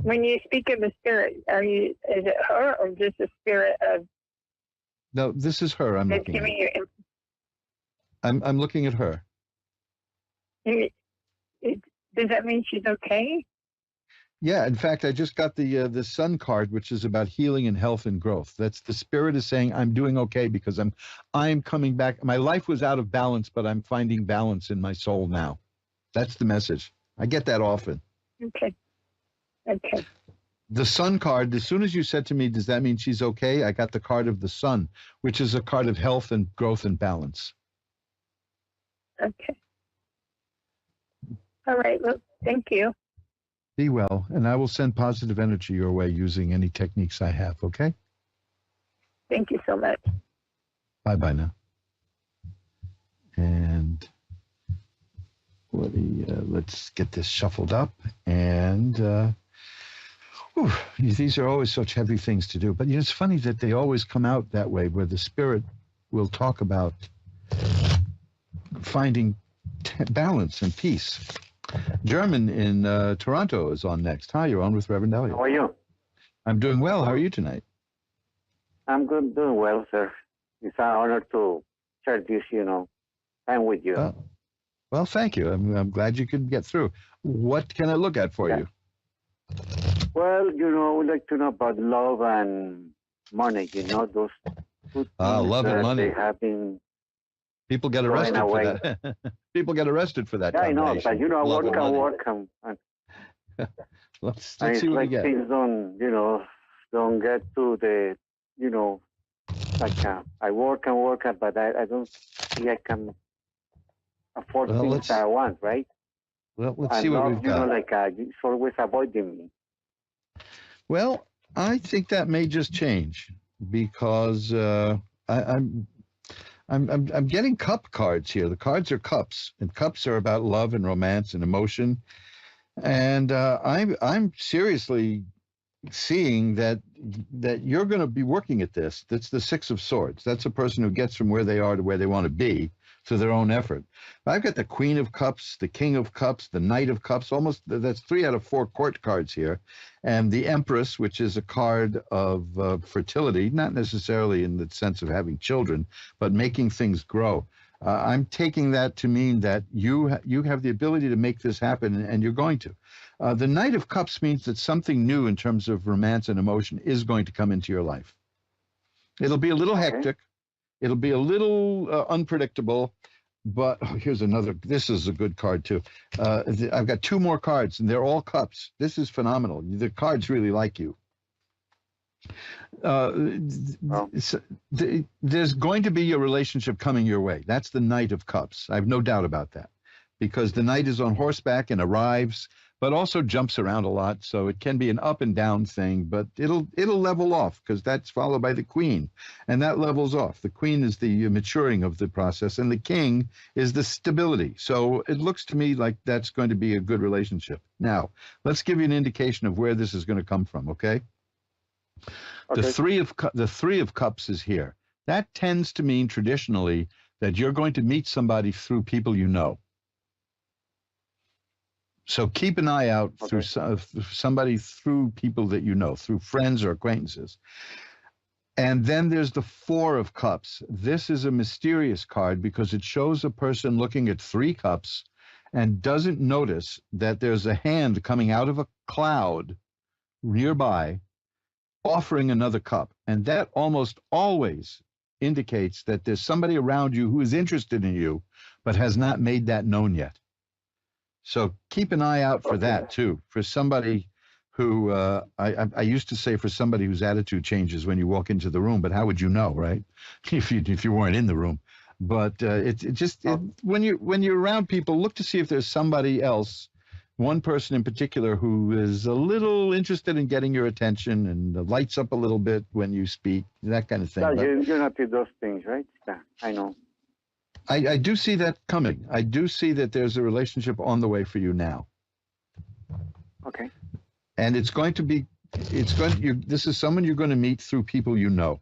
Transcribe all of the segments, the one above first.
When you speak of the spirit, is it her or just the spirit of No, this is her. I'm that's looking giving at. you? I'm looking at her. Does that mean she's okay? Yeah, in fact, I just got the Sun card, which is about healing and health and growth. That's the spirit is saying I'm doing okay because I'm coming back. My life was out of balance, but I'm finding balance in my soul now. That's the message. I get that often. Okay. Okay. The Sun card, as soon as you said to me, does that mean she's okay? I got the card of the Sun, which is a card of health and growth and balance. Okay. All right. Well, thank you. Be well, and I will send positive energy your way using any techniques I have, okay? Thank you so much. Bye-bye now. And let's get this shuffled up. And these are always such heavy things to do. But it's funny that they always come out that way, where the spirit will talk about finding balance and peace. German in Toronto is on next. Hi, you're on with Reverend Elliot. How are you? I'm doing well. How are you tonight? I'm good, doing well, sir. It's an honor to share this, time with you. Well, thank you. I'm glad you could get through. What can I look at for you? Well, we'd like to know about love and money, those two things love and money. They have been People get arrested for that. People get arrested for that. Yeah, I know, but work. Let's see what we get. Things don't get to the, I work and work, but I don't think I can afford things I want, right? Well, let's see what we've got. It's always avoiding me. Well, I think that may just change because I'm getting cup cards here. The cards are cups, and cups are about love and romance and emotion. And I'm seriously seeing that you're going to be working at this. That's the Six of Swords. That's a person who gets from where they are to where they want to be through their own effort. I've got the Queen of Cups, the King of Cups, the Knight of Cups. Almost that's 3 out of 4 court cards here, and the Empress, which is a card of fertility, not necessarily in the sense of having children, but making things grow. I'm taking that to mean that you have the ability to make this happen, and you're going to. The Knight of Cups means that something new in terms of romance and emotion is going to come into your life. It'll be a little hectic. It'll be a little unpredictable, but here's another. This is a good card, too. I've got 2 more cards, and they're all cups. This is phenomenal. The cards really like you. There's going to be a relationship coming your way. That's the Knight of Cups. I have no doubt about that, because the knight is on horseback and arrives, but also jumps around a lot, so it can be an up and down thing, but it'll level off, because that's followed by the queen, and that levels off. The queen is the maturing of the process, and the king is the stability. So it looks to me like that's going to be a good relationship. Now, let's give you an indication of where this is going to come from, okay? The three of Cups is here. That tends to mean traditionally that you're going to meet somebody through people you know. So keep an eye out through somebody, through people that you know, through friends or acquaintances. And then there's the 4 of Cups. This is a mysterious card because it shows a person looking at 3 cups and doesn't notice that there's a hand coming out of a cloud nearby offering another cup. And that almost always indicates that there's somebody around you who is interested in you, but has not made that known yet. So keep an eye out for that too, for somebody who, I used to say for somebody whose attitude changes when you walk into the room, but how would you know, right? If you weren't in the room. But when you're around people, look to see if there's somebody else, one person in particular who is a little interested in getting your attention and lights up a little bit when you speak, that kind of thing. Yeah, you're not with those things, right? Yeah, I know. I do see that coming. I do see that there's a relationship on the way for you now. Okay. And this is someone you're going to meet through people you know.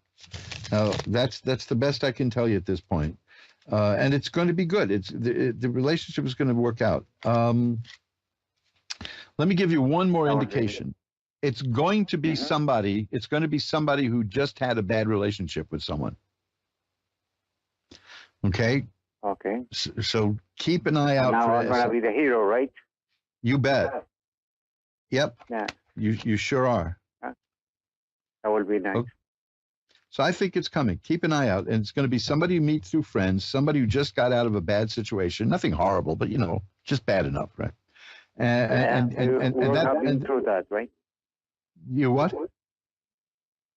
Now, that's the best I can tell you at this point. And it's going to be good. The relationship is going to work out. Let me give you one more indication. It's going to be somebody. It's going to be somebody who just had a bad relationship with someone. Okay. Okay. So keep an eye out. Now for I'm gonna be the hero, right? You bet. Yep. Yeah. You sure are. That will be nice. Okay. So I think it's coming. Keep an eye out, and it's going to be somebody you meet through friends, somebody who just got out of a bad situation. Nothing horrible, but just bad enough, right? And we all that have been through that, right? You what?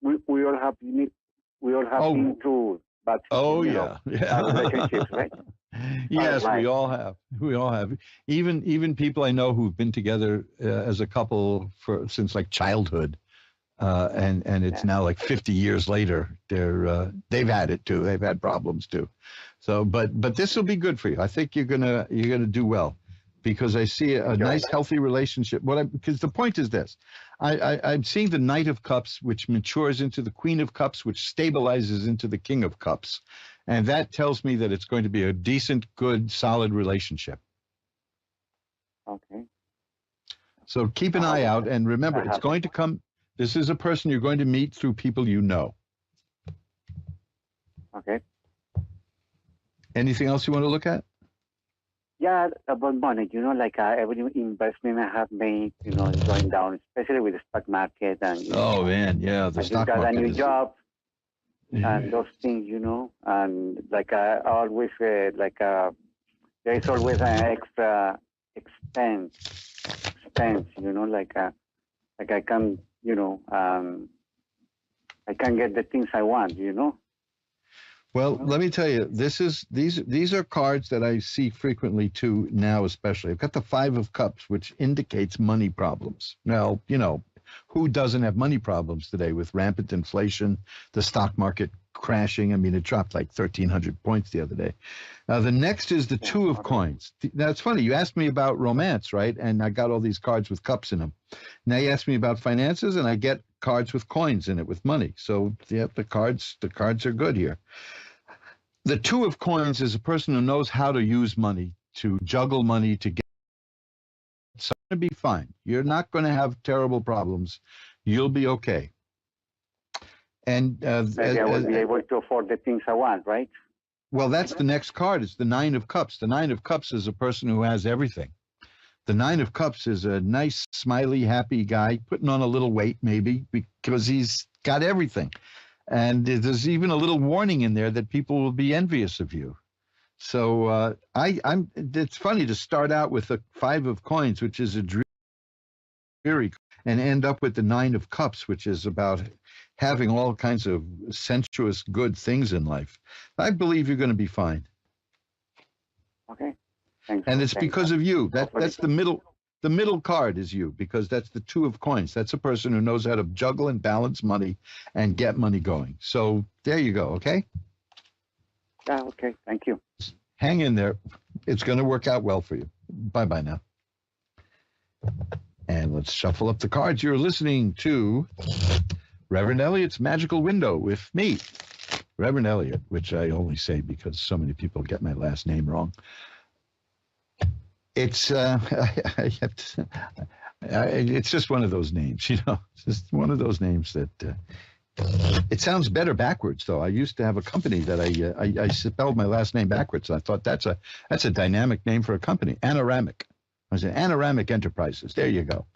We all have been through bad relationships, right? Yes, we all have. We all have. Even people I know who've been together as a couple since like childhood, and it's now like 50 years later. They've had it too. They've had problems too. So, but this will be good for you. I think you're gonna do well, because I see a nice healthy relationship. Because the point is this, I'm seeing the Knight of Cups, which matures into the Queen of Cups, which stabilizes into the King of Cups. And that tells me that it's going to be a decent, good, solid relationship. Okay. So keep an eye out, and remember, it's going to come. This is a person you're going to meet through people you know. Okay. Anything else you want to look at? Yeah, about money, like every investment I have made, is going down, especially with the stock market. And oh man, yeah, the stock market. I just got a new job, and those things, and like I always there is always an extra expense, like I can, I can get the things I want, Well, let me tell you, these are cards that I see frequently too now, especially. I've got the Five of Cups, which indicates money problems. Now, who doesn't have money problems today with rampant inflation, the stock market crashing? I mean, it dropped like 1,300 points the other day. Now, the next is the Two of Coins. Now, it's funny. You asked me about romance, right? And I got all these cards with cups in them. Now you ask me about finances, and I get cards with coins in it, with money. So, yeah, the cards are good here. The Two of Coins is a person who knows how to use money, to juggle money, to get. It's going to be fine. You're not going to have terrible problems. You'll be okay. And maybe I will be able to afford the things I want, right? Well, that's the next card. It's the Nine of Cups. The Nine of Cups is a person who has everything. The Nine of Cups is a nice, smiley, happy guy, putting on a little weight maybe because he's got everything. And there's even a little warning in there that people will be envious of you. So it's funny to start out with the Five of Coins, which is a dreary, and end up with the Nine of Cups, which is about having all kinds of sensuous, good things in life. I believe you're going to be fine. Okay. Thanks. And it's because of you. That's the middle. The middle card is you, because that's the Two of Coins. That's a person who knows how to juggle and balance money and get money going. So there you go, okay? Yeah, okay. Thank you. Hang in there. It's going to work out well for you. Bye-bye now. And let's shuffle up the cards. You're listening to Reverend Elliott's Magical Window with me, Reverend Elliott, which I only say because so many people get my last name wrong. It's it's just one of those names, It's just one of those names that it sounds better backwards. Though I used to have a company that I spelled my last name backwards. I thought that's a dynamic name for a company. Anoramic. I said Anoramic Enterprises. There you go.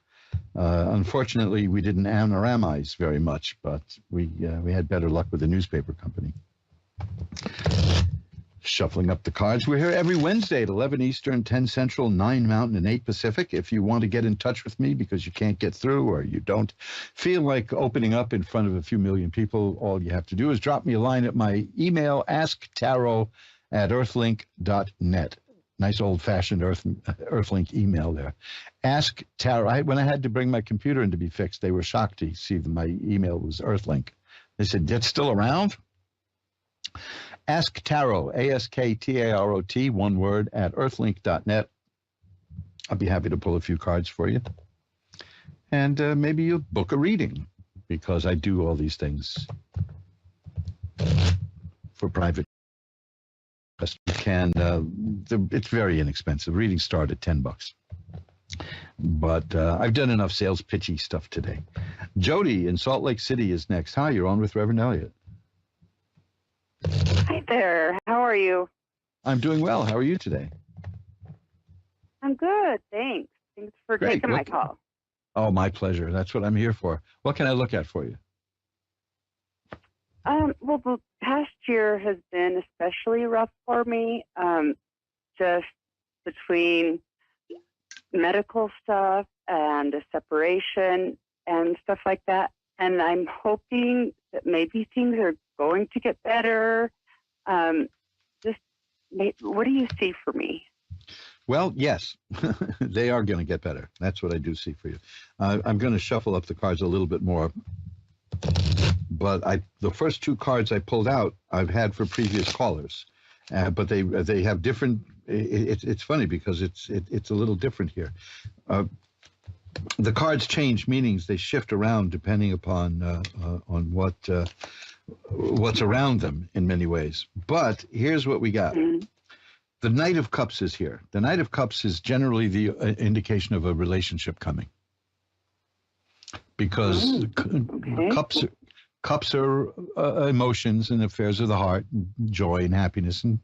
Unfortunately, we didn't anoramize very much, but we had better luck with the newspaper company. Shuffling up the cards. We're here every Wednesday at 11 Eastern, 10 Central, 9 Mountain, and 8 Pacific. If you want to get in touch with me because you can't get through or you don't feel like opening up in front of a few million people, all you have to do is drop me a line at my email, asktarot@earthlink.net. Nice old-fashioned Earthlink email there. Ask Tarot. When I had to bring my computer in to be fixed, they were shocked to see that my email was Earthlink. They said, "That's still around?" Ask Tarot, AskTarot, one word, at earthlink.net. I'll be happy to pull a few cards for you. And maybe you'll book a reading, because I do all these things for private. It's very inexpensive. Readings start at $10. But I've done enough sales pitchy stuff today. Jody in Salt Lake City is next. Hi, you're on with Reverend Elliot. Hi there. How are you? I'm doing well. How are you today? I'm good. Thanks. Thanks for Great. taking my call. Oh, my pleasure. That's what I'm here for. What can I look at for you? Well, the past year has been especially rough for me, just between medical stuff and a separation and stuff like that. And I'm hoping that maybe things are going to get better. What do you see for me? Well, yes, they are going to get better. That's what I do see for you. I'm going to shuffle up the cards a little bit more. But the first two cards I pulled out, I've had for previous callers, but they have different. It's funny because it's a little different here. The cards change meanings; they shift around depending upon on what's around them in many ways. But here's what we got. Mm-hmm. The Knight of Cups is here. The Knight of Cups is generally the indication of a relationship coming, because cups are emotions and affairs of the heart, and joy and happiness. And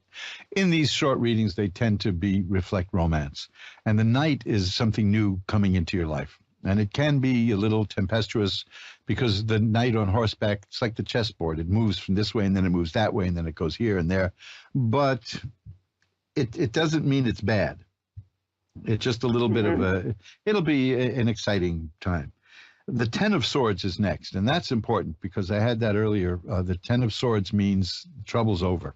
in these short readings, they tend to reflect romance. And the Knight is something new coming into your life. And it can be a little tempestuous because the knight on horseback, it's like the chessboard. It moves from this way and then it moves that way and then it goes here and there. But it doesn't mean it's bad. It's just a little bit of it'll be an exciting time. The Ten of Swords is next, and that's important because I had that earlier. The Ten of Swords means trouble's over.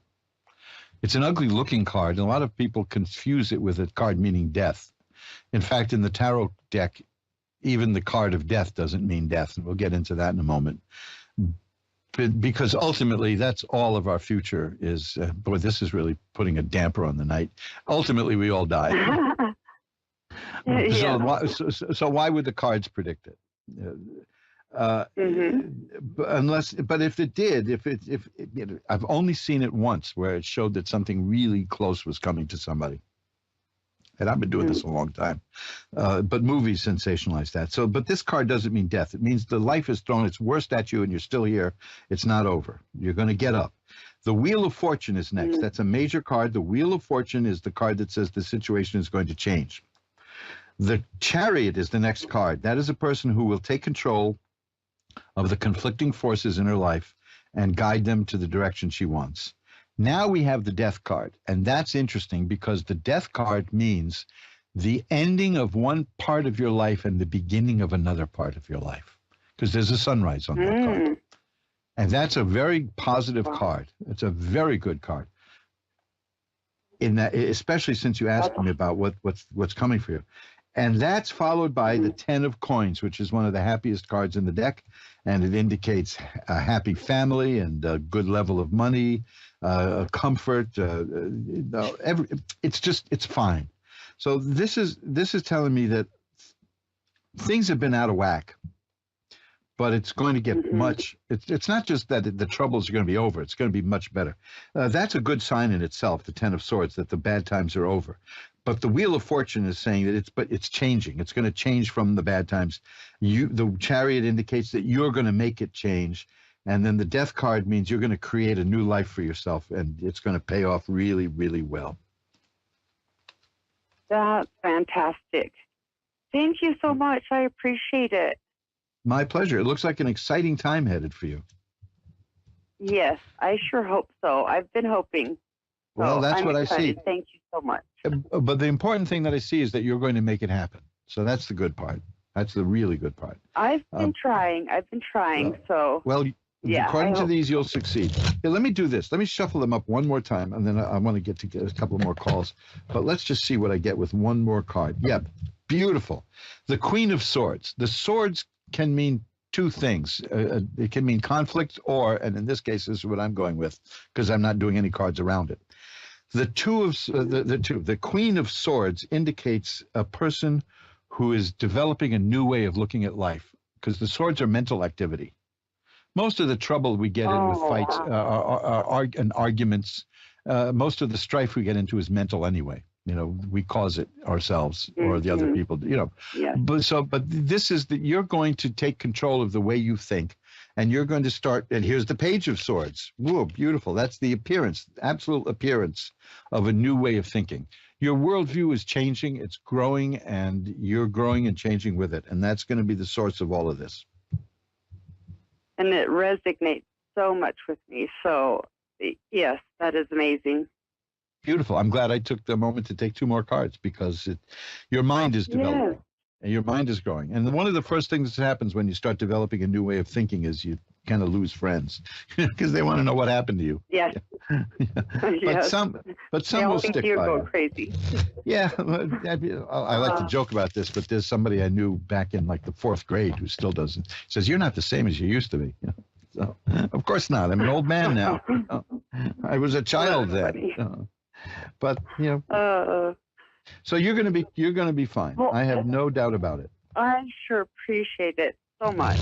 It's an ugly-looking card, and a lot of people confuse it with a card meaning death. In fact, in the tarot deck, even the card of death doesn't mean death, and we'll get into that in a moment. Because ultimately, that's all of our future is. Boy, this is really putting a damper on the night. Ultimately, we all die. Yeah. So why would the cards predict it? But if it did, I've only seen it once where it showed that something really close was coming to somebody. And I've been doing this a long time. But movies sensationalize that. But this card doesn't mean death. It means the life has thrown its worst at you and you're still here. It's not over. You're going to get up. The Wheel of Fortune is next. That's a major card. The Wheel of Fortune is the card that says the situation is going to change. The Chariot is the next card. That is a person who will take control of the conflicting forces in her life and guide them to the direction she wants. Now we have the Death card, and that's interesting because the Death card means the ending of one part of your life and the beginning of another part of your life, because there's a sunrise on that card. And that's a very positive card. It's a very good card. In that, especially since you asked me about what's coming for you. And that's followed by the Ten of Coins, which is one of the happiest cards in the deck. And it indicates a happy family and a good level of money, comfort. It's fine. So this is telling me that things have been out of whack, but it's going to get much. It's not just that the troubles are going to be over. It's going to be much better. That's a good sign in itself, the Ten of Swords, that the bad times are over. But the Wheel of Fortune is saying that it's changing. It's going to change from the bad times. The Chariot indicates that you're going to make it change. And then the Death card means you're going to create a new life for yourself, and it's going to pay off really, really well. That's fantastic. Thank you so much. I appreciate it. My pleasure. It looks like an exciting time headed for you. Yes, I sure hope so. I've been hoping. Well, that's what I see. Thank you so much. But the important thing that I see is that you're going to make it happen. So that's the good part. That's the really good part. I've been trying. So. Well, yeah, according to these, you'll succeed. Here, let me do this. Let me shuffle them up one more time, and then I want to get a couple more calls. But let's just see what I get with one more card. Yep, beautiful. The Queen of Swords. The swords can mean two things. It can mean conflict, and in this case, this is what I'm going with, because I'm not doing any cards around it. The Queen of Swords indicates a person who is developing a new way of looking at life, because the swords are mental activity. Most of the trouble we get in with fights and arguments, most of the strife we get into is mental anyway. we cause it ourselves or the other people, Yeah. But this is that you're going to take control of the way you think, and you're going to start. And here's the Page of Swords. Whoa, beautiful. That's the appearance, absolute appearance of a new way of thinking. Your worldview is changing, it's growing, and you're growing and changing with it. And that's going to be the source of all of this. And it resonates so much with me. So, yes, that is amazing. Beautiful. I'm glad I took the moment to take 2 more cards because your mind is developing. Yes. And your mind is growing. And one of the first things that happens when you start developing a new way of thinking is you kind of lose friends because they want to know what happened to you. Yes. But Yes. some They will think stick you're by going you. crazy. Yeah, I like to joke about this, but there's somebody I knew back in like the 4th grade who still doesn't. Says, you're not the same as you used to be. So, of course not. I'm an old man now. I was a child then. But, so you're going to be fine. Well, I have no doubt about it. I sure appreciate it so much.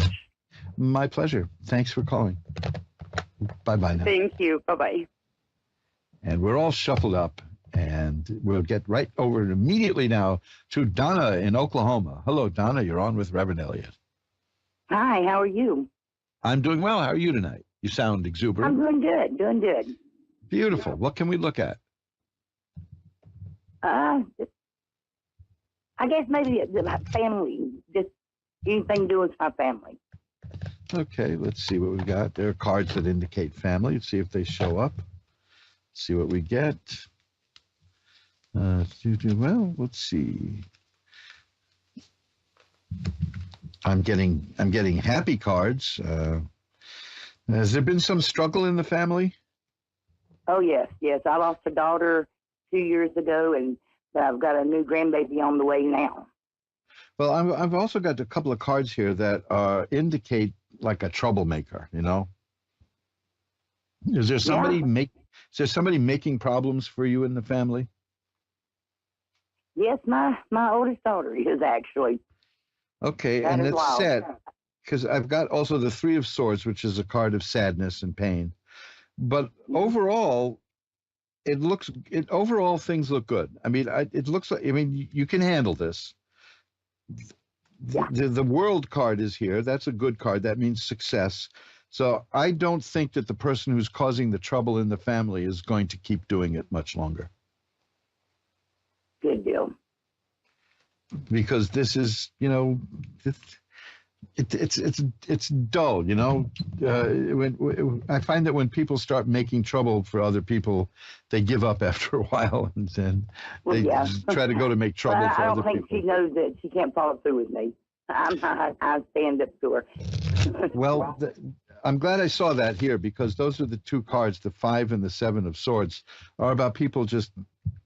My pleasure. Thanks for calling. Bye-bye now. Thank you. Bye-bye. And we're all shuffled up, and we'll get right over immediately now to Donna in Oklahoma. Hello, Donna. You're on with Reverend Elliott. Hi, how are you? I'm doing well. How are you tonight? You sound exuberant. I'm doing good. Beautiful. What can we look at? I guess maybe my family, just anything to do with my family. Okay, let's see what we've got. There are cards that indicate family. Let's see if they show up. See what we get. Well, let's see. I'm getting happy cards. Has there been some struggle in the family? Oh, yes. I lost a daughter 2 years ago, and I've got a new grandbaby on the way now. Well, I've also got a couple of cards here that indicate like a troublemaker, Is there somebody making problems for you in the family? Yes, my oldest daughter is actually. Okay, That and is it's wild. sad because I've got also the 3 of Swords, which is a card of sadness and pain. But overall, overall things look good. I mean, it looks like, you can handle this. Yeah. The World card is here. That's a good card. That means success. So I don't think that the person who's causing the trouble in the family is going to keep doing it much longer. Good deal. Because this is, it's dull, when I find that when people start making trouble for other people, they give up after a while, and then they just try to go to make trouble for other people. I don't think she knows that she can't follow through with me. I stand up to her. Well, I'm glad I saw that here, because those are the 2 cards, the 5 and the 7 of Swords, are about people just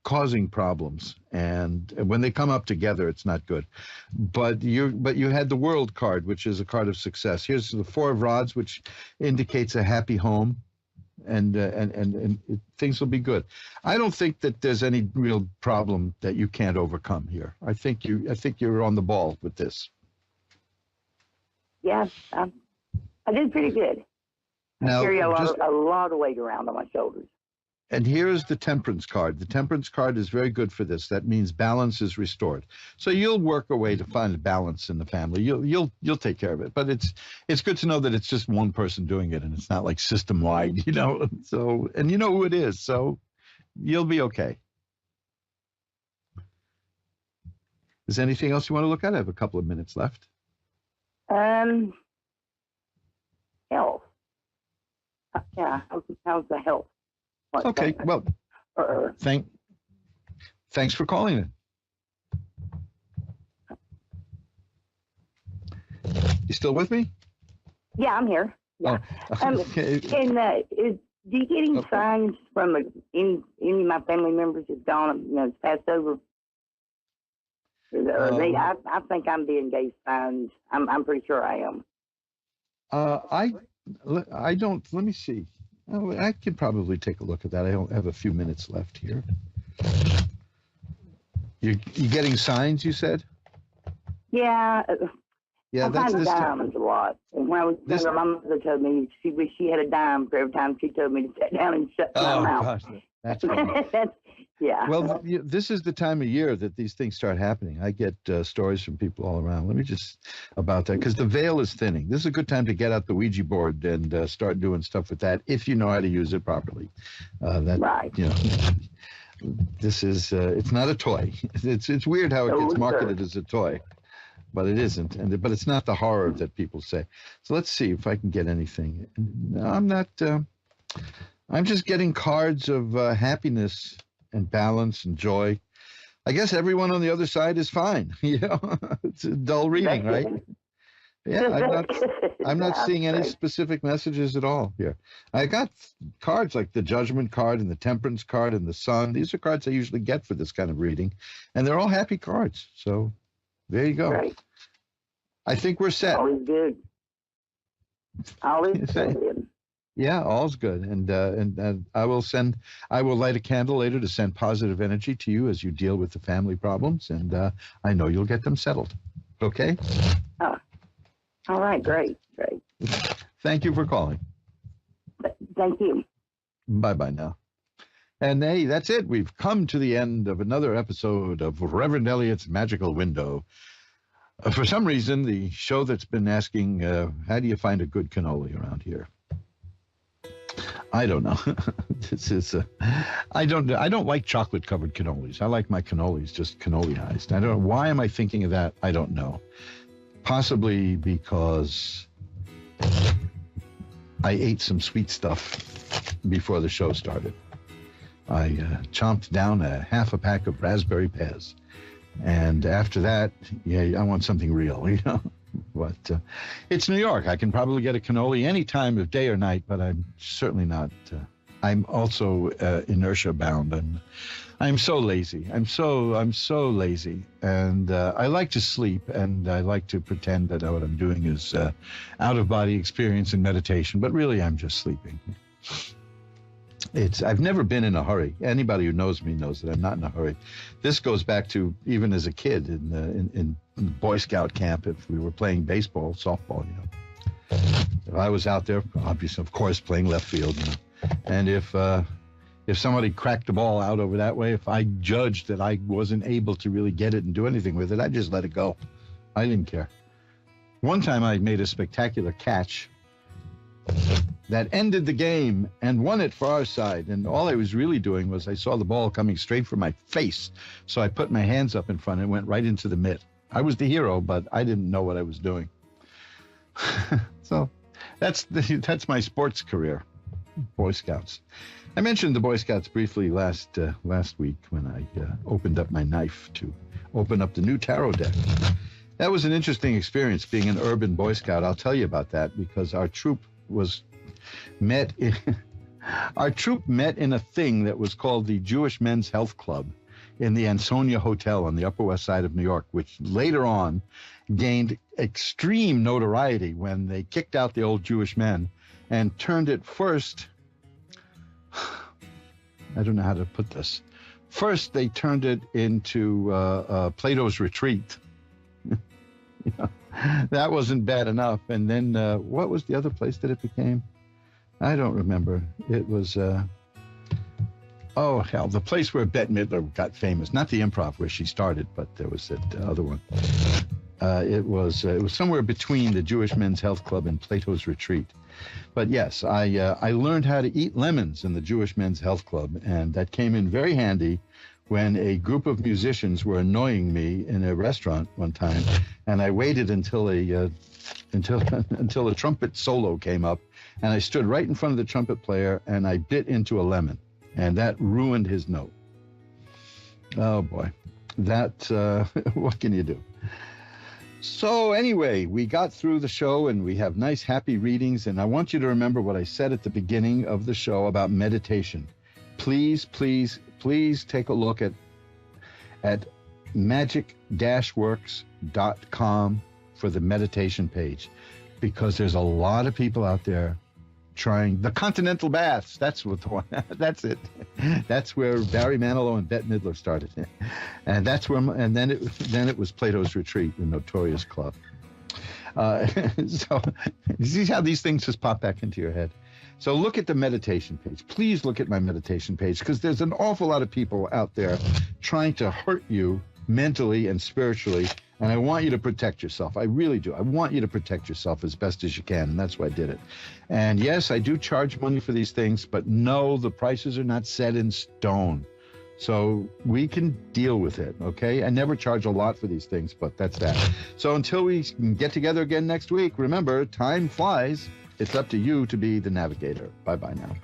causing problems, and when they come up together, it's not good. But you had the World card, which is a card of success. Here's the 4 of Rods, which indicates a happy home, and things will be good. I don't think that there's any real problem that you can't overcome here. I think you're on the ball with this. Yeah, I did pretty good. Now, I carry a lot of weight around on my shoulders. And here's the Temperance card. The Temperance card is very good for this. That means balance is restored. So you'll work a way to find a balance in the family. You'll take care of it. But it's good to know that it's just one person doing it, and it's not like system wide, So, and you know who it is, so you'll be okay. Is there anything else you want to look at? I have a couple of minutes left. Health. Yeah, how's the health? Okay, well, thanks for calling in. You still with me? Yeah, I'm here. Yeah. Okay. Do you get any signs from any of my family members that's gone, has passed over? I think I'm being gave signs. I'm pretty sure I am. I don't. Let me see. Oh, I could probably take a look at that. I don't have a few minutes left here. You getting signs, you said? Yeah. Yeah, I that's find this diamonds a lot. And when I was younger, my mother told me she wished she had a dime for every time she told me to sit down and shut my mouth. Gosh, that's funny. Yeah. Well, this is the time of year that these things start happening. I get stories from people all around. Let me just about that, because the veil is thinning. This is a good time to get out the Ouija board and start doing stuff with that if you know how to use it properly. Right. This is it's not a toy. It's weird how it gets marketed as a toy, but it isn't. But it's not the horror that people say. So let's see if I can get anything. I'm not. I'm just getting cards of happiness and balance and joy. I guess everyone on the other side is fine. It's a dull reading, right? Yeah, I'm not seeing any specific messages at all here. I got cards like the Judgment card and the Temperance card and the Sun. These are cards I usually get for this kind of reading, and they're all happy cards. So there you go. Right. I think we're set. Always good. Always good. Yeah, all's good, and I will light a candle later to send positive energy to you as you deal with the family problems, and I know you'll get them settled. Okay? Oh, all right, great. Thank you for calling. Thank you. Bye now. And hey, that's it. We've come to the end of another episode of Reverend Elliot's Magical Window. For some reason, the show that's been asking, how do you find a good cannoli around here? I don't know. This is I don't like chocolate covered cannolis. I like my cannolis just cannoliized. I don't know. Why am I thinking of that? I don't know. Possibly because I ate some sweet stuff before the show started. I chomped down a half a pack of raspberry Pez. And after that, I want something real, But it's New York. I can probably get a cannoli any time of day or night, but I'm certainly not. I'm also inertia bound, and I'm so lazy. I'm so lazy, and I like to sleep, and I like to pretend that what I'm doing is out of body experience and meditation, but really I'm just sleeping. I've never been in a hurry. Anybody who knows me knows that I'm not in a hurry. This goes back to even as a kid in Boy Scout camp. If we were playing baseball, softball, if I was out there, obviously, of course, playing left field, and if somebody cracked the ball out over that way, if I judged that I wasn't able to really get it and do anything with it, I'd just let it go. I didn't care. One time I made a spectacular catch that ended the game and won it for our side. And all I was really doing was I saw the ball coming straight for my face. So I put my hands up in front and went right into the mitt. I was the hero, but I didn't know what I was doing. So that's my sports career, Boy Scouts. I mentioned the Boy Scouts briefly last week when I opened up my knife to open up the new tarot deck. That was an interesting experience being an urban Boy Scout. I'll tell you about that because our troop met in a thing that was called the Jewish Men's Health Club in the Ansonia Hotel on the Upper West Side of New York, which later on gained extreme notoriety when they kicked out the old Jewish men and turned it first. I don't know how to put this. First, they turned it into Plato's Retreat. That wasn't bad enough. And then what was the other place that it became? I don't remember. It was, the place where Bette Midler got famous. Not the Improv where she started, but there was that other one. It was somewhere between the Jewish Men's Health Club and Plato's Retreat. But yes, I learned how to eat lemons in the Jewish Men's Health Club, and that came in very handy when a group of musicians were annoying me in a restaurant one time, and I waited until a trumpet solo came up, and I stood right in front of the trumpet player, and I bit into a lemon, and that ruined his note. Oh boy, what can you do? So anyway, we got through the show, and we have nice, happy readings, and I want you to remember what I said at the beginning of the show about meditation. Please take a look at magic-works.com for the meditation page, because there's a lot of people out there trying the continental baths. That's what the one. That's it. That's where Barry Manilow and Bette Midler started, and that's where. And then it was Plato's Retreat, the notorious club. So you see how these things just pop back into your head. So look at the meditation page. Please look at my meditation page, because there's an awful lot of people out there trying to hurt you mentally and spiritually. And I want you to protect yourself. I really do. I want you to protect yourself as best as you can. And that's why I did it. And yes, I do charge money for these things, but no, the prices are not set in stone. So we can deal with it, okay? I never charge a lot for these things, but that's that. So until we get together again next week, remember, time flies. It's up to you to be the navigator. Bye-bye now.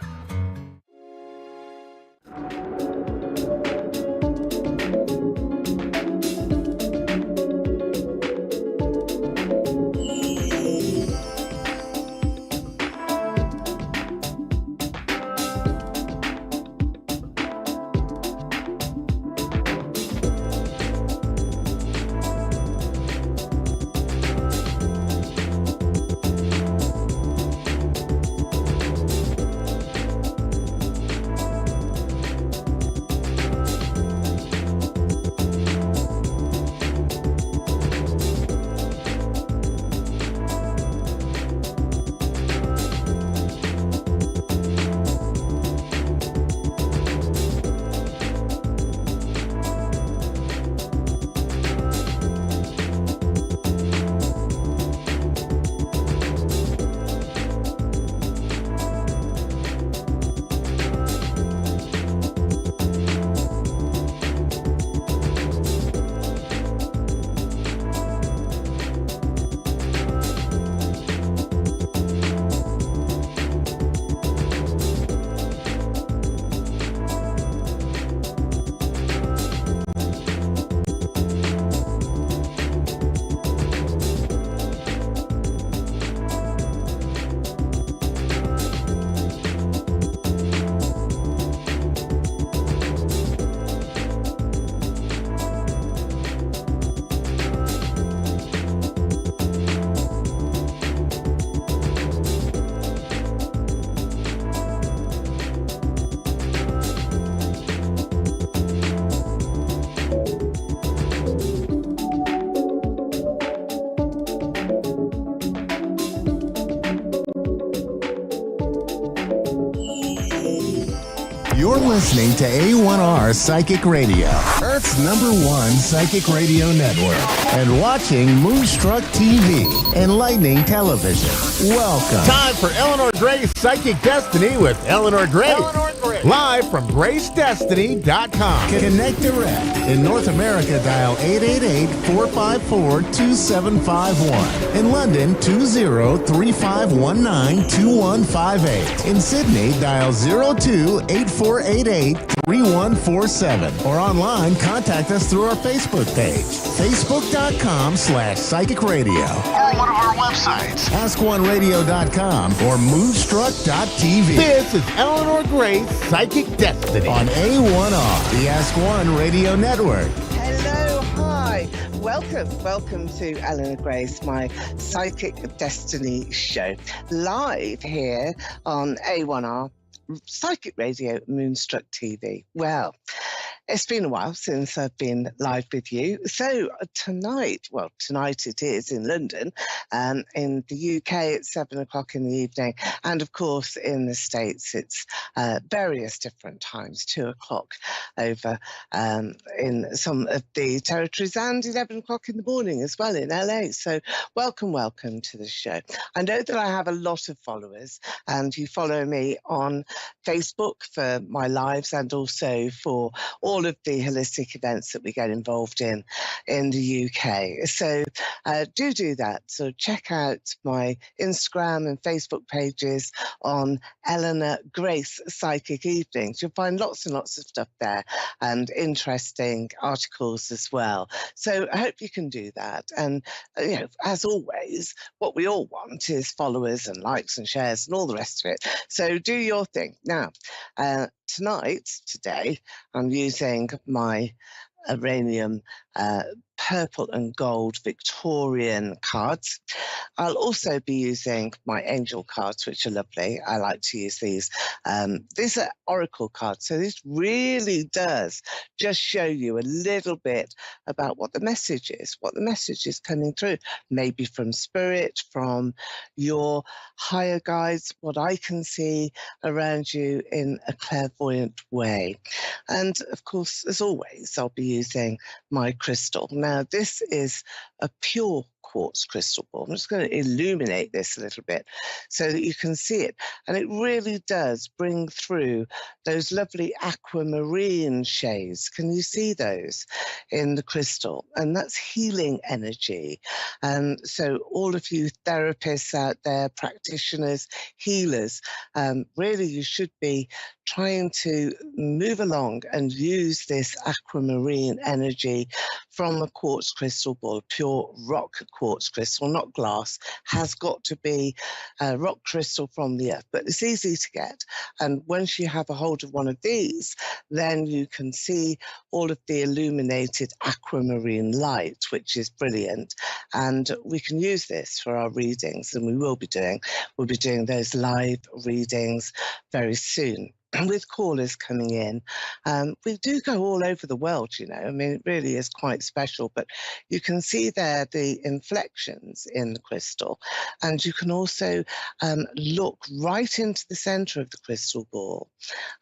You're listening to A1R Psychic Radio, Earth's #1 psychic radio network, and watching Moonstruck TV, enlightening television. Welcome. Time for Eleanor Gray's Psychic Destiny with Eleanor Gray. Live from GraceDestiny.com. Connect direct. In North America, dial 888-454-2751. In London, 20-3519-2158. In Sydney, dial 02-8488-3147. Or online, contact us through our Facebook page, facebook.com/psychic radio. Or one of our websites, askoneradio.com or moonstruck.tv. This is Eleanor Gray's Psychic Destiny on A1R, the Ask One Radio Network. Hello, hi. Welcome to Eleanor Grace, my Psychic Destiny show, live here on A1R Psychic Radio, Moonstruck TV. Well, it's been a while since I've been live with you. So tonight it is in London. In the UK, it's 7 o'clock in the evening. And of course, in the States, it's various different times, 2 o'clock over in some of the territories, and 11 o'clock in the morning as well in LA. So welcome to the show. I know that I have a lot of followers, and you follow me on Facebook for my lives and also for all of the holistic events that we get involved in the UK. So do that. So check out my Instagram and Facebook pages on Eleanor Grace Psychic Evenings. You'll find lots and lots of stuff there and interesting articles as well. So I hope you can do that. And as always, what we all want is followers and likes and shares and all the rest of it. So do your thing. Now, today, I'm using my uranium purple and gold Victorian cards. I'll also be using my angel cards, which are lovely. I like to use these. These are oracle cards, so this really does just show you a little bit about what the message is coming through, maybe from spirit, from your higher guides, what I can see around you in a clairvoyant way. And of course, as always, I'll be using my crystal. Now, this is a pure quartz crystal ball. I'm just going to illuminate this a little bit so that you can see it. And it really does bring through those lovely aquamarine shades. Can you see those in the crystal? And that's healing energy. And so all of you therapists out there, practitioners, healers, really you should be trying to move along and use this aquamarine energy from a quartz crystal ball, pure rock quartz crystal, not glass, has got to be rock crystal from the earth, but it's easy to get. And once you have a hold of one of these, then you can see all of the illuminated aquamarine light, which is brilliant. And we can use this for our readings, and we will be doing. We'll be doing those live readings very soon. And with callers coming in, we do go all over the world, you know. I mean, it really is quite special. But you can see there the inflections in the crystal. And you can also look right into the center of the crystal ball.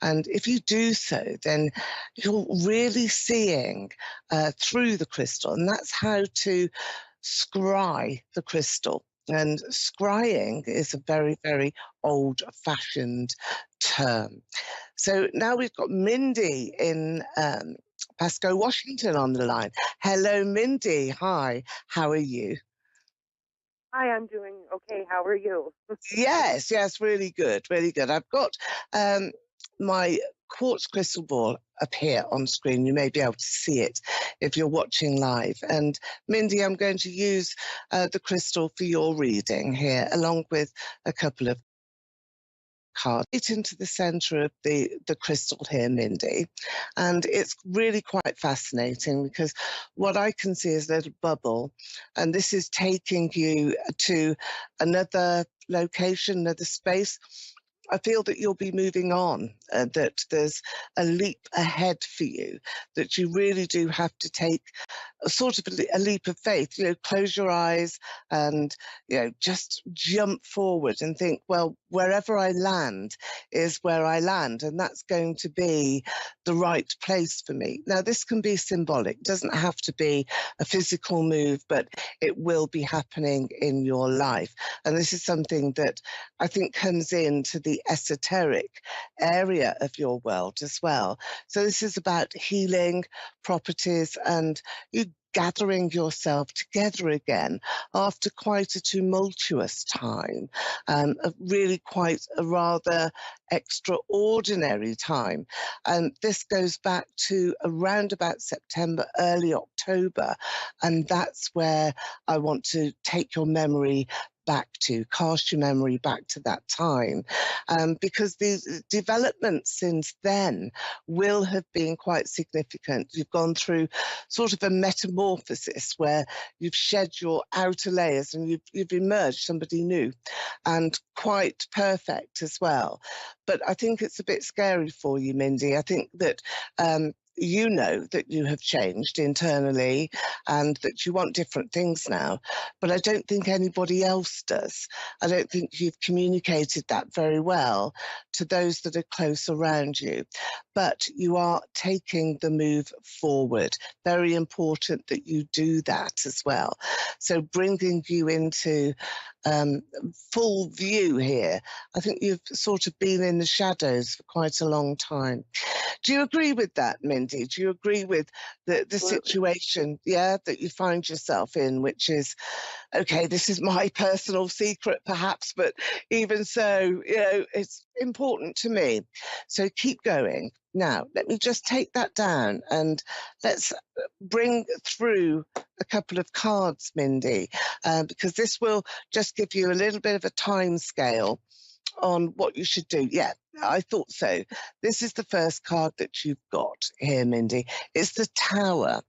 And if you do so, then you're really seeing through the crystal. And that's how to scry the crystal. And scrying is a very, very old-fashioned term. So now we've got Mindy in Pasco, Washington on the line. Hello, Mindy. Hi, how are you? Hi, I'm doing okay. How are you? Yes, really good, really good. I've got my quartz crystal ball up here on screen. You may be able to see it if you're watching live. And Mindy, I'm going to use the crystal for your reading here, along with a couple of cards. Right into the center of the crystal here, Mindy. And it's really quite fascinating because what I can see is a little bubble, and this is taking you to another location, another space. I feel that you'll be moving on, that there's a leap ahead for you, that you really do have to take a sort of a leap of faith. You know, close your eyes and, you know, just jump forward and think, well, wherever I land is where I land, and that's going to be the right place for me. Now, this can be symbolic. It doesn't have to be a physical move, but it will be happening in your life. And this is something that I think comes into the esoteric area of your world as well. So this is about healing properties and you gathering yourself together again after quite a tumultuous time, really quite a rather extraordinary time. And this goes back to around about September, early October, and that's where I want to take your memory back to, cast your memory back to that time, because the developments since then will have been quite significant. You've gone through sort of a metamorphosis where you've shed your outer layers and you've emerged somebody new and quite perfect as well. But I think it's a bit scary for you, Mindy. I think that you know that you have changed internally and that you want different things now, but I don't think anybody else does. I don't think you've communicated that very well to those that are close around you, but you are taking the move forward. Very important that you do that as well. So bringing you into full view here. I think you've sort of been in the shadows for quite a long time. Do you agree with that, Mindy? Do you agree with the situation, that you find yourself in, which is, okay, this is my personal secret perhaps, but even so, you know, it's important to me. So keep going. Now, let me just take that down and let's bring through a couple of cards, Mindy, because this will just give you a little bit of a time scale on what you should do. Yeah, I thought so. This is the first card that you've got here, Mindy. It's the Tower.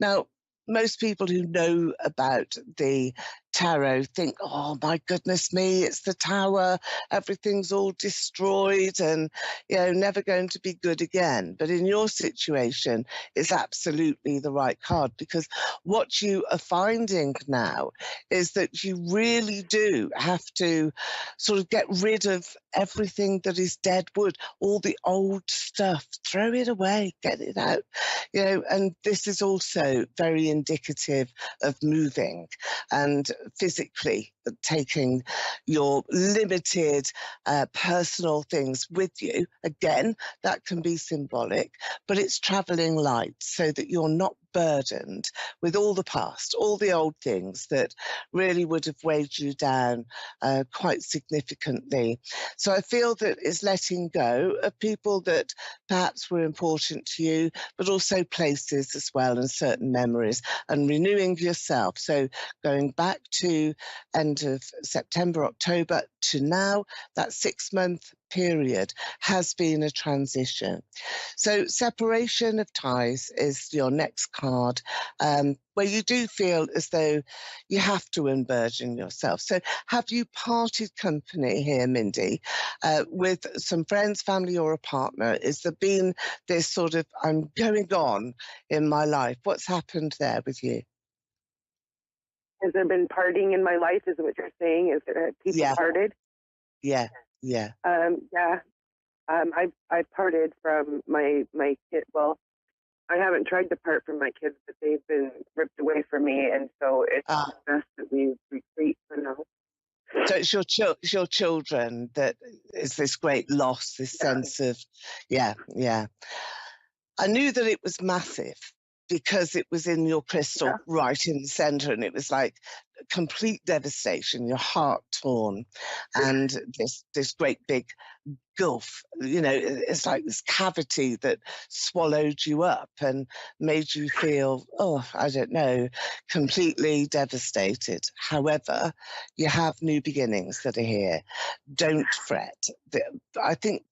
Now, most people who know about the tarot think, oh my goodness me, it's the tower, everything's all destroyed and, you know, never going to be good again. But in your situation, it's absolutely the right card, because what you are finding now is that you really do have to sort of get rid of everything that is dead wood, all the old stuff, throw it away, get it out, you know. And this is also very indicative of moving and physically taking your limited personal things with you. Again, that can be symbolic, but it's traveling light so that you're not burdened with all the past, all the old things that really would have weighed you down quite significantly. So I feel that it's letting go of people that perhaps were important to you, but also places as well, and certain memories, and renewing yourself. So going back to end of September, October to now, that 6-month period has been a transition. So separation of ties is your next card, where you do feel as though you have to unburden yourself. So have you parted company here, Mindy, with some friends, family, or a partner? Is there been this sort of, I'm going on in my life? What's happened there with you? Has there been parting in my life? Is what you're saying? Is there people parted? Yeah. I parted from my kid. Well, I haven't tried to part from my kids, but they've been ripped away from me, and so it's best that we retreat for now. So it's your children that is this great loss, this sense of, yeah. I knew that it was massive because it was in your crystal, right in the center, and it was like complete devastation, your heart torn, and this great big gulf, you know, it's like this cavity that swallowed you up and made you feel, oh, I don't know, completely devastated. However, you have new beginnings that are here. Don't fret. I think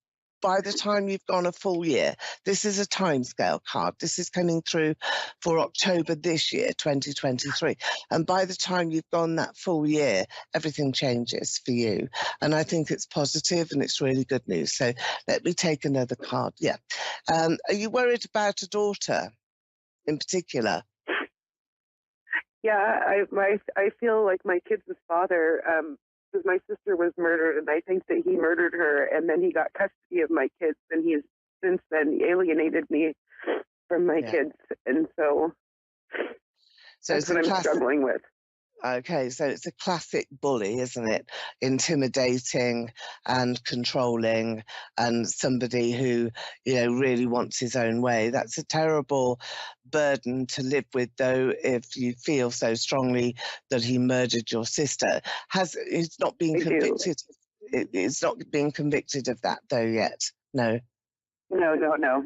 by the time you've gone a full year, this is a timescale card. This is coming through for October this year, 2023. And by the time you've gone that full year, everything changes for you. And I think it's positive and it's really good news. So let me take another card. Yeah. Are you worried about a daughter in particular? Yeah, I feel like my kid's father, because my sister was murdered, and I think that he murdered her, and then he got custody of my kids, and he has since then alienated me from my kids, and so that's what I'm struggling with. Okay, so it's a classic bully, isn't it? Intimidating and controlling, and somebody who, you know, really wants his own way. That's a terrible burden to live with, though, if you feel so strongly that he murdered your sister. He's not been convicted? It's not being convicted of that, though, yet? No. No,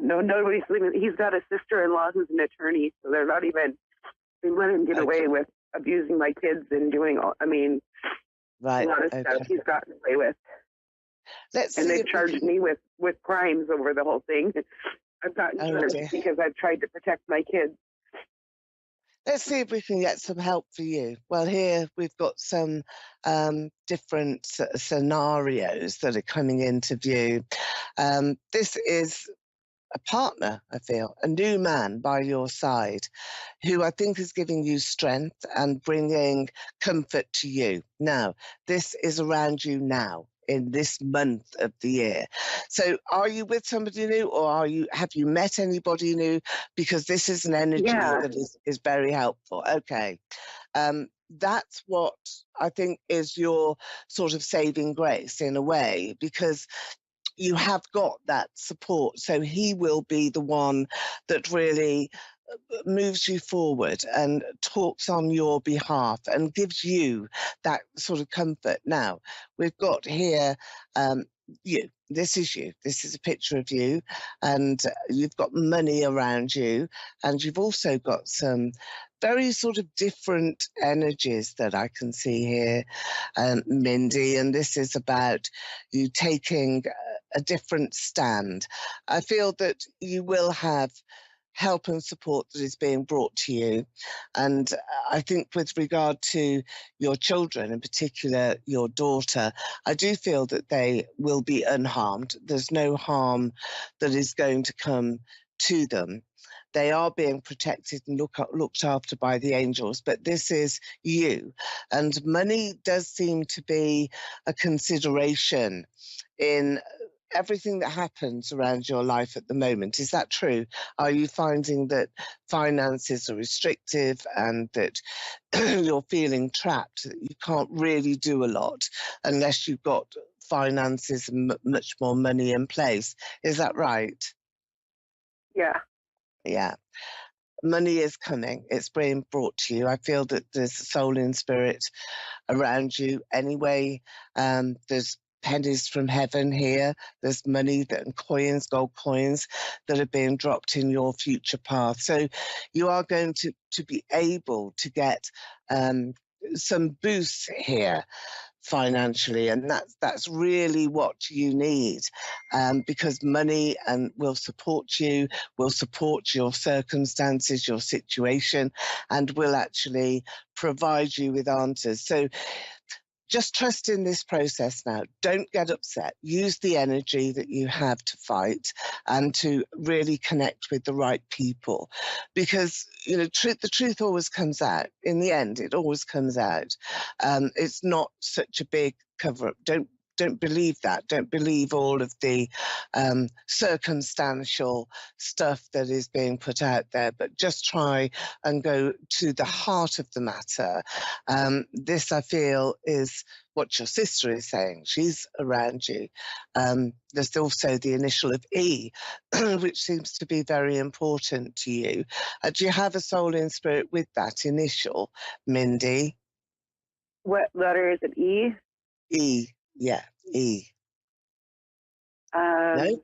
nobody's leaving. He's got a sister-in-law who's an attorney, so they're not even, they let him get away with abusing my kids and doing all, a lot of stuff he's gotten away with. And they've charged me with crimes over the whole thing. I've gotten charged because I've tried to protect my kids. Let's see if we can get some help for you. Well, here we've got some different scenarios that are coming into view. This is a partner, I feel, a new man by your side, who I think is giving you strength and bringing comfort to you. Now, this is around you now, in this month of the year. So are you with somebody new, or have you met anybody new? Because this is an energy that is very helpful. Okay. That's what I think is your sort of saving grace in a way, because you have got that support. So he will be the one that really moves you forward and talks on your behalf and gives you that sort of comfort. Now, we've got here you. This is you. This is a picture of you, and you've got money around you, and you've also got some very sort of different energies that I can see here, Mindy, and this is about you taking a different stand. I feel that you will have help and support that is being brought to you. And I think with regard to your children, in particular your daughter, I do feel that they will be unharmed. There's no harm that is going to come to them. They are being protected and looked after by the angels, but this is you. And money does seem to be a consideration in everything that happens around your life at the moment. Is that true? Are you finding that finances are restrictive and that you're feeling trapped, that you can't really do a lot unless you've got finances and much more money in place? Is that right? Yeah. Yeah. Money is coming. It's being brought to you. I feel that there's a soul in spirit around you anyway. There's pennies from heaven here. There's money and coins, gold coins, that are being dropped in your future path. So you are going to be able to get some boosts here financially, and that's really what you need, because money will support you, will support your circumstances, your situation, and will actually provide you with answers. So just trust in this process now. Don't get upset. Use the energy that you have to fight and to really connect with the right people, because the truth always comes out. In the end, it always comes out. It's not such a big cover-up. Don't believe that. Don't believe all of the circumstantial stuff that is being put out there, but just try and go to the heart of the matter. This, I feel, is what your sister is saying. She's around you. There's also the initial of E, which seems to be very important to you. Do you have a soul in spirit with that initial, Mindy? What letter is it? E? E. Yeah, E. No?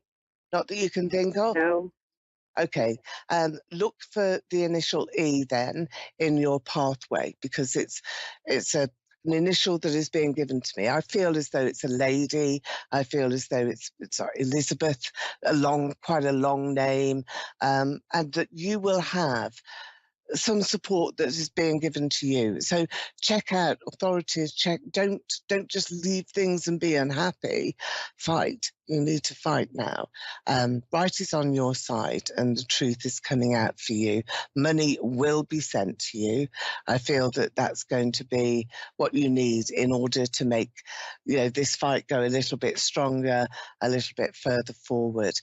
Not that you can think of? No. Okay. Look for the initial E then in your pathway, because it's an initial that is being given to me. I feel as though it's a lady. I feel as though it's Elizabeth, quite a long name, and that you will have some support that is being given to you. So check out authorities, don't just leave things and be unhappy. Fight. You need to fight now. Right is on your side and the truth is coming out for you. Money will be sent to you. I feel that that's going to be what you need in order to make this fight go a little bit stronger, a little bit further forward.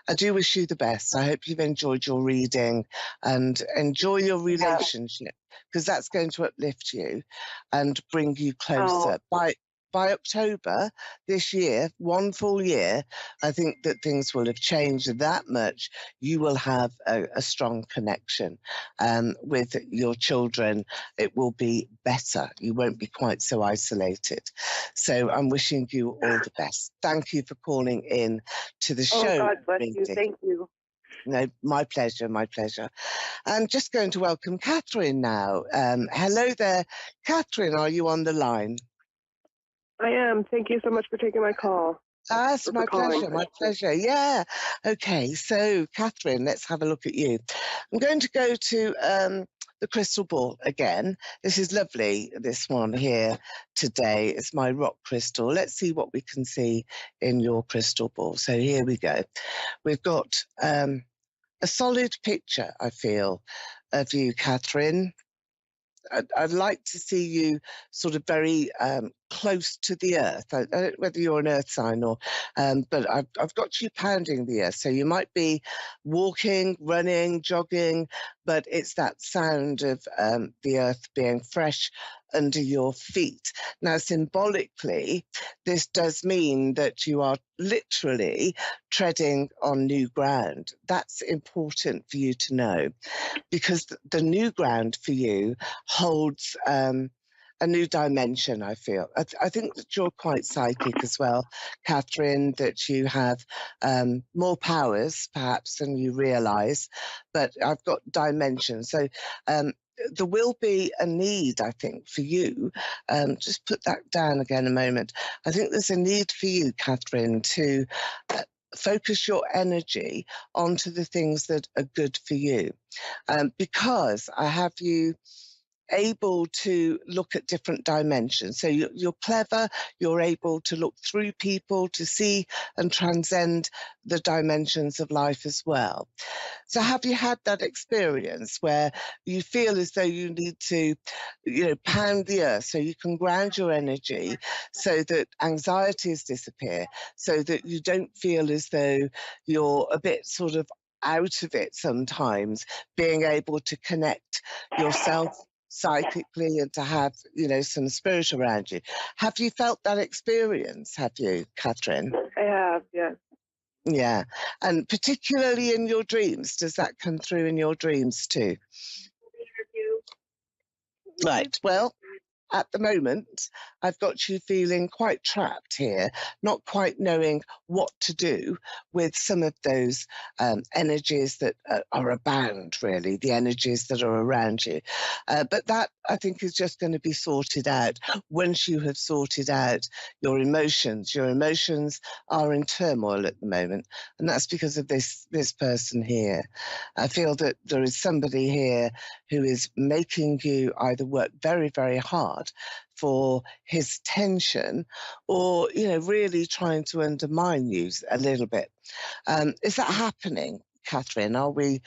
I do wish you the best. I hope you've enjoyed your reading and enjoy your relationship, because that's going to uplift you and bring you closer. By October this year, one full year, I think that things will have changed that much. You will have a strong connection with your children. It will be better. You won't be quite so isolated. So I'm wishing you all the best. Thank you for calling in to the show. Oh, God bless Mindy. you. Thank you. No, my pleasure, my pleasure. I'm just going to welcome Catherine now. Hello there. Catherine, are you on the line? I am. Thank you so much for taking my call. That's my pleasure, my pleasure. Yeah. Okay, so Catherine, let's have a look at you. I'm going to go to the crystal ball again. This is lovely, this one here today. It's my rock crystal. Let's see what we can see in your crystal ball. So here we go. We've got a solid picture, I feel, of you, Catherine. I'd like to see you sort of very close to the earth. I don't know whether you're an earth sign or, but I've got you pounding the earth. So you might be walking, running, jogging, but it's that sound of the earth being fresh under your feet. Now, symbolically, this does mean that you are literally treading on new ground. That's important for you to know, because the new ground for you holds a new dimension, I feel. I think that you're quite psychic as well, Catherine, that you have more powers, perhaps, than you realise, but I've got dimensions. So there will be a need, I think, for you. Just put that down again a moment. I think there's a need for you, Catherine, to focus your energy onto the things that are good for you. Because I have you able to look at different dimensions. So you're clever, you're able to look through people to see and transcend the dimensions of life as well. So have you had that experience where you feel as though you need to, pound the earth so you can ground your energy so that anxieties disappear, so that you don't feel as though you're a bit sort of out of it sometimes, being able to connect yourself psychically and to have, some spirit around you. Have you felt that experience, have you, Catherine? I have, yeah. Yeah. And particularly in your dreams, does that come through in your dreams too? Right. Well, at the moment, I've got you feeling quite trapped here, not quite knowing what to do with some of those energies that are abound, really, the energies that are around you. But that, I think, is just going to be sorted out once you have sorted out your emotions. Your emotions are in turmoil at the moment, and that's because of this person here. I feel that there is somebody here who is making you either work very, very hard for his attention, or really trying to undermine you a little bit. Is that happening, Catherine? Are we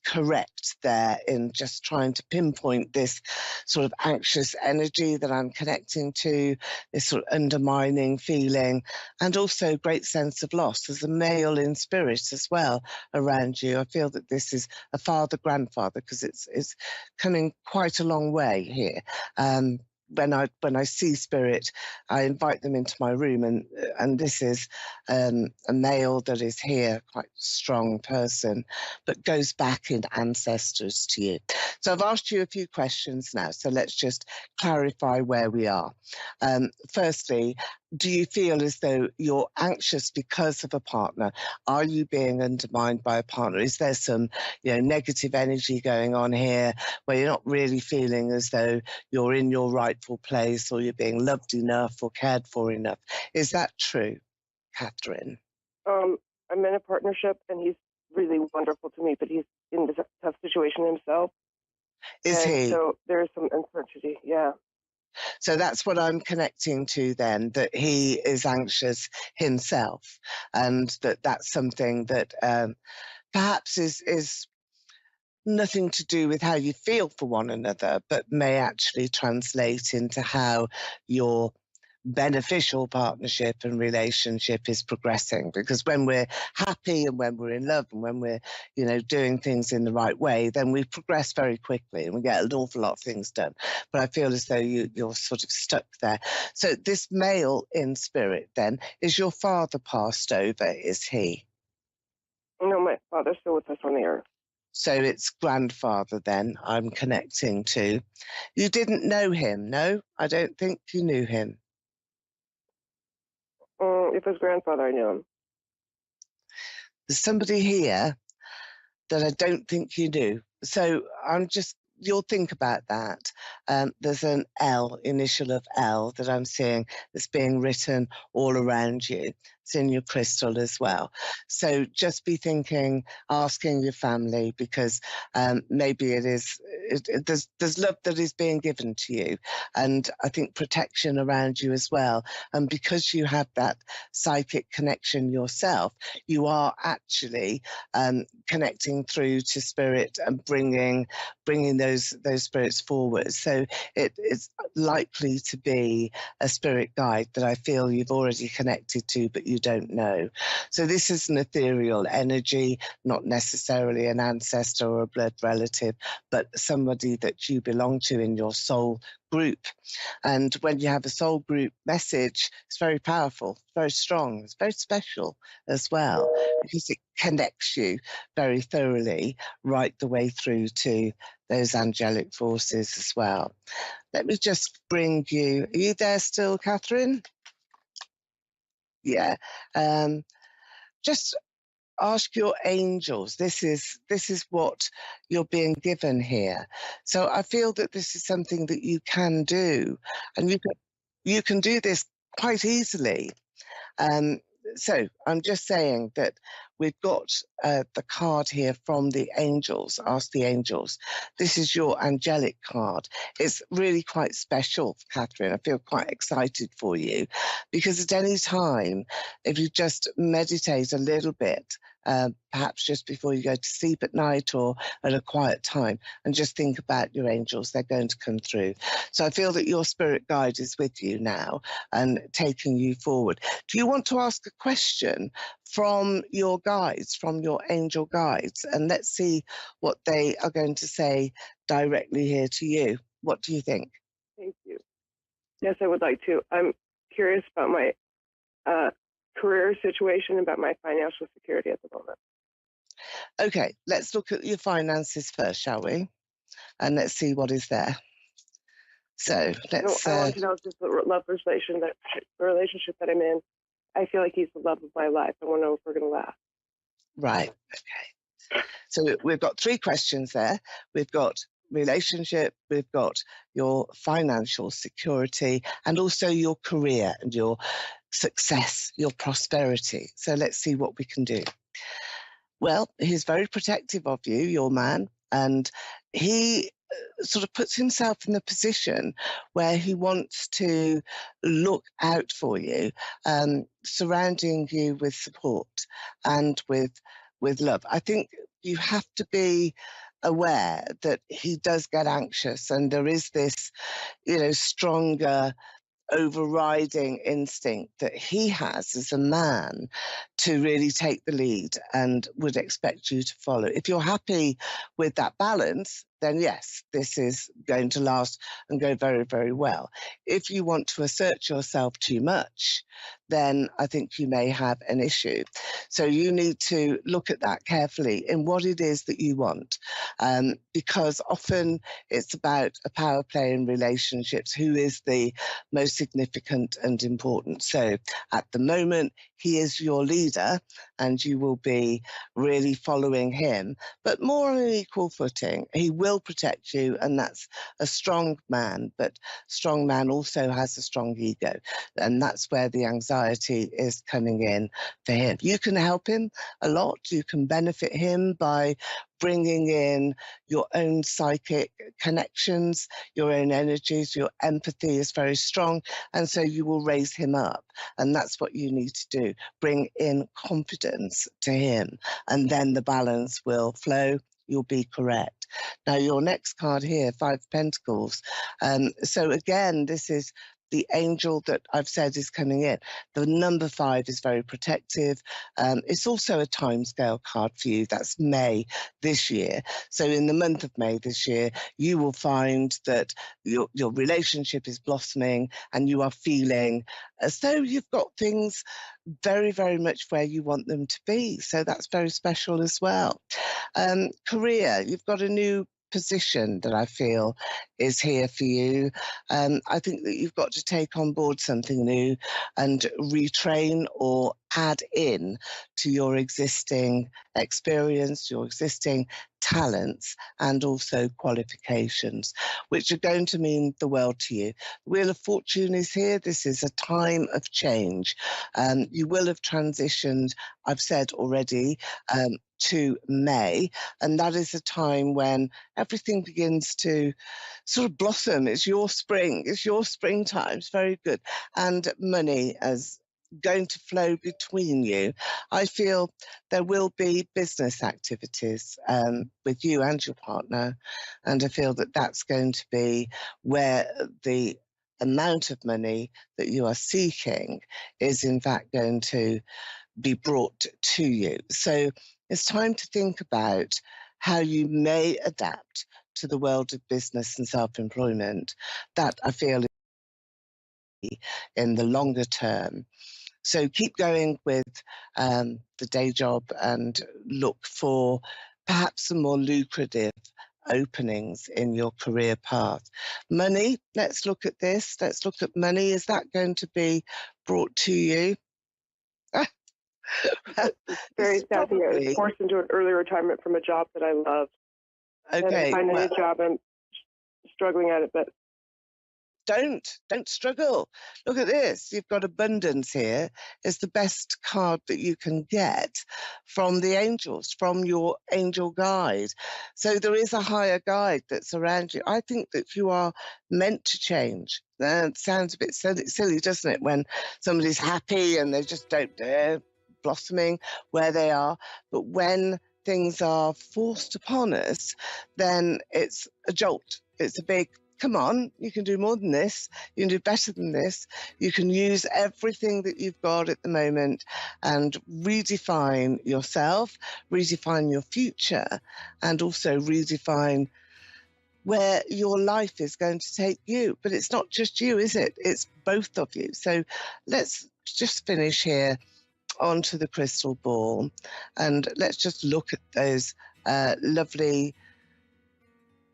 correct there in just trying to pinpoint this sort of anxious energy that I'm connecting to, this sort of undermining feeling, and also great sense of loss? There's a male in spirit as well around you. I feel that this is a father-grandfather, because it's coming quite a long way here. When I see spirit, I invite them into my room, and this is a male that is here, quite strong person, but goes back in ancestors to you. So I've asked you a few questions now, so let's just clarify where we are. Firstly, do you feel as though you're anxious because of a partner? Are you being undermined by a partner? Is there some, negative energy going on here where you're not really feeling as though you're in your rightful place, or you're being loved enough or cared for enough? Is that true, Catherine? I'm in a partnership, and he's really wonderful to me, but he's in a tough situation himself. Is he? So there's some uncertainty, yeah. So that's what I'm connecting to then, that he is anxious himself, and that's something that perhaps is nothing to do with how you feel for one another, but may actually translate into how your beneficial partnership and relationship is progressing. Because when we're happy and when we're in love and when we're, doing things in the right way, then we progress very quickly and we get an awful lot of things done. But I feel as though you're sort of stuck there. So this male in spirit then, is your father passed over, is he? No, my father's still with us on the earth. So it's grandfather then I'm connecting to. You didn't know him, no? I don't think you knew him. If his grandfather, I knew him. There's somebody here that I don't think you knew. So you'll think about that. There's an L, initial of L, that I'm seeing that's being written all around you. It's in your crystal as well. So just be thinking, asking your family, because maybe there's love that is being given to you, and I think protection around you as well. And because you have that psychic connection yourself, you are actually connecting through to spirit and bringing those spirits forward. So it's likely to be a spirit guide that I feel you've already connected to, but you don't know. So this is an ethereal energy, not necessarily an ancestor or a blood relative, but somebody that you belong to in your soul group. And when you have a soul group message, it's very powerful, very strong, it's very special as well, because it connects you very thoroughly right the way through to those angelic forces as well. Let me just bring you, are you there still, Catherine? Yeah. Just ask your angels. This is what you're being given here. So I feel that this is something that you can do, and you can do this quite easily. So I'm just saying that we've got the card here from the angels. Ask the angels. This is your angelic card. It's really quite special, Catherine. I feel quite excited for you because at any time, if you just meditate a little bit, perhaps just before you go to sleep at night or at a quiet time, and just think about your angels, they're going to come through. So I feel that your spirit guide is with you now and taking you forward. Do you want to ask a question from your guides, from your angel guides? And let's see what they are going to say directly here to you. What do you think? Thank you. Yes, I would like to. I'm curious about my career situation, about my financial security at the moment. Okay, let's look at your finances first, shall we? And let's see what is there. So let's. I want to know if this is the love relationship that I'm in. I feel like he's the love of my life. I want to know if we're going to last. Right. Okay. So we've got 3 questions there. We've got relationship, we've got your financial security, and also your career and your success, your prosperity. So let's see what we can do. Well, he's very protective of you, your man, and he sort of puts himself in the position where he wants to look out for you, surrounding you with support and with love. I think you have to be aware that he does get anxious, and there is this, stronger overriding instinct that he has as a man to really take the lead and would expect you to follow. If you're happy with that balance, then yes, this is going to last and go very, very well. If you want to assert yourself too much, then I think you may have an issue. So you need to look at that carefully in what it is that you want, because often it's about a power play in relationships. Who is the most significant and important? So at the moment, he is your leader and you will be really following him, but more on an equal footing. He will protect you, and that's a strong man, but strong man also has a strong ego, and that's where the anxiety is coming in for him. You can help him a lot. You can benefit him by bringing in your own psychic connections, your own energies. Your empathy is very strong, and so you will raise him up, and that's what you need to do. Bring in confidence to him, and then the balance will flow. You'll be correct. Now, your next card here, 5 of Pentacles. So again, this is the angel that I've said is coming in. The number 5 is very protective. It's also a timescale card for you. That's May this year. So in the month of May this year, you will find that your relationship is blossoming and you are feeling as though you've got things very, very much where you want them to be. So that's very special as well. Career, you've got a new position that I feel is here for you. I think that you've got to take on board something new and retrain or add in to your existing experience, your existing talents, and also qualifications, which are going to mean the world to you. Wheel of Fortune is here. This is a time of change. You will have transitioned, I've said already, to May, and that is a time when everything begins to sort of blossom. It's your spring, it's your springtime. It's very good. And money is going to flow between you. I feel there will be business activities with you and your partner, and I feel that that's going to be where the amount of money that you are seeking is in fact going to be brought to you. So it's time to think about how you may adapt to the world of business and self-employment. That I feel is in the longer term. So keep going with the day job and look for perhaps some more lucrative openings in your career path. Money, let's look at this. Let's look at money. Is that going to be brought to you? Very sad thing. I was forced into an early retirement from a job that I loved. Okay. And finding a job, I'm struggling at it, but don't struggle. Look at this. You've got abundance here. It's the best card that you can get from the angels, from your angel guide. So there is a higher guide that's around you. I think that you are meant to change. That sounds a bit silly, doesn't it, when somebody's happy and they just they're blossoming where they are. But when things are forced upon us, then it's a jolt. It's a big, come on, you can do more than this. You can do better than this. You can use everything that you've got at the moment and redefine yourself, redefine your future, and also redefine where your life is going to take you. But it's not just you, is it? It's both of you. So let's just finish here onto the crystal ball, and let's just look at those lovely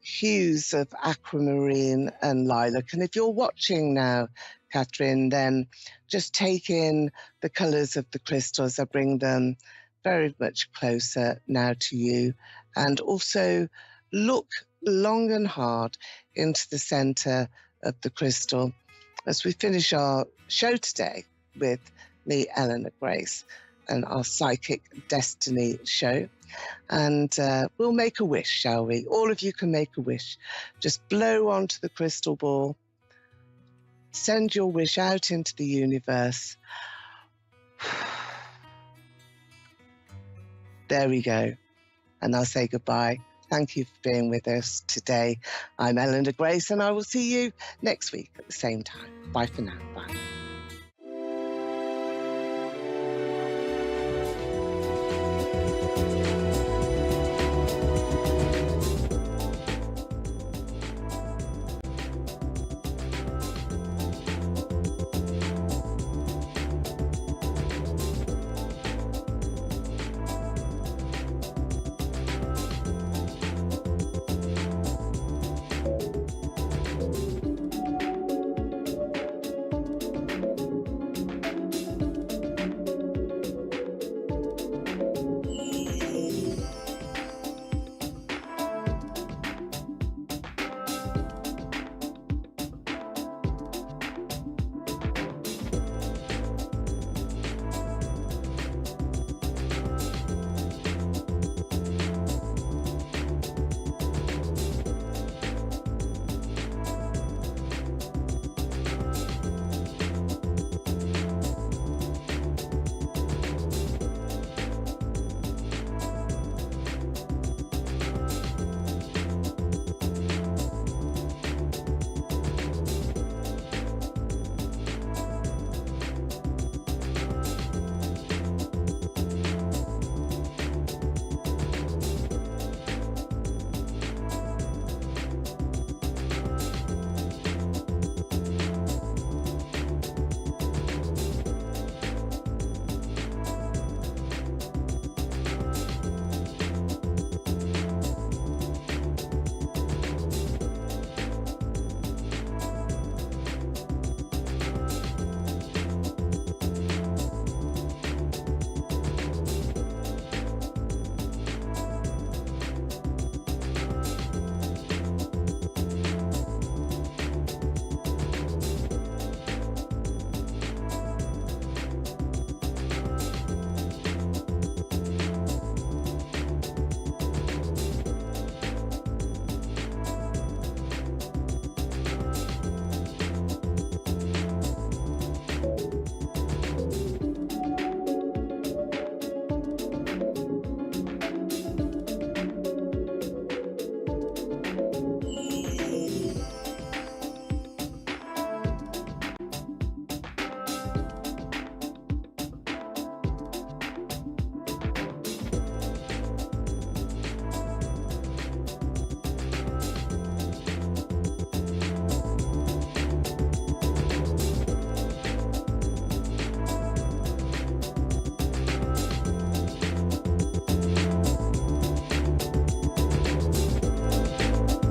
hues of aquamarine and lilac. And if you're watching now, Catherine, then just take in the colours of the crystals. I bring them very much closer now to you, and also look long and hard into the centre of the crystal as we finish our show today with me, Eleanor Grace, and our Psychic Destiny show. And we'll make a wish, shall we? All of you can make a wish. Just blow onto the crystal ball. Send your wish out into the universe. There we go. And I'll say goodbye. Thank you for being with us today. I'm Eleanor Grace, and I will see you next week at the same time. Bye for now. Bye.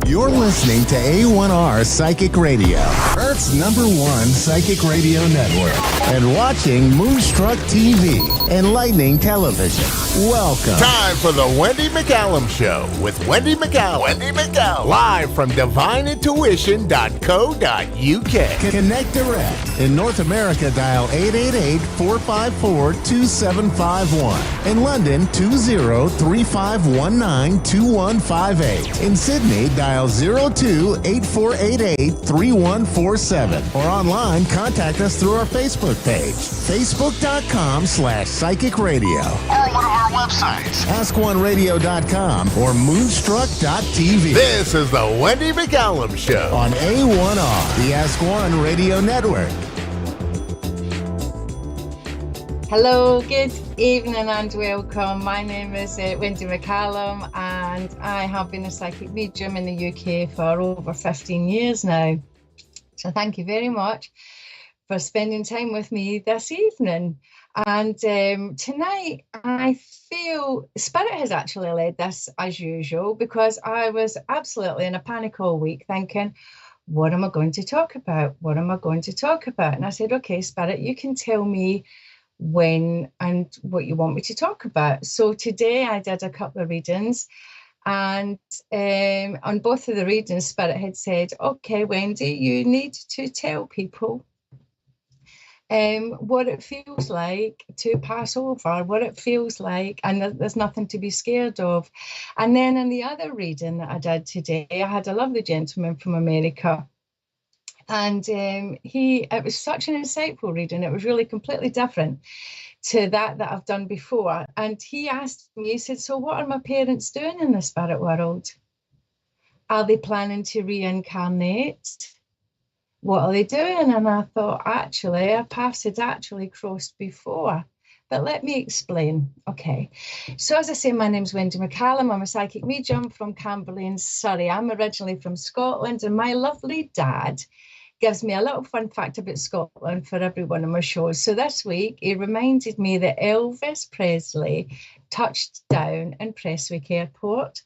You're listening to A1R Psychic Radio, Earth's #1 psychic radio network, and watching Moonstruck TV, enlightening television. Welcome. Time for the Wendy McCallum Show with Wendy McCallum. Live from divineintuition.co.uk. Connect direct. In North America, dial 888-454-2751. In London, 20-3519-2158. In Sydney, dial 02-8488-3147. Or online, contact us through our Facebook page, facebook.com/psychic radio. Or one of our websites, AskOneRadio.com or Moonstruck.tv. This is the Wendy McCallum Show on A1R, the Ask One Radio Network. Hello, good evening and welcome. My name is Wendy McCallum and I have been a psychic medium in the UK for over 15 years now. So thank you very much for spending time with me this evening. And tonight I feel Spirit has actually led this as usual, because I was absolutely in a panic all week thinking, what am I going to talk about? What am I going to talk about? And I said, okay, Spirit, you can tell me when and what you want me to talk about. So today I did a couple of readings, and on both of the readings, Spirit had said, okay, Wendy, you need to tell people what it feels like to pass over, what it feels like, and there's nothing to be scared of. And then in the other reading that I did today, I had a lovely gentleman from America. And it was such an insightful reading. It was really completely different to that I've done before. And he asked me, he said, so what are my parents doing in the spirit world? Are they planning to reincarnate? What are they doing? And I thought, actually, our paths had actually crossed before. But let me explain. Okay. So as I say, my name's Wendy McCallum. I'm a psychic medium from Camberley in Surrey. I'm originally from Scotland, and my lovely dad gives me a little fun fact about Scotland for every one of my shows. So this week, he reminded me that Elvis Presley touched down in Prestwick Airport,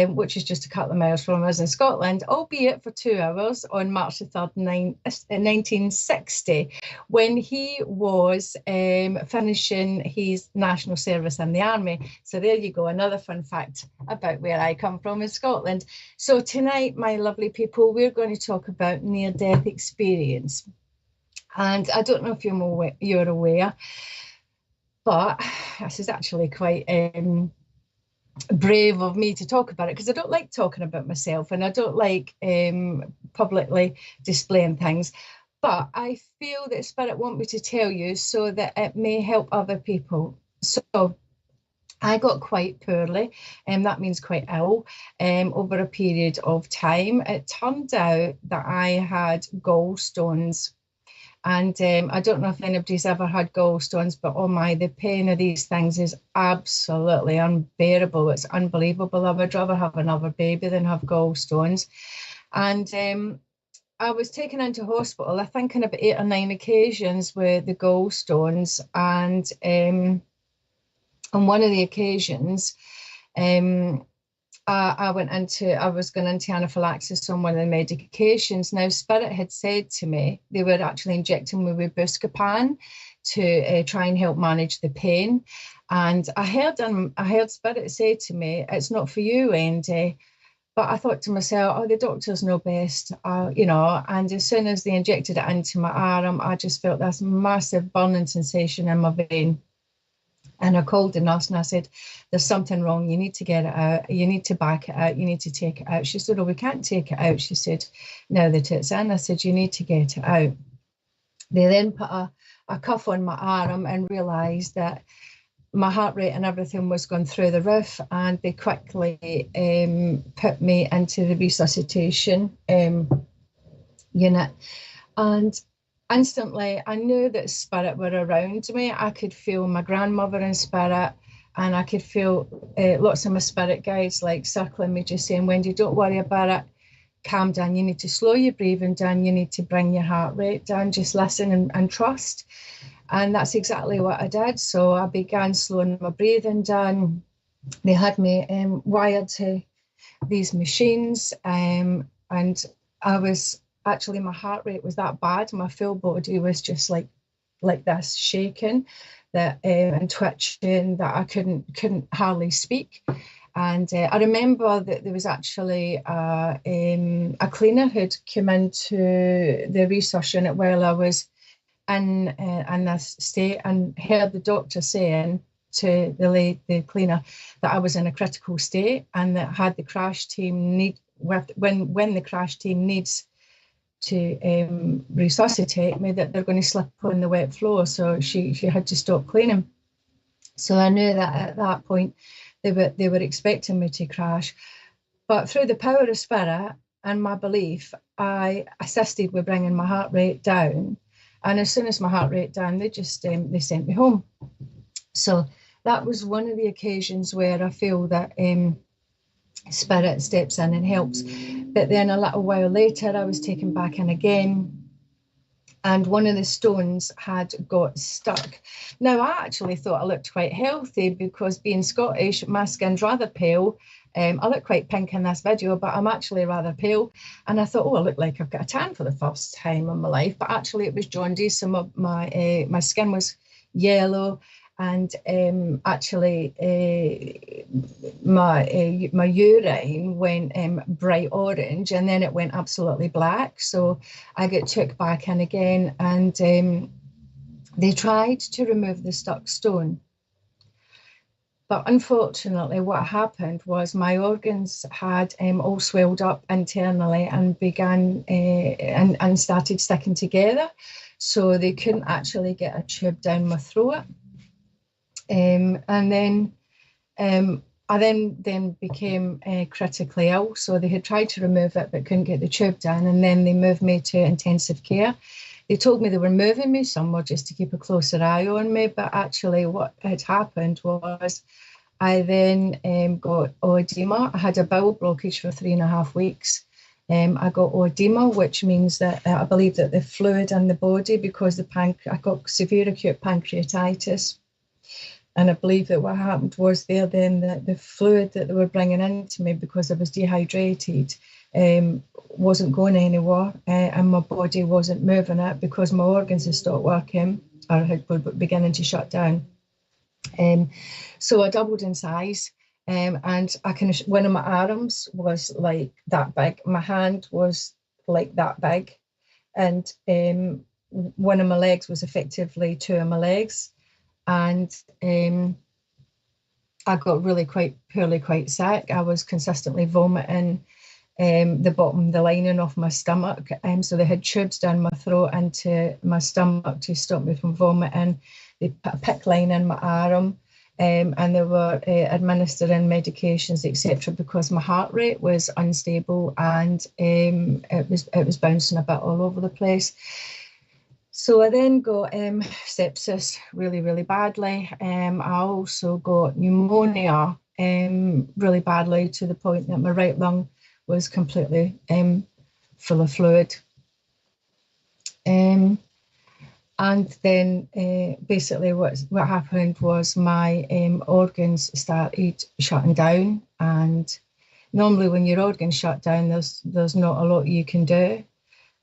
which is just a couple of miles from us in Scotland, albeit for 2 hours on March the 3rd, 1960, when he was finishing his national service in the army. So there you go, another fun fact about where I come from in Scotland. So tonight, my lovely people, we're going to talk about near-death experience. And I don't know if you're aware, but this is actually quite brave of me to talk about it, because I don't like talking about myself and I don't like publicly displaying things, but I feel that Spirit want me to tell you so that it may help other people. So I got quite poorly, and that means quite ill, over a period of time. It turned out that I had gallstones. And I don't know if anybody's ever had gallstones, but oh my, the pain of these things is absolutely unbearable. It's unbelievable. I would rather have another baby than have gallstones. And I was taken into hospital, I think on about 8 or 9 occasions with the gallstones. And on one of the occasions, I was going into anaphylaxis on one of the medications. Now, Spirit had said to me, they were actually injecting me with Buscopan to try and help manage the pain. And I heard Spirit say to me, it's not for you, Wendy. But I thought to myself, oh, the doctors know best, and as soon as they injected it into my arm, I just felt this massive burning sensation in my vein. And I called the nurse and I said, there's something wrong. You need to get it out. You need to back it out. You need to take it out. She said, oh, we can't take it out. She said, now that it's in. I said, you need to get it out. They then put a cuff on my arm and realised that my heart rate and everything was going through the roof. And they quickly put me into the resuscitation unit. And instantly, I knew that Spirit were around me. I could feel my grandmother in spirit, and I could feel lots of my spirit guides like circling me, just saying, Wendy, don't worry about it. Calm down. You need to slow your breathing down. You need to bring your heart rate down. Just listen and trust. And that's exactly what I did. So I began slowing my breathing down. They had me wired to these machines, and I was actually, my heart rate was that bad. My full body was just like this, shaking, that and twitching, that I couldn't hardly speak. And I remember that there was actually a cleaner who'd come into the resource unit while I was in this state, and heard the doctor saying to the cleaner that I was in a critical state, and that had the crash team when the crash team needs to resuscitate me, that they're going to slip on the wet floor. So she had to stop cleaning. So I knew that at that point they were expecting me to crash. But through the power of spirit and my belief, I assisted with bringing my heart rate down. And as soon as my heart rate down, they just they sent me home. So that was one of the occasions where I feel that spirit steps in and helps. But then a little while later, I was taken back in again, and one of the stones had got stuck. Now, I actually thought I looked quite healthy, because being Scottish, my skin's rather pale. I look quite pink in this video, but I'm actually rather pale. And I thought, oh, I look like I've got a tan for the first time in my life. But actually, it was jaundice, so my skin was yellow. And actually, my urine went bright orange, and then it went absolutely black. So I got took back in again, and they tried to remove the stuck stone. But unfortunately, what happened was my organs had all swelled up internally and began and started sticking together. So they couldn't actually get a tube down my throat. And then I then became critically ill. So they had tried to remove it but couldn't get the tube down, and then they moved me to intensive care. They told me they were moving me somewhere just to keep a closer eye on me, but actually what had happened was I then got oedema. I had a bowel blockage for 3.5 weeks. I got oedema, which means that I believe that the fluid in the body, because I got severe acute pancreatitis. And I believe that what happened was the fluid that they were bringing into me, because I was dehydrated, wasn't going anywhere, and my body wasn't moving it because my organs had stopped working or were beginning to shut down. So I doubled in size, and one of my arms was like that big, my hand was like that big, and one of my legs was effectively 2 of my legs. And I got really quite sick. I was consistently vomiting the lining of my stomach. So they had tubes down my throat into my stomach to stop me from vomiting. They put a PICC line in my arm, and they were administering medications, etc., because my heart rate was unstable, and it was bouncing a bit all over the place. So I then got sepsis really, really badly. I also got pneumonia really badly, to the point that my right lung was completely full of fluid. And then basically what happened was my organs started shutting down. And normally when your organs shut down, there's not a lot you can do.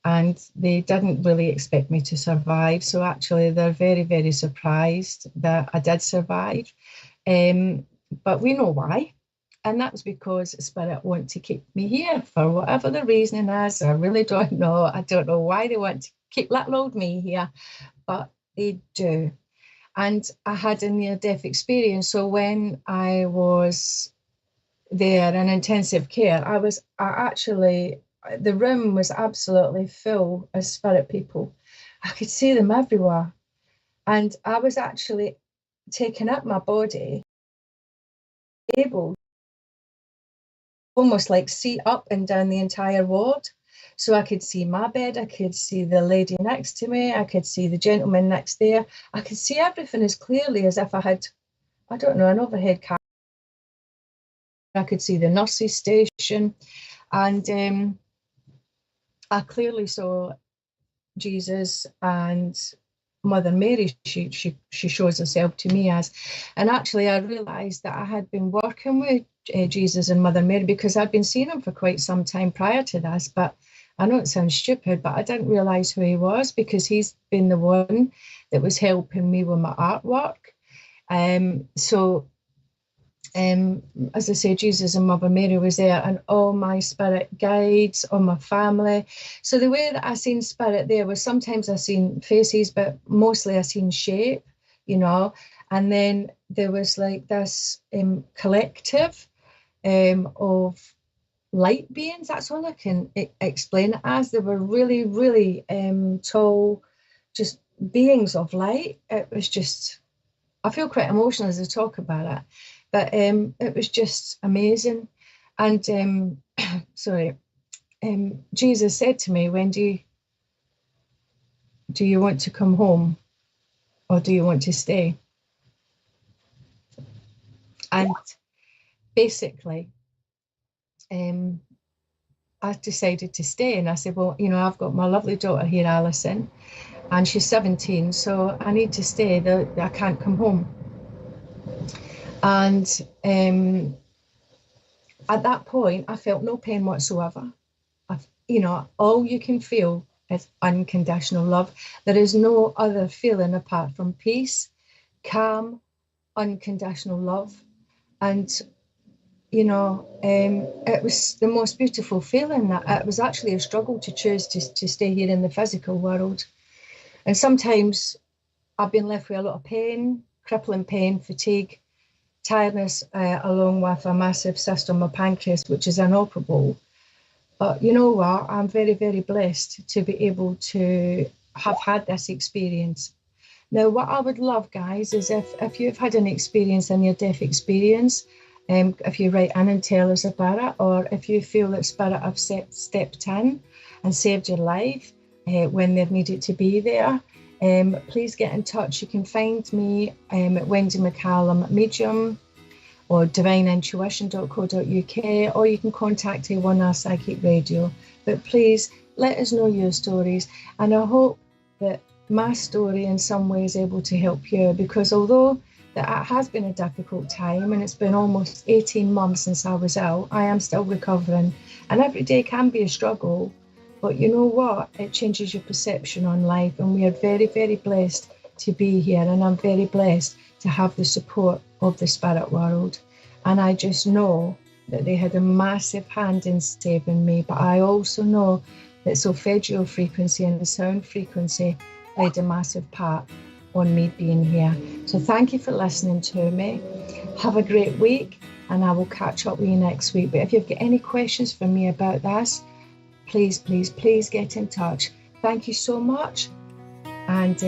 And they didn't really expect me to survive. So actually, they're very, very surprised that I did survive. But we know why. And that was because Spirit want to keep me here for whatever the reasoning is. I really don't know. I don't know why they want to keep little old me here, but they do. And I had a near-death experience. So when I was there in intensive care, the room was absolutely full of spirit people. I could see them everywhere. And I was actually taking up my body, able almost like see up and down the entire ward. So I could see my bed, I could see the lady next to me, I could see the gentleman next there. I could see everything as clearly as if I had, I don't know, an overhead camera. I could see the nurse's station. And I clearly saw Jesus and Mother Mary, she shows herself to me as. And actually I realised that I had been working with Jesus and Mother Mary, because I'd been seeing him for quite some time prior to this. But I know it sounds stupid, but I didn't realise who he was, because he's been the one that was helping me with my artwork. As I say, Jesus and Mother Mary was there, and all my spirit guides, all my family. So the way that I seen spirit there was, sometimes I seen faces, but mostly I seen shape, and then there was like this collective of light beings. That's all I can explain it as. They were really, really tall, just beings of light. It was just, I feel quite emotional as I talk about it. But it was just amazing. And Jesus said to me, Wendy, do you want to come home, or do you want to stay? And basically, I decided to stay. And I said, well, I've got my lovely daughter here, Alison, and she's 17, so I need to stay. I can't come home. And at that point, I felt no pain whatsoever. All you can feel is unconditional love. There is no other feeling apart from peace, calm, unconditional love. And, it was the most beautiful feeling. That it was actually a struggle to choose to stay here in the physical world. And sometimes I've been left with a lot of pain, crippling pain, fatigue, tiredness, along with a massive cyst on my pancreas, which is inoperable. But you know what? I'm very, very blessed to be able to have had this experience. Now, what I would love, guys, is if you've had an experience, a near-death experience, if you write in and tell us about it, or if you feel that Spirit have stepped in and saved your life when they've needed to be there, please get in touch. You can find me at Wendy McCallum at Medium or divineintuition.co.uk, or you can contact A1R Psychic Radio. But please let us know your stories, and I hope that my story in some way is able to help you, because although that it has been a difficult time, and it's been almost 18 months since I was ill, I am still recovering, and every day can be a struggle. But you know what? It changes your perception on life, and we are very, very blessed to be here, and I'm very blessed to have the support of the spirit world. And I just know that they had a massive hand in saving me, but I also know that solfeggio frequency and the sound frequency played a massive part on me being here. So thank you for listening to me. Have a great week, and I will catch up with you next week. But if you've got any questions for me about this, please, please, please get in touch. Thank you so much, and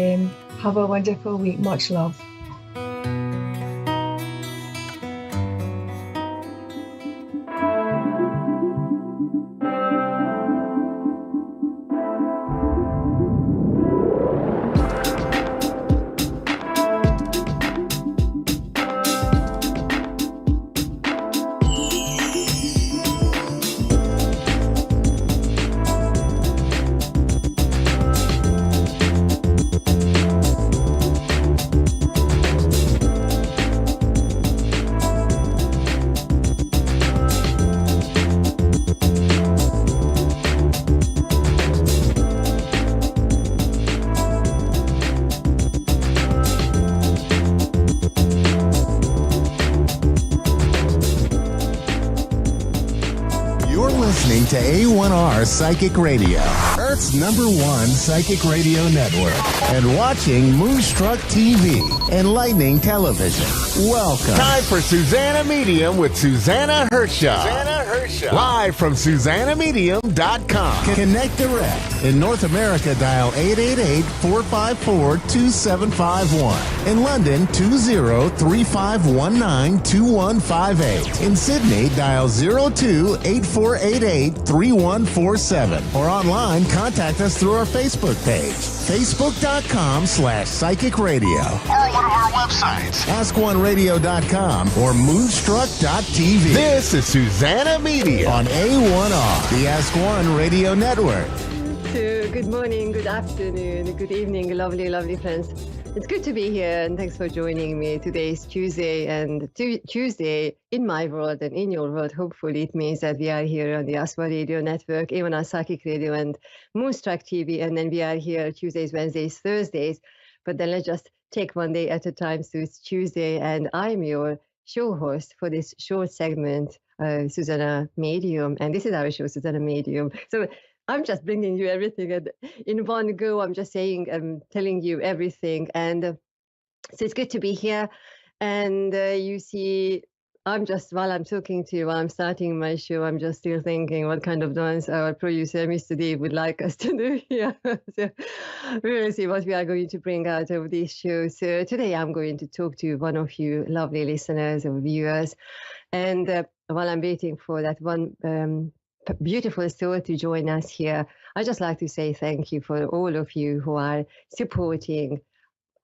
have a wonderful week. Much love. To A1R Psychic Radio, Earth's #1 psychic radio network, and watching Moonstruck TV, enlightening television. Welcome. Time for Susanna Medium with Susanna Hershaw. Live from SusannaMedium.com. Connect direct. In North America, dial 888-454-2751. In London, 20-3519-2158. In Sydney, dial 02-8488-3147. Or online, contact us through our Facebook page, facebook.com/psychic radio. Or one of our websites, AskOneRadio.com or Moonstruck.tv. This is Susanna Media on A1R, the Ask One Radio Network. So good morning, good afternoon, good evening, lovely, lovely friends. It's good to be here, and thanks for joining me. Today is Tuesday, and Tuesday in my world and in your world, hopefully it means that we are here on the ASWA Radio Network, A1R Psychic Radio, and Moonstruck TV, and then we are here Tuesdays, Wednesdays, Thursdays. But then let's just take one day at a time. So it's Tuesday, and I'm your show host for this short segment, Susanna Medium, and this is our show, Susanna Medium. So I'm just bringing you everything in one go. I'm just saying, I'm telling you everything. And so it's good to be here. And you see, while I'm talking to you, while I'm starting my show, I'm just still thinking what kind of dance our producer, Mr. Dave, would like us to do here. So we will see what we are going to bring out of this show. So today I'm going to talk to one of you lovely listeners or viewers. And while I'm waiting for that one beautiful soul to join us here, I just like to say thank you for all of you who are supporting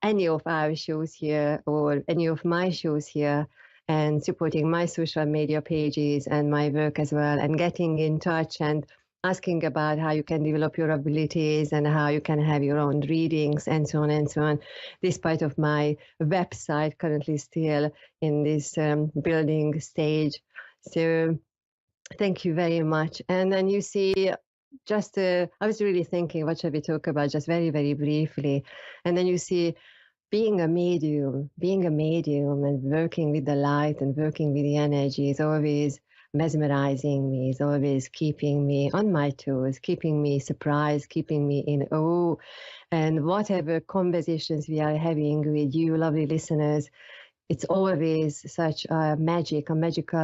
any of our shows here or any of my shows here, and supporting my social media pages and my work as well, and getting in touch and asking about how you can develop your abilities and how you can have your own readings and so on and so on, despite of my website currently still in this building stage. So thank you very much. And then you see, I was really thinking, what should we talk about, just very, very briefly. And then you see, being a medium and working with the light and working with the energy is always mesmerizing me, is always keeping me on my toes, keeping me surprised, keeping me in awe. And whatever conversations we are having with you, lovely listeners, it's always such a magical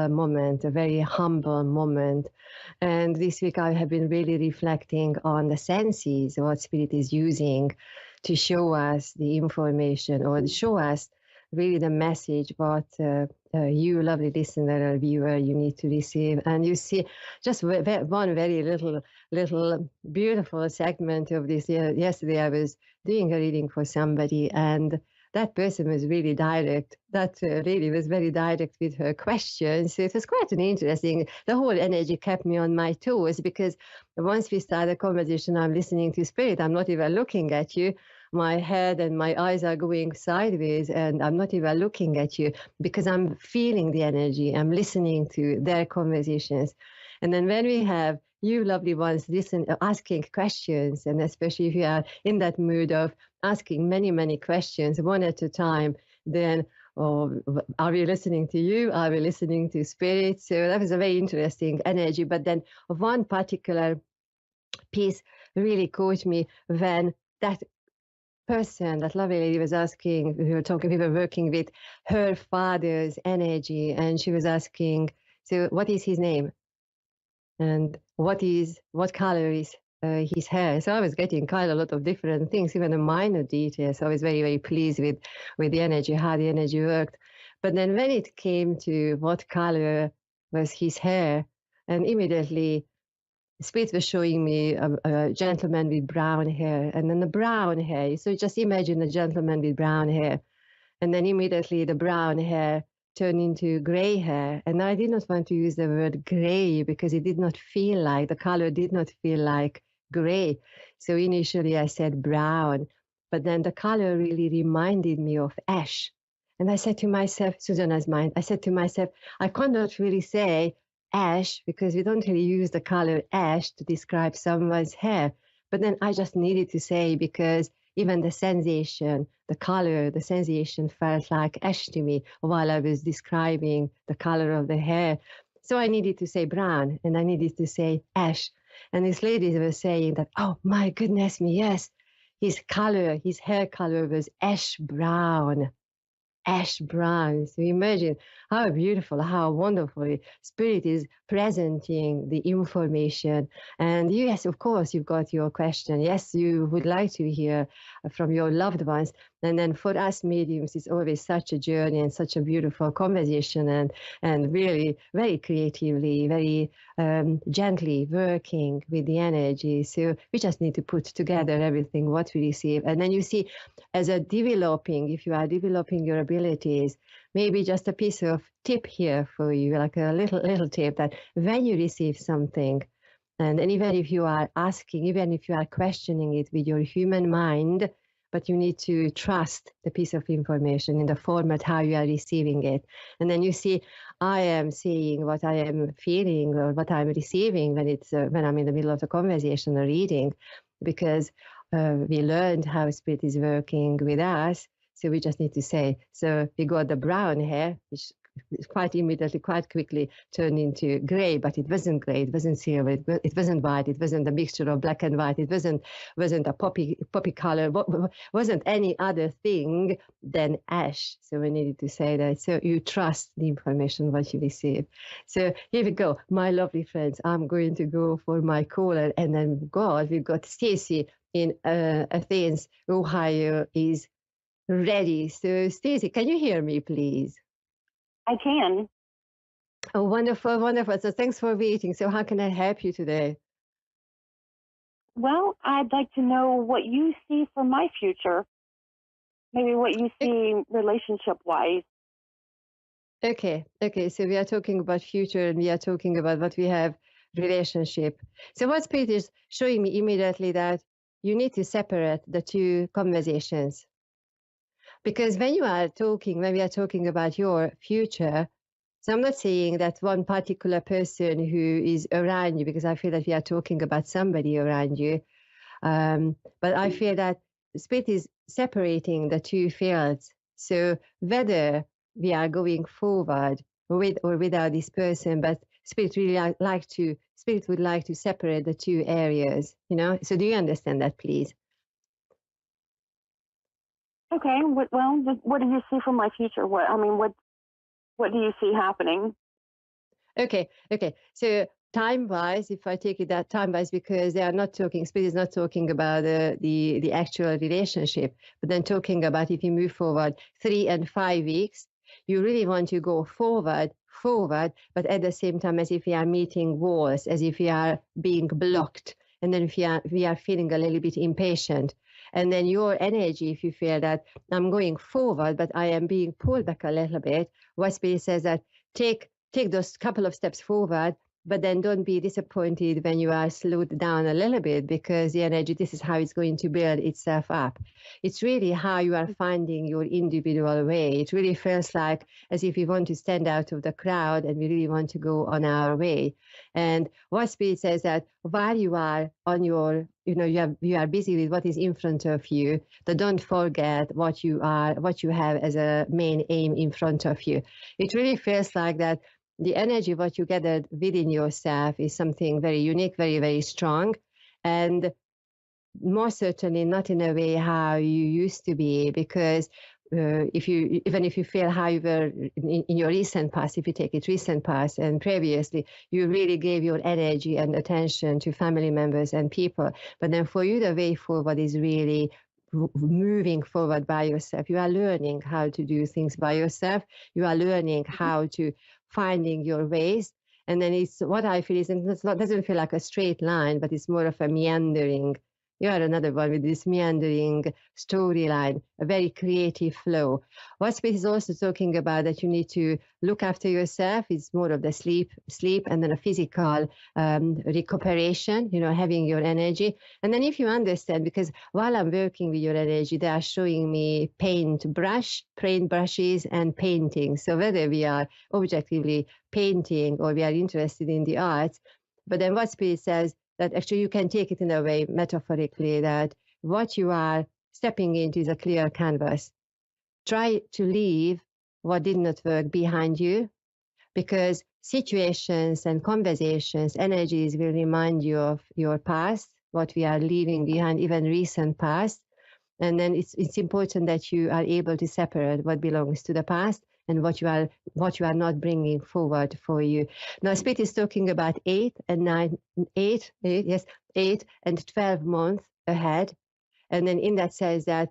moment, a very humble moment. And this week I have been really reflecting on the senses, what Spirit is using to show us the information or to show us really the message what you, lovely listener or viewer, you need to receive. And you see just one very little beautiful segment of this. Yesterday I was doing a reading for somebody, and that person was really direct. That lady was very direct with her questions. So it was quite an interesting, the whole energy kept me on my toes, because once we start a conversation, I'm listening to Spirit. I'm not even looking at you. My head and my eyes are going sideways, and I'm not even looking at you because I'm feeling the energy. I'm listening to their conversations. And then when we have you lovely ones asking questions, and especially if you are in that mood of asking many questions one at a time, then are we listening to you? Are we listening to Spirit? So that was a very interesting energy. But then one particular piece really caught me when that person, that lovely lady, was asking, we were working with her father's energy, and she was asking, so what is his name? And what color is his hair? So I was getting quite a lot of different things, even the minor details. So I was very, very pleased with the energy, how the energy worked. But then when it came to what color was his hair, and immediately Spirit was showing me a gentleman with brown hair, and then the brown hair. So just imagine a gentleman with brown hair, and then immediately the brown hair turned into gray hair. And I did not want to use the word gray because it did not feel like, the color did not feel like gray. So initially I said brown, but then the color really reminded me of ash. And I said to myself, Susanna's mind, I said to myself, I cannot really say ash because we don't really use the color ash to describe someone's hair. But then I just needed to say, because even the sensation, the color, the sensation felt like ash to me while I was describing the color of the hair. So I needed to say brown, and I needed to say ash. And this lady was saying that, oh my goodness me, yes, his hair color was ash brown. Ash brown. So imagine how beautiful, how wonderful Spirit is presenting the information. And yes, of course, you've got your question. Yes, you would like to hear from your loved ones. And then for us mediums, it's always such a journey and such a beautiful conversation, and really very creatively, very gently working with the energy. So we just need to put together everything, what we receive. And then you see, if you are developing your abilities, maybe just a piece of tip here for you, like a little tip, that when you receive something, and even if you are asking, even if you are questioning it with your human mind, but you need to trust the piece of information in the format how you are receiving it. And then you see, I am seeing what I am feeling or what I'm receiving when I'm in the middle of the conversation or reading, because we learned how spirit is working with us. So we just need to say, so we got the brown hair, which quite immediately, quite quickly turned into gray, but it wasn't gray, it wasn't silver, it wasn't white, it wasn't a mixture of black and white, it wasn't a poppy color, wasn't any other thing than ash. So we needed to say that. So you trust the information what you receive. So here we go, my lovely friends. I'm going to go for my caller, and then God, we've got Stacy in Athens, Ohio, is ready. So Stacy, can you hear me, please? I can. Oh, wonderful, wonderful. So thanks for waiting. So how can I help you today? Well, I'd like to know what you see for my future. Maybe what you see relationship-wise. Okay. So we are talking about future, and we are talking about what we have relationship. So what Spirit is showing me immediately that you need to separate the two conversations. Because when we are talking about your future, so I'm not saying that one particular person who is around you, because I feel that we are talking about somebody around you. But I feel that Spirit is separating the two fields. So whether we are going forward with or without this person, but Spirit would like to separate the two areas, So do you understand that, please? Okay. What do you see for my future? What do you see happening? Okay. So time-wise, if I take it that time-wise, because they are not talking, Spirit is not talking about the actual relationship, but then talking about if you move forward 3 and 5 weeks, you really want to go forward, but at the same time as if we are meeting walls, as if we are being blocked, and then we are feeling a little bit impatient. And then your energy, if you feel that I'm going forward, but I am being pulled back a little bit, what Spirit says that take those couple of steps forward, but then don't be disappointed when you are slowed down a little bit, because the energy, this is how it's going to build itself up. It's really how you are finding your individual way. It really feels like as if we want to stand out of the crowd and we really want to go on our way. And what Spirit says that while you are on your, you are busy with what is in front of you, but don't forget what you have as a main aim in front of you. It really feels like that the energy what you gathered within yourself is something very unique, very, very strong, and more certainly not in a way how you used to be, because if you feel how you were in your recent past, if you take it recent past and previously, you really gave your energy and attention to family members and people. But then for you, the way forward is really moving forward by yourself. You are learning how to do things by yourself. You are learning how to finding your ways. And then it's what I feel is, and doesn't feel like a straight line, but it's more of a meandering. You are another one with this meandering storyline, a very creative flow. What Spirit is also talking about that you need to look after yourself is more of the sleep, and then a physical recuperation, having your energy. And then if you understand, because while I'm working with your energy, they are showing me paint brushes and painting. So whether we are objectively painting or we are interested in the arts, but then what Spirit says, that actually you can take it in a way metaphorically that what you are stepping into is a clear canvas. Try to leave what did not work behind you, because situations and conversations, energies will remind you of your past, what we are leaving behind, even recent past. And then it's important that you are able to separate what belongs to the past and what you are not bringing forward for you. Now, Spirit is talking about 8 and 12 months ahead. And then in that says that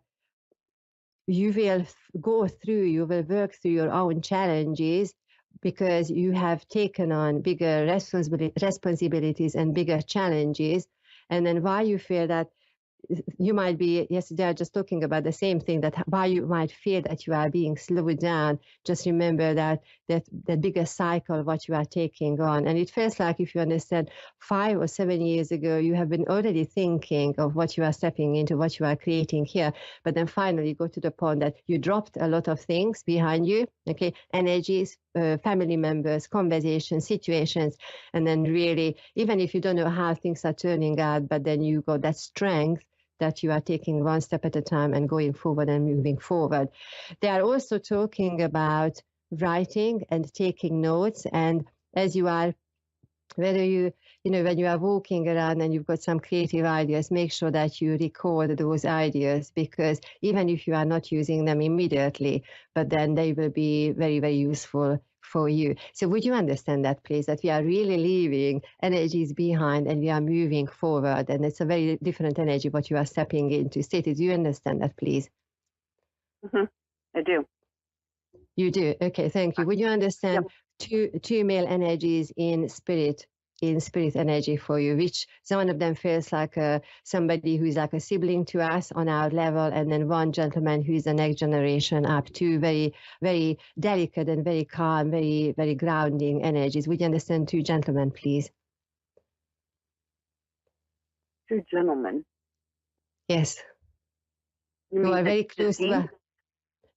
you will work through your own challenges, because you have taken on bigger responsibilities and bigger challenges. And then while you feel that you might be, yesterday I was just talking about the same thing, that why you might feel that you are being slowed down. Just remember that bigger cycle, what you are taking on. And it feels like, if you understand, 5 or 7 years ago, you have been already thinking of what you are stepping into, what you are creating here. But then finally you go to the point that you dropped a lot of things behind you, okay, energies, family members, conversations, situations, and then really, even if you don't know how things are turning out, but then you got that strength that you are taking one step at a time and going forward and moving forward. They are also talking about writing and taking notes. And as you are, whether you know, when you are walking around and you've got some creative ideas, make sure that you record those ideas, because even if you are not using them immediately, but then they will be very, very useful for you. So would you understand that, please, that we are really leaving energies behind and we are moving forward, and it's a very different energy what you are stepping into. Stacey, do you understand that, please? Mm-hmm. I do. You do? Okay, thank you. Would you understand two male energies in spirit energy for you, which one of them feels like somebody who's like a sibling to us on our level, and then one gentleman who is the next generation up, two very, very delicate and very calm, very, very grounding energies. Would you understand two gentlemen, please? Two gentlemen? Yes. Who are very close to us.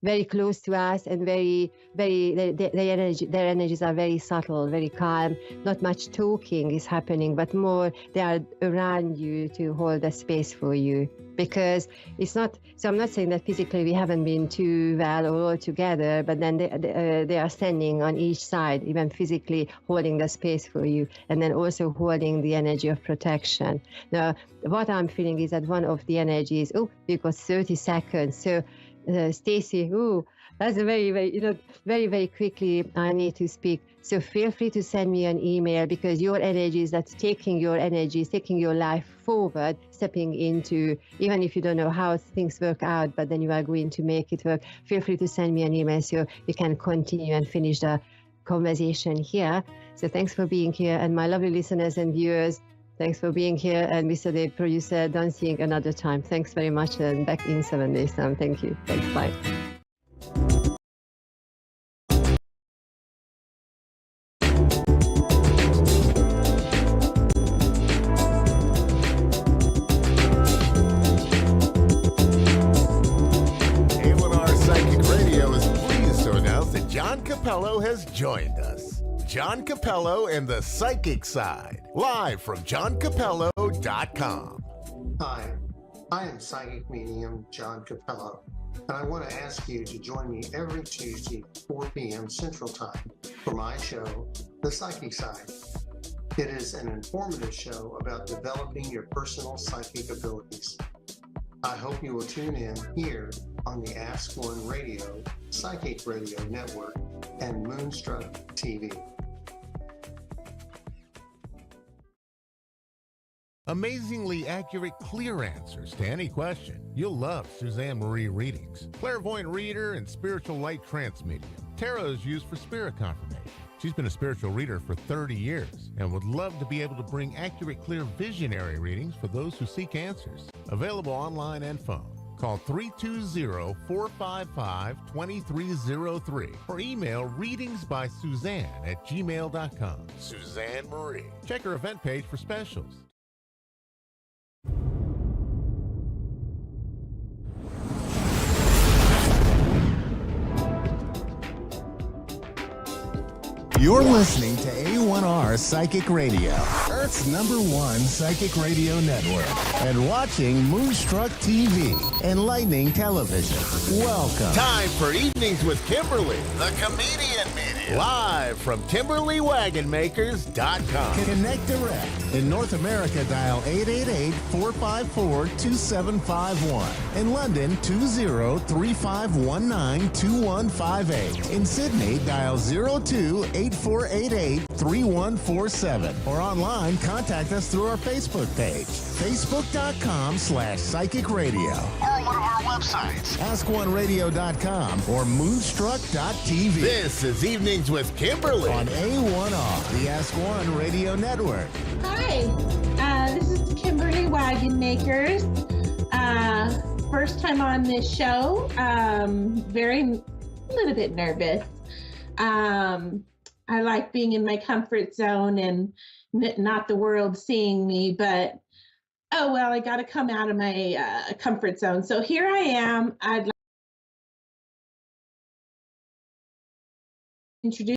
Very close to us, and very, very, their energies are very subtle, very calm. Not much talking is happening, but more they are around you to hold a space for you. Because it's not, so I'm not saying that physically we haven't been too well or all together, but then they are standing on each side, even physically holding the space for you, and then also holding the energy of protection. Now, what I'm feeling is that one of the energies, we've got 30 seconds. So Stacey, that's a very, very, very, very quickly I need to speak. So feel free to send me an email, because your energies, that's taking your energies, taking your life forward, stepping into, even if you don't know how things work out, but then you are going to make it work. Feel free to send me an email so we can continue and finish the conversation here. So thanks for being here, and my lovely listeners and viewers, thanks for being here. And Mr. the producer, don't see you another time. Thanks very much, and back in 7 days time. Thank you. Thanks. Bye. A1R Psychic Radio is pleased to announce that John Capello has joined us. John Capello and the Psychic Side, live from johncapello.com. Hi, I am psychic medium John Capello, and I want to ask you to join me every Tuesday, 4 p.m. Central Time, for my show, The Psychic Side. It is an informative show about developing your personal psychic abilities. I hope you will tune in here on the Ask One Radio, Psychic Radio Network, and Moonstruck TV. Amazingly accurate, clear answers to any question. You'll love Suzanne Marie readings. Clairvoyant reader and spiritual light trance medium. Tarot is used for spirit confirmation. She's been a spiritual reader for 30 years and would love to be able to bring accurate, clear, visionary readings for those who seek answers. Available online and phone. Call 320-455-2303 or email readingsbysuzanne@gmail.com. Suzanne Marie. Check her event page for specials. You're listening to A1R Psychic Radio, Earth's #1 psychic radio network, and watching Moonstruck TV, enlightening television. Welcome. Time for Evenings with Kimberly, the comedian medium, live from KimberlyWagonMakers.com. Connect direct. In North America, dial 888-454-2751. In London, 20-3519-2158. In Sydney, dial 02-8488-3147. Or online, contact us through our Facebook page, facebook.com/psychic radio. Or one of our websites, askoneradio.com or moonstruck.tv. This is Evenings with Kimberly on A1R, the Ask One Radio Network. Hi, this is Kimberly Wagon Makers. First time on this show. A little bit nervous. I like being in my comfort zone and not the world seeing me, but oh well, I got to come out of my comfort zone. So here I am. I'd like to introduce.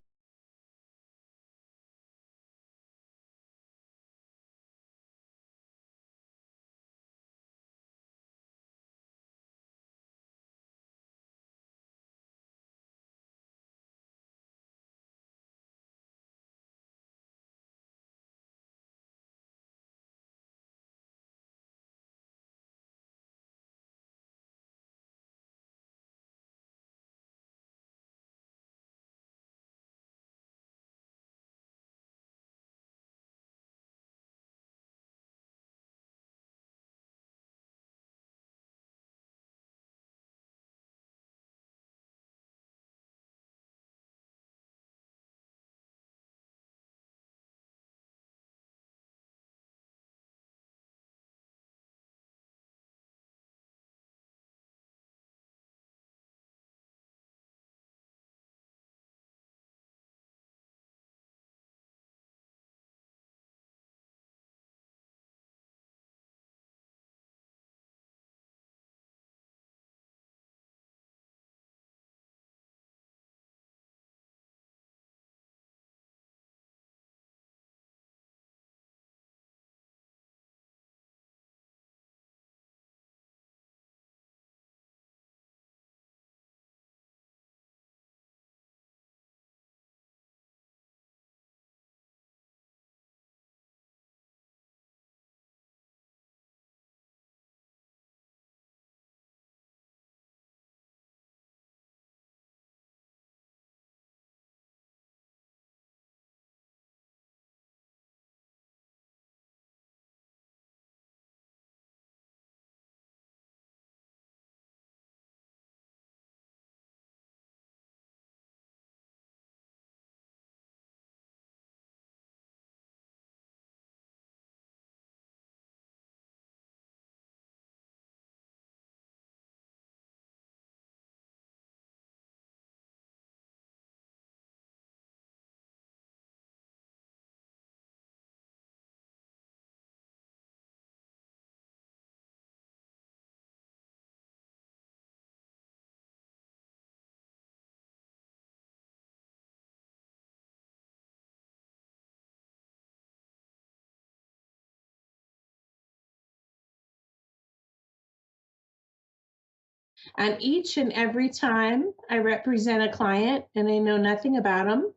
And each and every time I represent a client and I know nothing about them,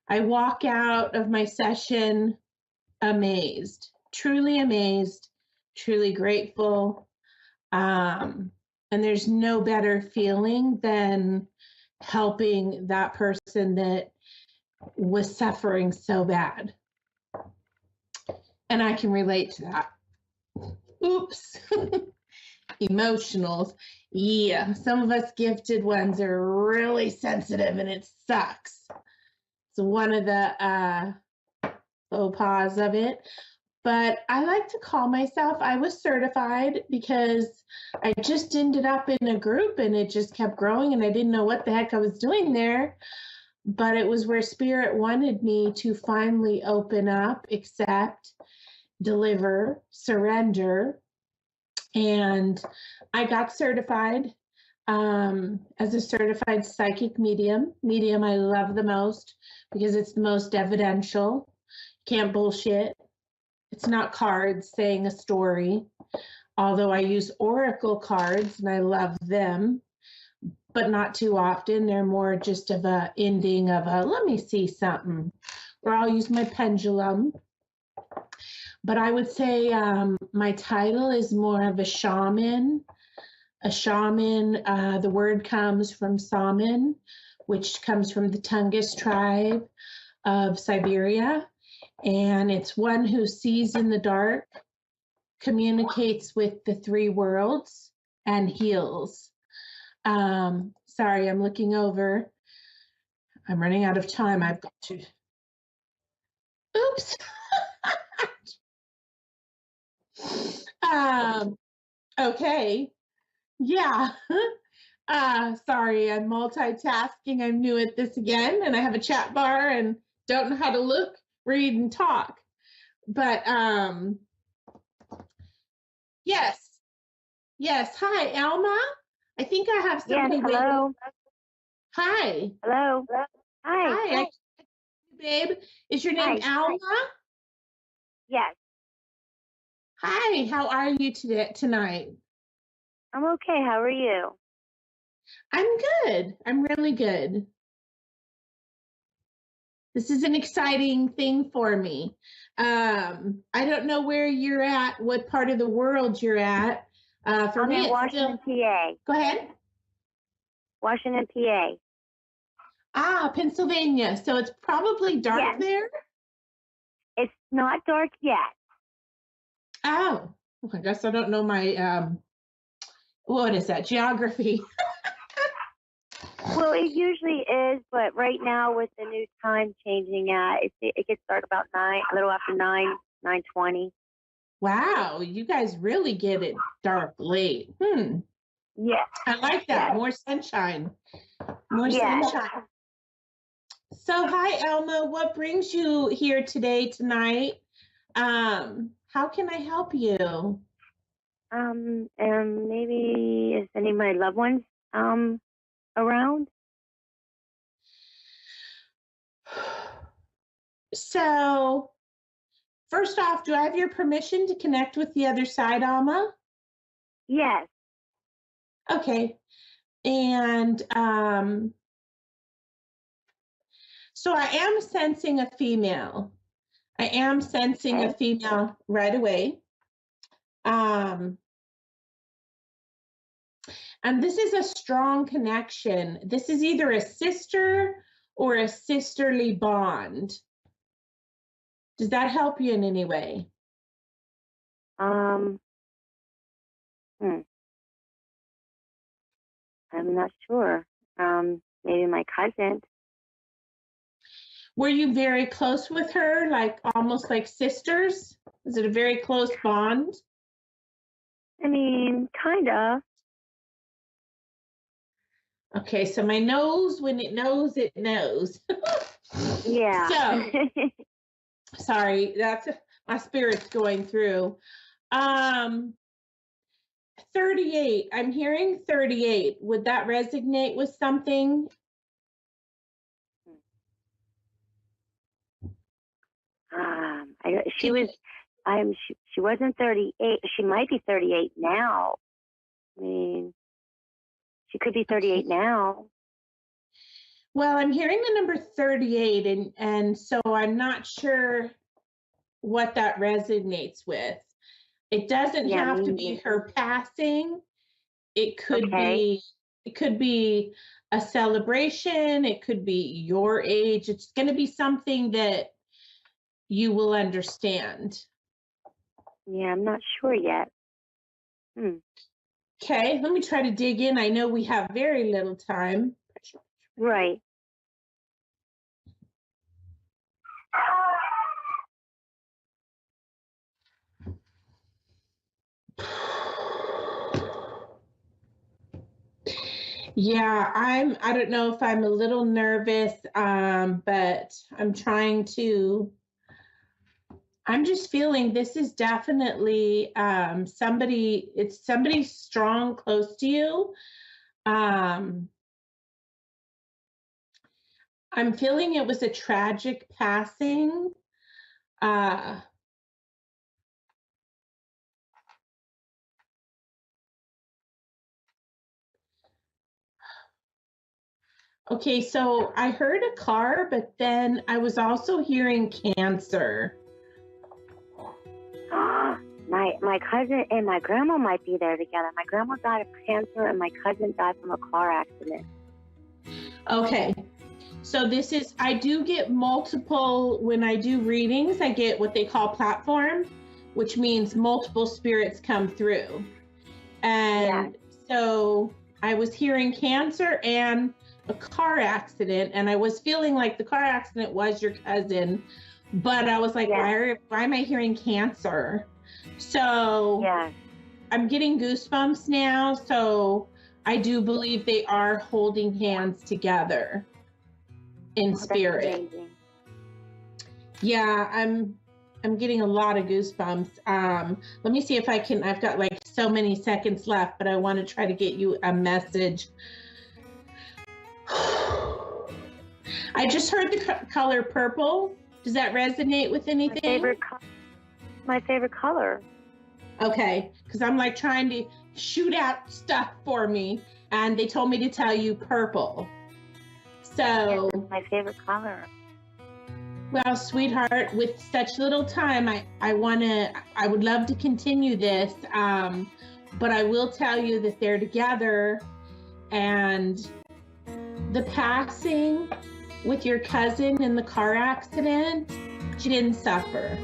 I walk out of my session amazed, truly grateful. And there's no better feeling than helping that person that was suffering so bad. And I can relate to that. Oops. Emotionals. Yeah, some of us gifted ones are really sensitive and it sucks. It's one of the faux pas of it. But I like to call myself, I was certified because I just ended up in a group and it just kept growing and I didn't know what the heck I was doing there. But it was where Spirit wanted me to finally open up, accept, deliver, surrender. And I got certified as a certified psychic medium. Medium I love the most because it's the most evidential. Can't bullshit. It's not cards saying a story, although I use oracle cards and I love them, but not too often. They're more just of a ending of a, let me see something, or I'll use my pendulum. But I would say my title is more of a shaman. A shaman, the word comes from Saman, which comes from the Tungus tribe of Siberia. And it's one who sees in the dark, communicates with the three worlds, and heals. Sorry, I'm looking over. I'm running out of time. I've got to. Oops. Okay. Yeah. Sorry, I'm multitasking. I'm new at this again, and I have a chat bar and don't know how to look, read, and talk. But yes. Yes. Hi, Alma. I think I have somebody. Yes, hello. Waiting. Hi. Hello. Hi. Hi. Babe, is your name Alma? Yes. Hi. How are you tonight? I'm okay. How are you? I'm good. I'm really good. This is an exciting thing for me. I don't know where you're at, what part of the world you're at. For I'm me, in Washington, PA. Go ahead. Washington, PA. Ah, Pennsylvania. So it's probably dark there? It's not dark yet. Oh, I guess I don't know my, what is that, geography? Well, it usually is, but right now with the new time changing, it gets dark about 9, a little after 9:20. Wow, you guys really get it dark late. Yeah. I like that. More sunshine. More sunshine. So hi, Elma. What brings you here tonight? How can I help you? And maybe is any of my loved ones around? So, first off, do I have your permission to connect with the other side, Alma? Yes. Okay. And so I am sensing a female. I am sensing a female right away. And this is a strong connection. This is either a sister or a sisterly bond. Does that help you in any way? I'm not sure. Maybe my cousin. Were you very close with her, like almost like sisters? Is it a very close bond? I mean, kind of. Okay, so my nose, when it knows, it knows. Yeah. So, sorry, that's my spirit's going through. 38. I'm hearing 38. Would that resonate with something? She wasn't 38. She might be 38 now. I mean, she could be 38 now. Well, I'm hearing the number 38, and so I'm not sure what that resonates with. It doesn't have to be her passing. It could be a celebration. It could be your age. It's going to be something that you will understand. Yeah, I'm not sure yet. Okay, let me try to dig in. I know we have very little time. Right. Yeah, I don't know if I'm a little nervous, but I'm just feeling this is definitely it's somebody strong close to you. I'm feeling it was a tragic passing. Okay, so I heard a car, but then I was also hearing cancer. My cousin and my grandma might be there together. My grandma died of cancer and my cousin died from a car accident. Okay. So I do get multiple, when I do readings, I get what they call platform, which means multiple spirits come through. And so I was hearing cancer and a car accident, and I was feeling like the car accident was your cousin, but I was like, why am I hearing cancer? So I'm getting goosebumps now, so I do believe they are holding hands together in spirit. Yeah, I'm getting a lot of goosebumps. Let me see if I can. I've got like so many seconds left, but I want to try to get you a message. I just heard the color purple. Does that resonate with anything? My favorite color. Okay, because I'm like trying to shoot out stuff for me, and they told me to tell you purple. So it's my favorite color. Well, sweetheart, with such little time, I would love to continue this, but I will tell you that they're together, and the passing with your cousin in the car accident, she didn't suffer.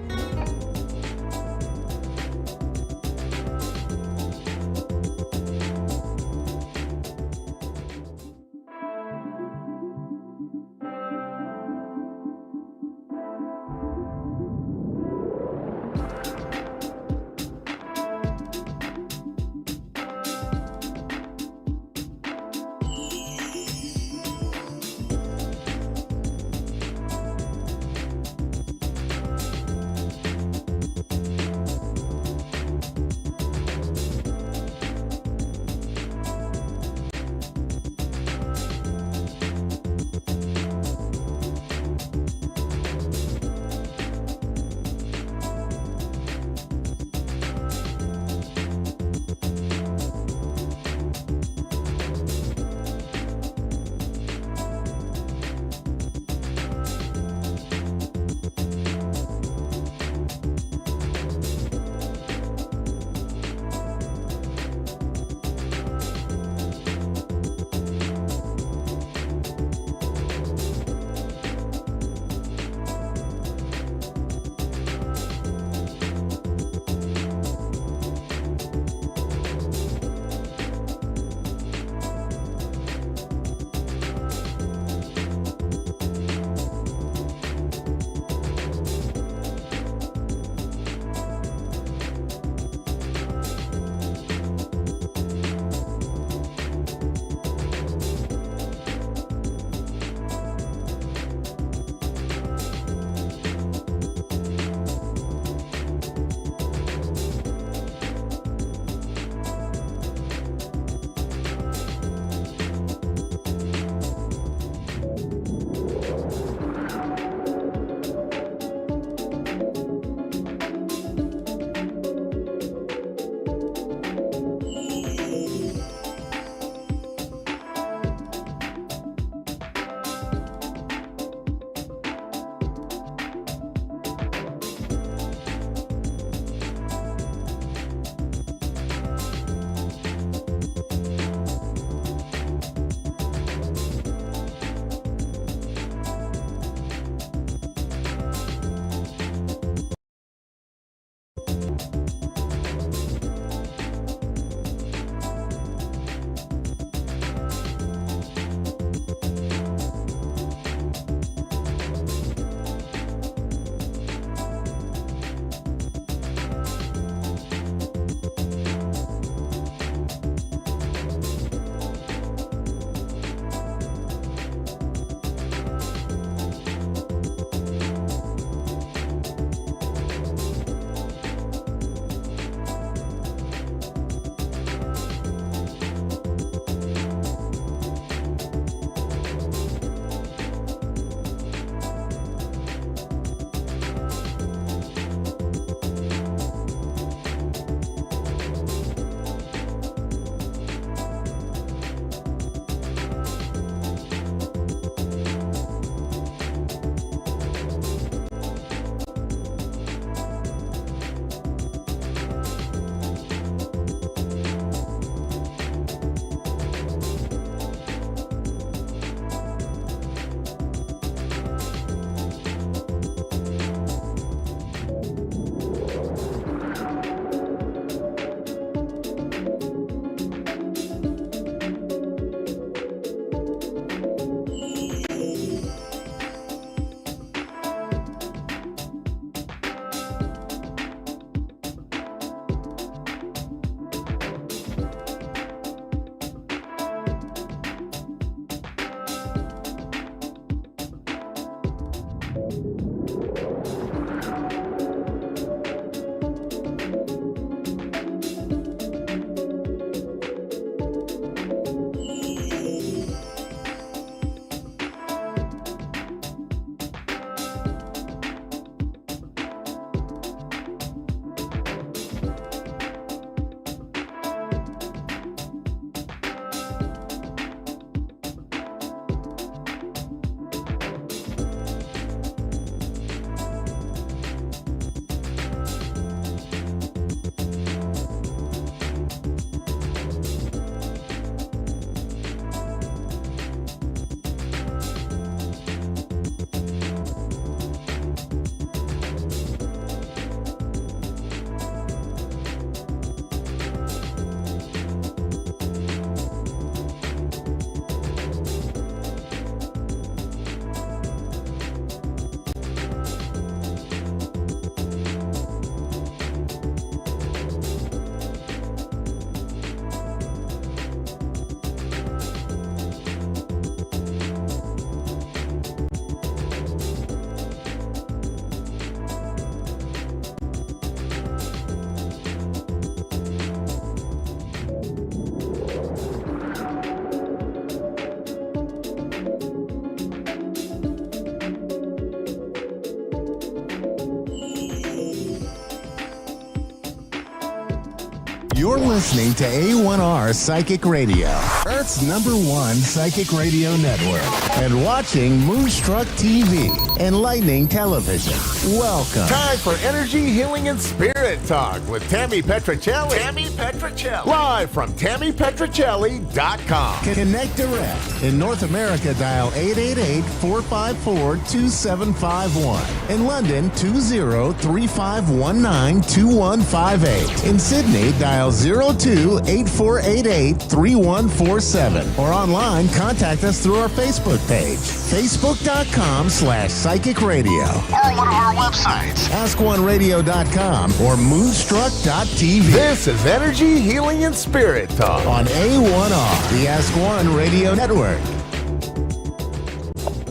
You're listening to A1R Psychic Radio, Earth's #1 psychic radio network, and watching Moonstruck TV, enlightening television. Welcome. Time for Energy, Healing, and Spirit Talk with Tammy Petricelli. Tammy Petricelli. Live from TammyPetricelli.com. Connect direct. In North America, dial 888-454-2751. In London, 20-3519-2158. In Sydney, dial 02-8488-3147. Or online, contact us through our Facebook page, facebook.com/psychic radio. Or one of our websites, askoneradio.com or moonstruck.tv. This is Energy, Healing, and Spirit Talk on A1R, the Ask One Radio Network.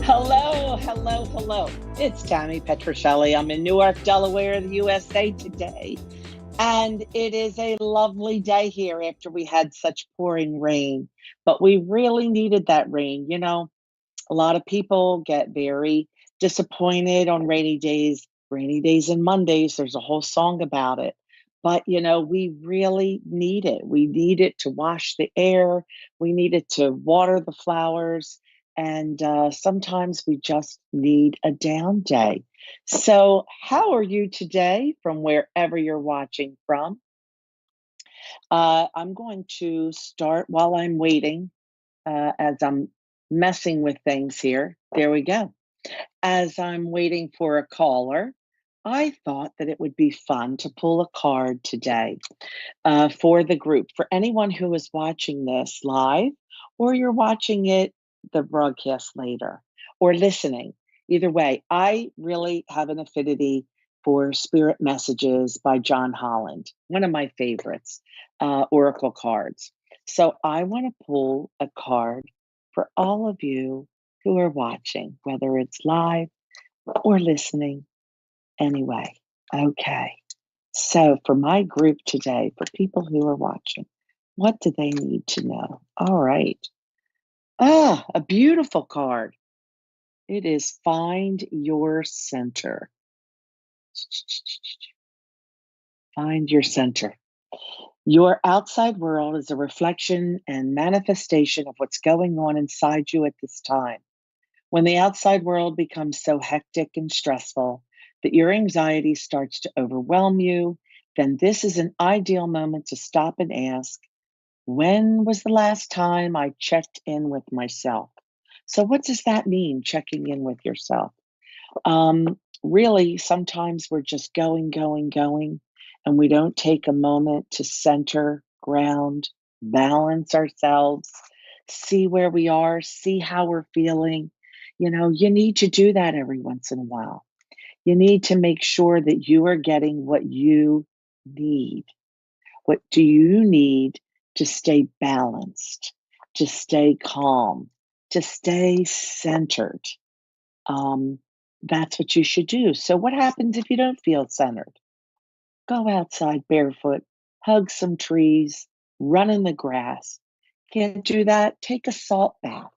Hello, hello, hello. It's Tammy Petricelli. I'm in Newark, Delaware, the USA today. And it is a lovely day here after we had such pouring rain. But we really needed that rain. You know, a lot of people get very disappointed on rainy days and Mondays. There's a whole song about it. But, you know, we really need it. We need it to wash the air. We need it to water the flowers. And sometimes we just need a down day. So how are you today from wherever you're watching from? I'm going to start while I'm waiting, as I'm messing with things here. There we go. As I'm waiting for a caller, I thought that it would be fun to pull a card today for the group. For anyone who is watching this live, or you're watching it the broadcast later, or listening. Either way, I really have an affinity for Spirit Messages by John Holland, one of my favorites, oracle cards. So I want to pull a card for all of you who are watching, whether it's live or listening. Anyway, okay. So for my group today, for people who are watching, what do they need to know? All right. Ah, a beautiful card. It is Find Your Center. Find your center. Your outside world is a reflection and manifestation of what's going on inside you at this time. When the outside world becomes so hectic and stressful that your anxiety starts to overwhelm you, then this is an ideal moment to stop and ask, when was the last time I checked in with myself? So what does that mean, checking in with yourself? Really, sometimes we're just going, and we don't take a moment to center, ground, balance ourselves, see where we are, see how we're feeling. You know, you need to do that every once in a while. You need to make sure that you are getting what you need. What do you need to stay balanced, to stay calm, to stay centered? That's what you should do. So what happens if you don't feel centered? Go outside barefoot, hug some trees, run in the grass. Can't do that? Take a salt bath,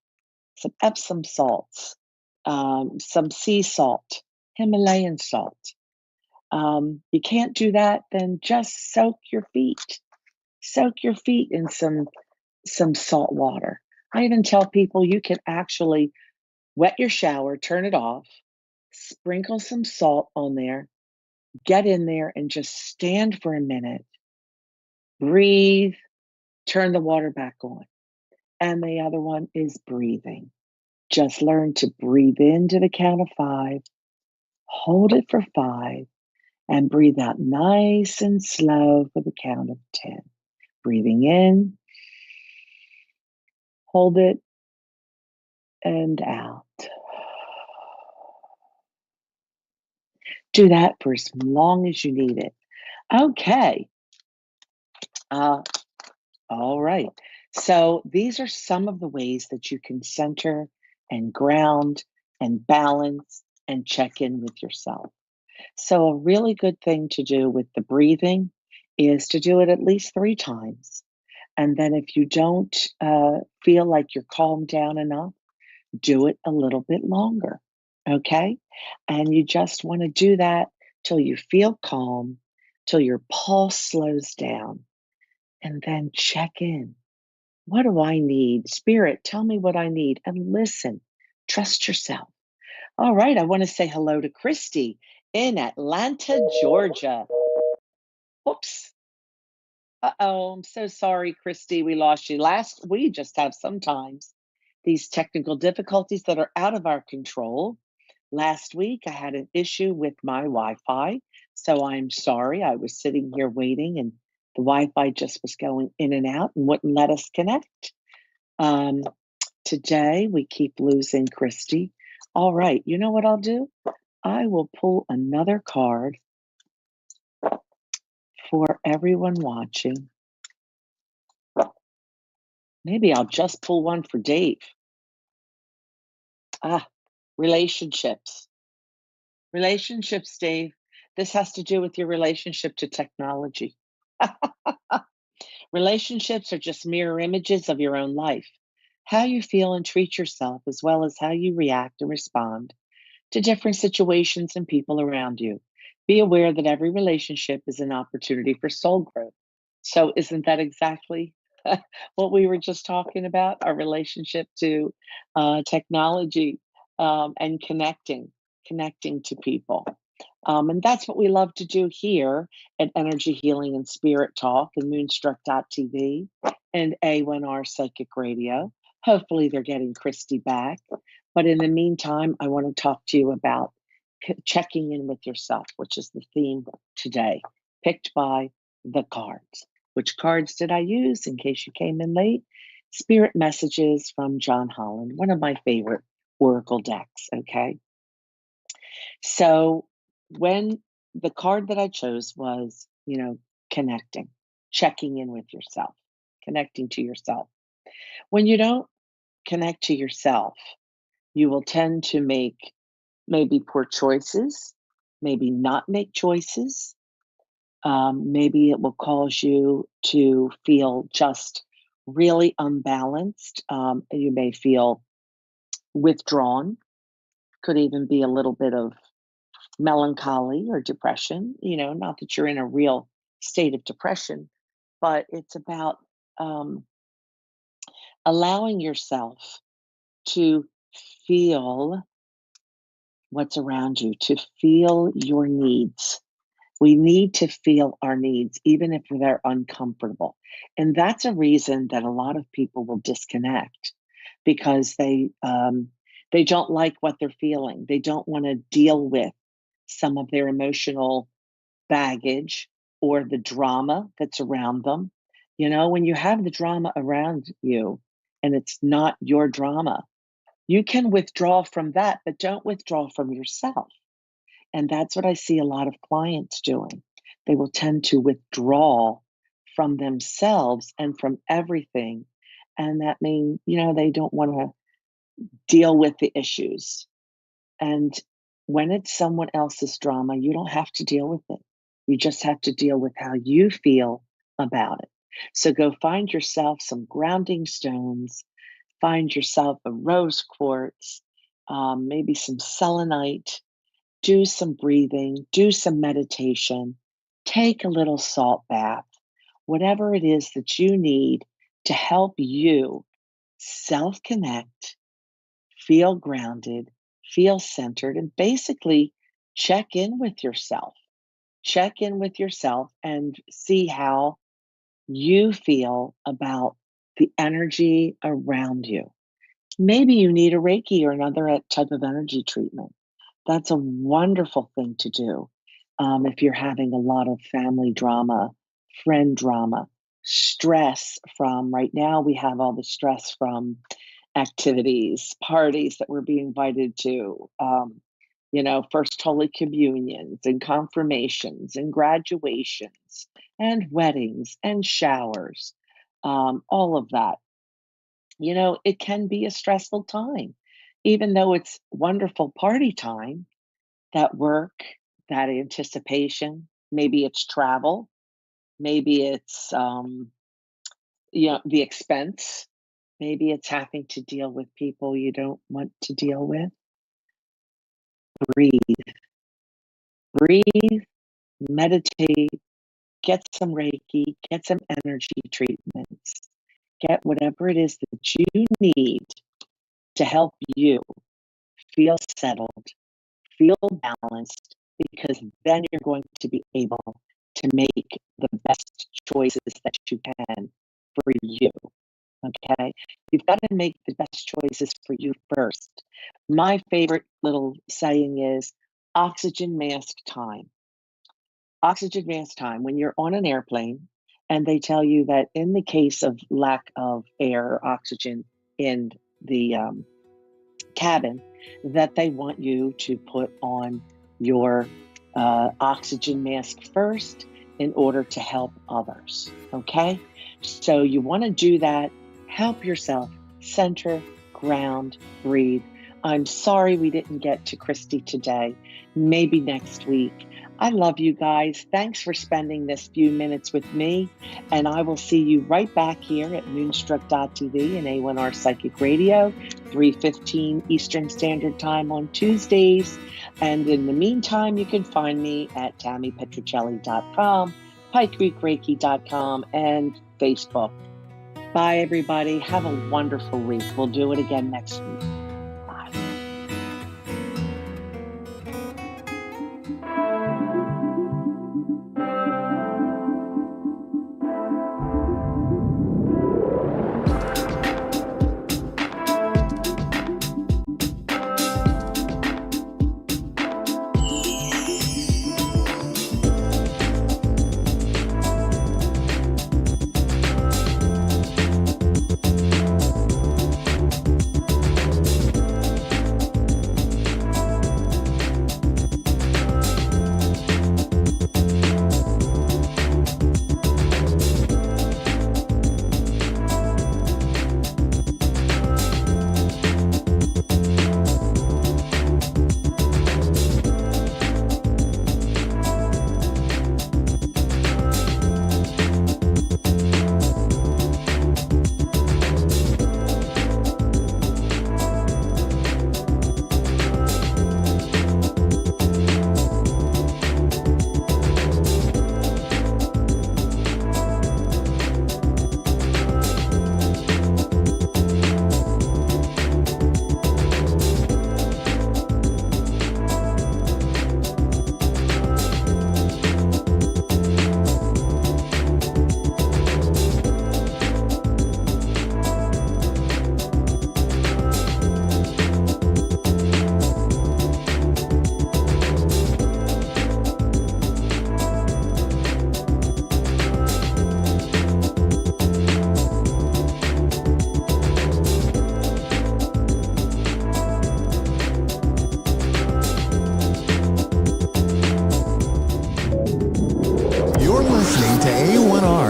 some Epsom salts, some sea salt, Himalayan salt. You can't do that? Then just soak your feet. Soak your feet in some salt water. I even tell people you can actually wet your shower, turn it off, sprinkle some salt on there, get in there and just stand for a minute, breathe, turn the water back on. And the other one is breathing. Just learn to breathe into the count of 5, hold it for 5, and breathe out nice and slow for the count of 10. Breathing in, hold it, and out. Do that for as long as you need it. Okay. All right. So these are some of the ways that you can center and ground and balance and check in with yourself. So a really good thing to do with the breathing is to do it at least 3 times. And then if you don't feel like you're calmed down enough, do it a little bit longer, okay? And you just want to do that till you feel calm, till your pulse slows down, and then check in. What do I need? Spirit, tell me what I need, and listen. Trust yourself. All right, I want to say hello to Christy in Atlanta, Georgia. Whoops. Uh-oh, I'm so sorry, Christy, we lost you. We just have sometimes these technical difficulties that are out of our control. Last week, I had an issue with my Wi-Fi, so I'm sorry. I was sitting here waiting, and the Wi-Fi just was going in and out and wouldn't let us connect. Today, we keep losing Christy. All right, you know what I'll do? I will pull another card for everyone watching. Maybe I'll just pull one for Dave. Relationships. Relationships, Dave. This has to do with your relationship to technology. Relationships are just mirror images of your own life. How you feel and treat yourself, as well as how you react and respond to different situations and people around you. Be aware that every relationship is an opportunity for soul growth. So, isn't that exactly what we were just talking about? Our relationship to technology and connecting to people. And that's what we love to do here at Energy Healing and Spirit Talk and Moonstruck.tv and A1R Psychic Radio. Hopefully, they're getting Christy back. But in the meantime, I want to talk to you about checking in with yourself, which is the theme today, picked by the cards. Which cards did I use in case you came in late? Spirit Messages from John Holland, one of my favorite oracle decks, okay? So when the card that I chose was, connecting, checking in with yourself, connecting to yourself. When you don't connect to yourself, you will tend to make maybe poor choices, maybe not make choices. Maybe it will cause you to feel just really unbalanced. You may feel withdrawn, could even be a little bit of melancholy or depression, not that you're in a real state of depression, but it's about allowing yourself to feel what's around you, to feel your needs. We need to feel our needs, even if they're uncomfortable. And that's a reason that a lot of people will disconnect because they don't like what they're feeling. They don't want to deal with some of their emotional baggage or the drama that's around them. When you have the drama around you and it's not your drama, you can withdraw from that, but don't withdraw from yourself. And that's what I see a lot of clients doing. They will tend to withdraw from themselves and from everything. And that means, they don't want to deal with the issues. And when it's someone else's drama, you don't have to deal with it. You just have to deal with how you feel about it. So go find yourself some grounding stones, find yourself a rose quartz, maybe some selenite, do some breathing, do some meditation, take a little salt bath, whatever it is that you need to help you self-connect, feel grounded, feel centered, and basically check in with yourself. Check in with yourself and see how you feel about the energy around you. Maybe you need a Reiki or another type of energy treatment. That's a wonderful thing to do if you're having a lot of family drama, friend drama, stress from right now. We have all the stress from activities, parties that we're being invited to, First Holy Communions and confirmations and graduations and weddings and showers, all of that. It can be a stressful time, even though it's wonderful party time, that work, that anticipation, maybe it's travel, maybe it's, the expense, maybe it's having to deal with people you don't want to deal with. Breathe, meditate, get some Reiki, get some energy treatments, get whatever it is that you need to help you feel settled, feel balanced, because then you're going to be able to make the best choices that you can for you. Okay? You've got to make the best choices for you first. My favorite little saying is oxygen mask time. Oxygen mask time. When you're on an airplane and they tell you that in the case of lack of air or oxygen in the cabin, that they want you to put on your oxygen mask first in order to help others. Okay? So you want to do that. Help yourself. Center, ground, breathe. I'm sorry we didn't get to Christy today. Maybe next week. I love you guys. Thanks for spending this few minutes with me. And I will see you right back here at Moonstruck.tv and A1R Psychic Radio, 3:15 Eastern Standard Time on Tuesdays. And in the meantime, you can find me at TammyPetrocelli.com, PikeCreekReiki.com, and Facebook. Bye, everybody. Have a wonderful week. We'll do it again next week. Bye.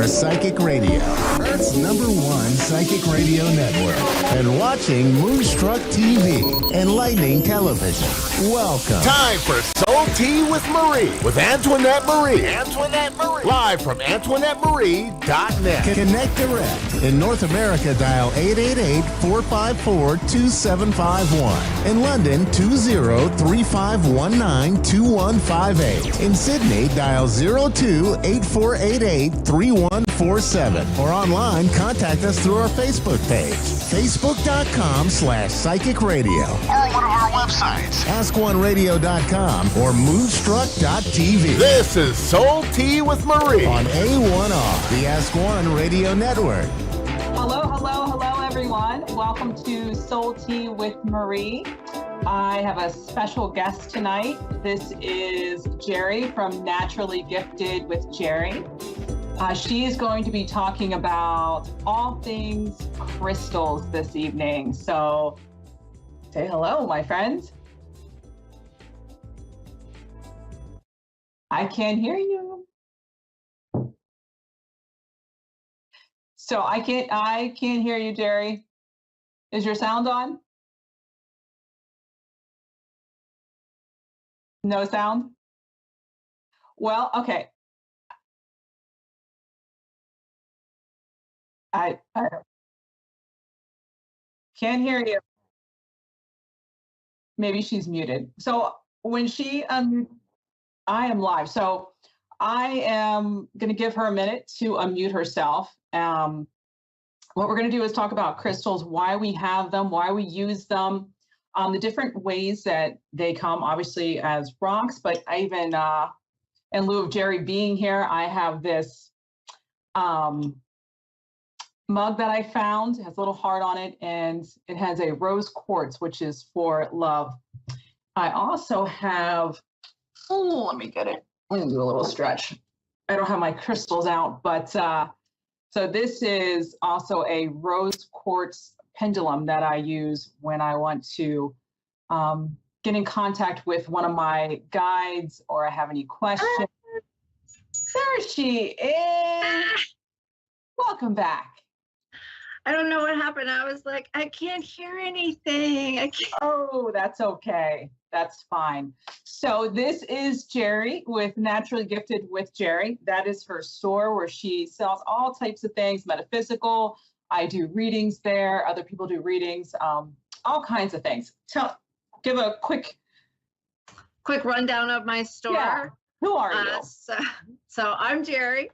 Psychic Radio, Earth's #1 psychic radio network, and watching Moonstruck TV, Enlightening Television. Welcome. Time for Soul Tea with Marie, with Antoinette Marie. Live from AntoinetteMarie.net. Connect direct. In North America, dial 888-454-2751. In London, 20-3519-2158. In Sydney, dial 02-8488-3147. Or online, contact us through our Facebook page, facebook.com/psychic radio. Or one of our websites, askoneradio.com or moonstruck.tv. This is Soul Tea with Marie on A1R, the Ask One Radio Network. Hello, everyone. Welcome to Soul Tea with Marie. I have a special guest tonight. This is Jerry from Naturally Gifted with Jerry. She is going to be talking about all things crystals this evening. So say hello, my friends. I can't hear you. So I can't hear you, Jerry. Is your sound on? No sound? Well, okay. I can't hear you. Maybe she's muted. So when she I am live. So I am going to give her a minute to unmute herself. What we're going to do is talk about crystals, why we have them, why we use them, the different ways that they come, obviously as rocks, but I even, in lieu of Jerry being here, I have this mug that I found. It has a little heart on it, and it has a rose quartz, which is for love. I also have, let me get it. I'm gonna do a little stretch. I don't have my crystals out, but so this is also a rose quartz pendulum that I use when I want to get in contact with one of my guides or I have any questions. There she is. Welcome back. I don't know what happened. I was like, I can't hear anything. I can't. Oh, that's okay. That's fine. So this is Jerry with Naturally Gifted with Jerry. That is her store where she sells all types of things, metaphysical. I do readings there. Other people do readings, all kinds of things. Give a quick rundown of my store. Yeah. Who are you? So I'm Jerry.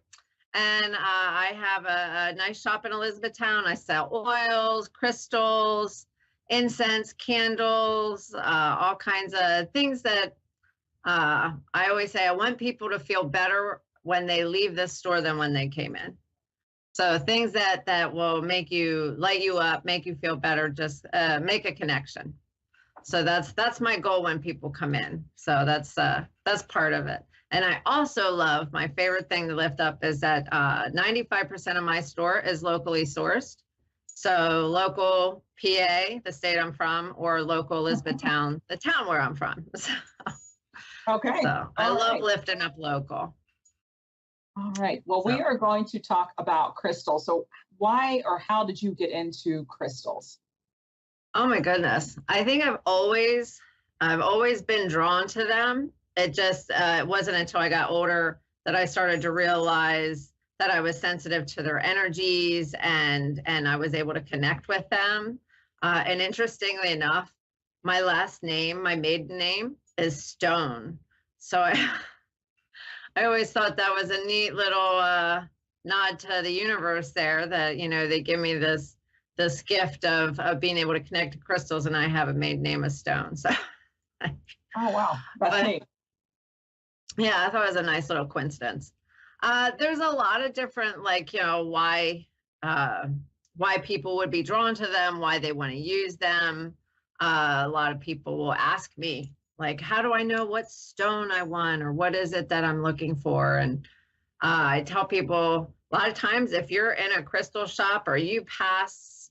And I have a nice shop in Elizabethtown. I sell oils, crystals, incense, candles, all kinds of things that I always say I want people to feel better when they leave this store than when they came in. So things that will make you light you up, make you feel better, just make a connection. So that's my goal when people come in. So that's part of it. And I also love, my favorite thing to lift up is that 95% of my store is locally sourced. So local PA, the state I'm from, or local Elizabethtown, the town where I'm from. Okay. So I love lifting up local. All right. Well, we are going to talk about crystals. So why or how did you get into crystals? Oh my goodness. I think I've always been drawn to them. It just it wasn't until I got older that I started to realize that I was sensitive to their energies and I was able to connect with them. And interestingly enough, my last name, my maiden name, is Stone. So I always thought that was a neat little nod to the universe there, that, you know, they give me this gift of being able to connect to crystals, and I have a maiden name of Stone. So oh wow, that's neat. Yeah, I thought it was a nice little coincidence. There's a lot of different, like, you know, why people would be drawn to them, why they want to use them. A lot of people will ask me, like, how do I know what stone I want, or what is it that I'm looking for? And I tell people a lot of times, if you're in a crystal shop or you pass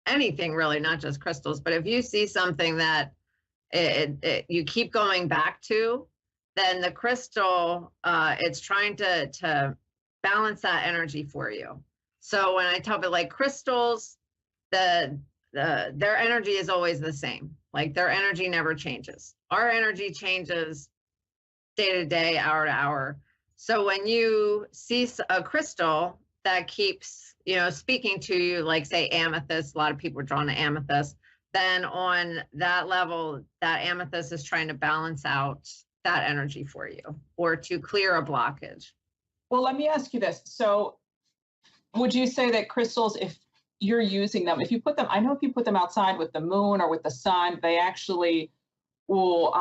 anything really, not just crystals, but if you see something that you keep going back to, then the crystal, it's trying to balance that energy for you. So when I tell people, like, crystals, their energy is always the same. Like, their energy never changes. Our energy changes day to day, hour to hour. So when you see a crystal that keeps, you know, speaking to you, like, say, amethyst, a lot of people are drawn to amethyst, then on that level, that amethyst is trying to balance out that energy for you, or to clear a blockage. Well, let me ask you this. So would you say that crystals, if you're using them, if you put them, I know if you put them outside with the moon or with the sun, they actually will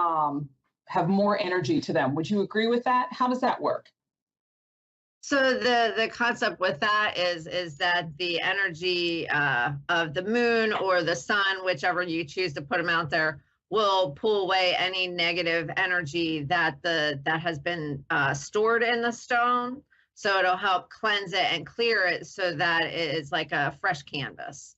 have more energy to them. Would you agree with that? How does that work? So the concept with that is that the energy of the moon or the sun, whichever you choose to put them out there, will pull away any negative energy that has been stored in the stone. So it'll help cleanse it and clear it so that it is like a fresh canvas.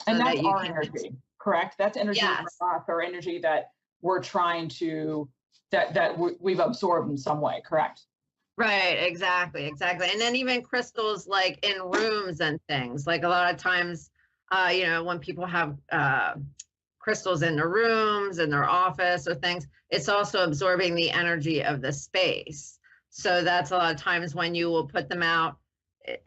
And that's our energy, correct? That's energy Yes. for us, or energy that we're trying to, that we've absorbed in some way, correct? Right, exactly. And then even crystals, like in rooms and things, like a lot of times, you know, when people have crystals in their rooms, in their office or things, it's also absorbing the energy of the space. So that's a lot of times when you will put them out,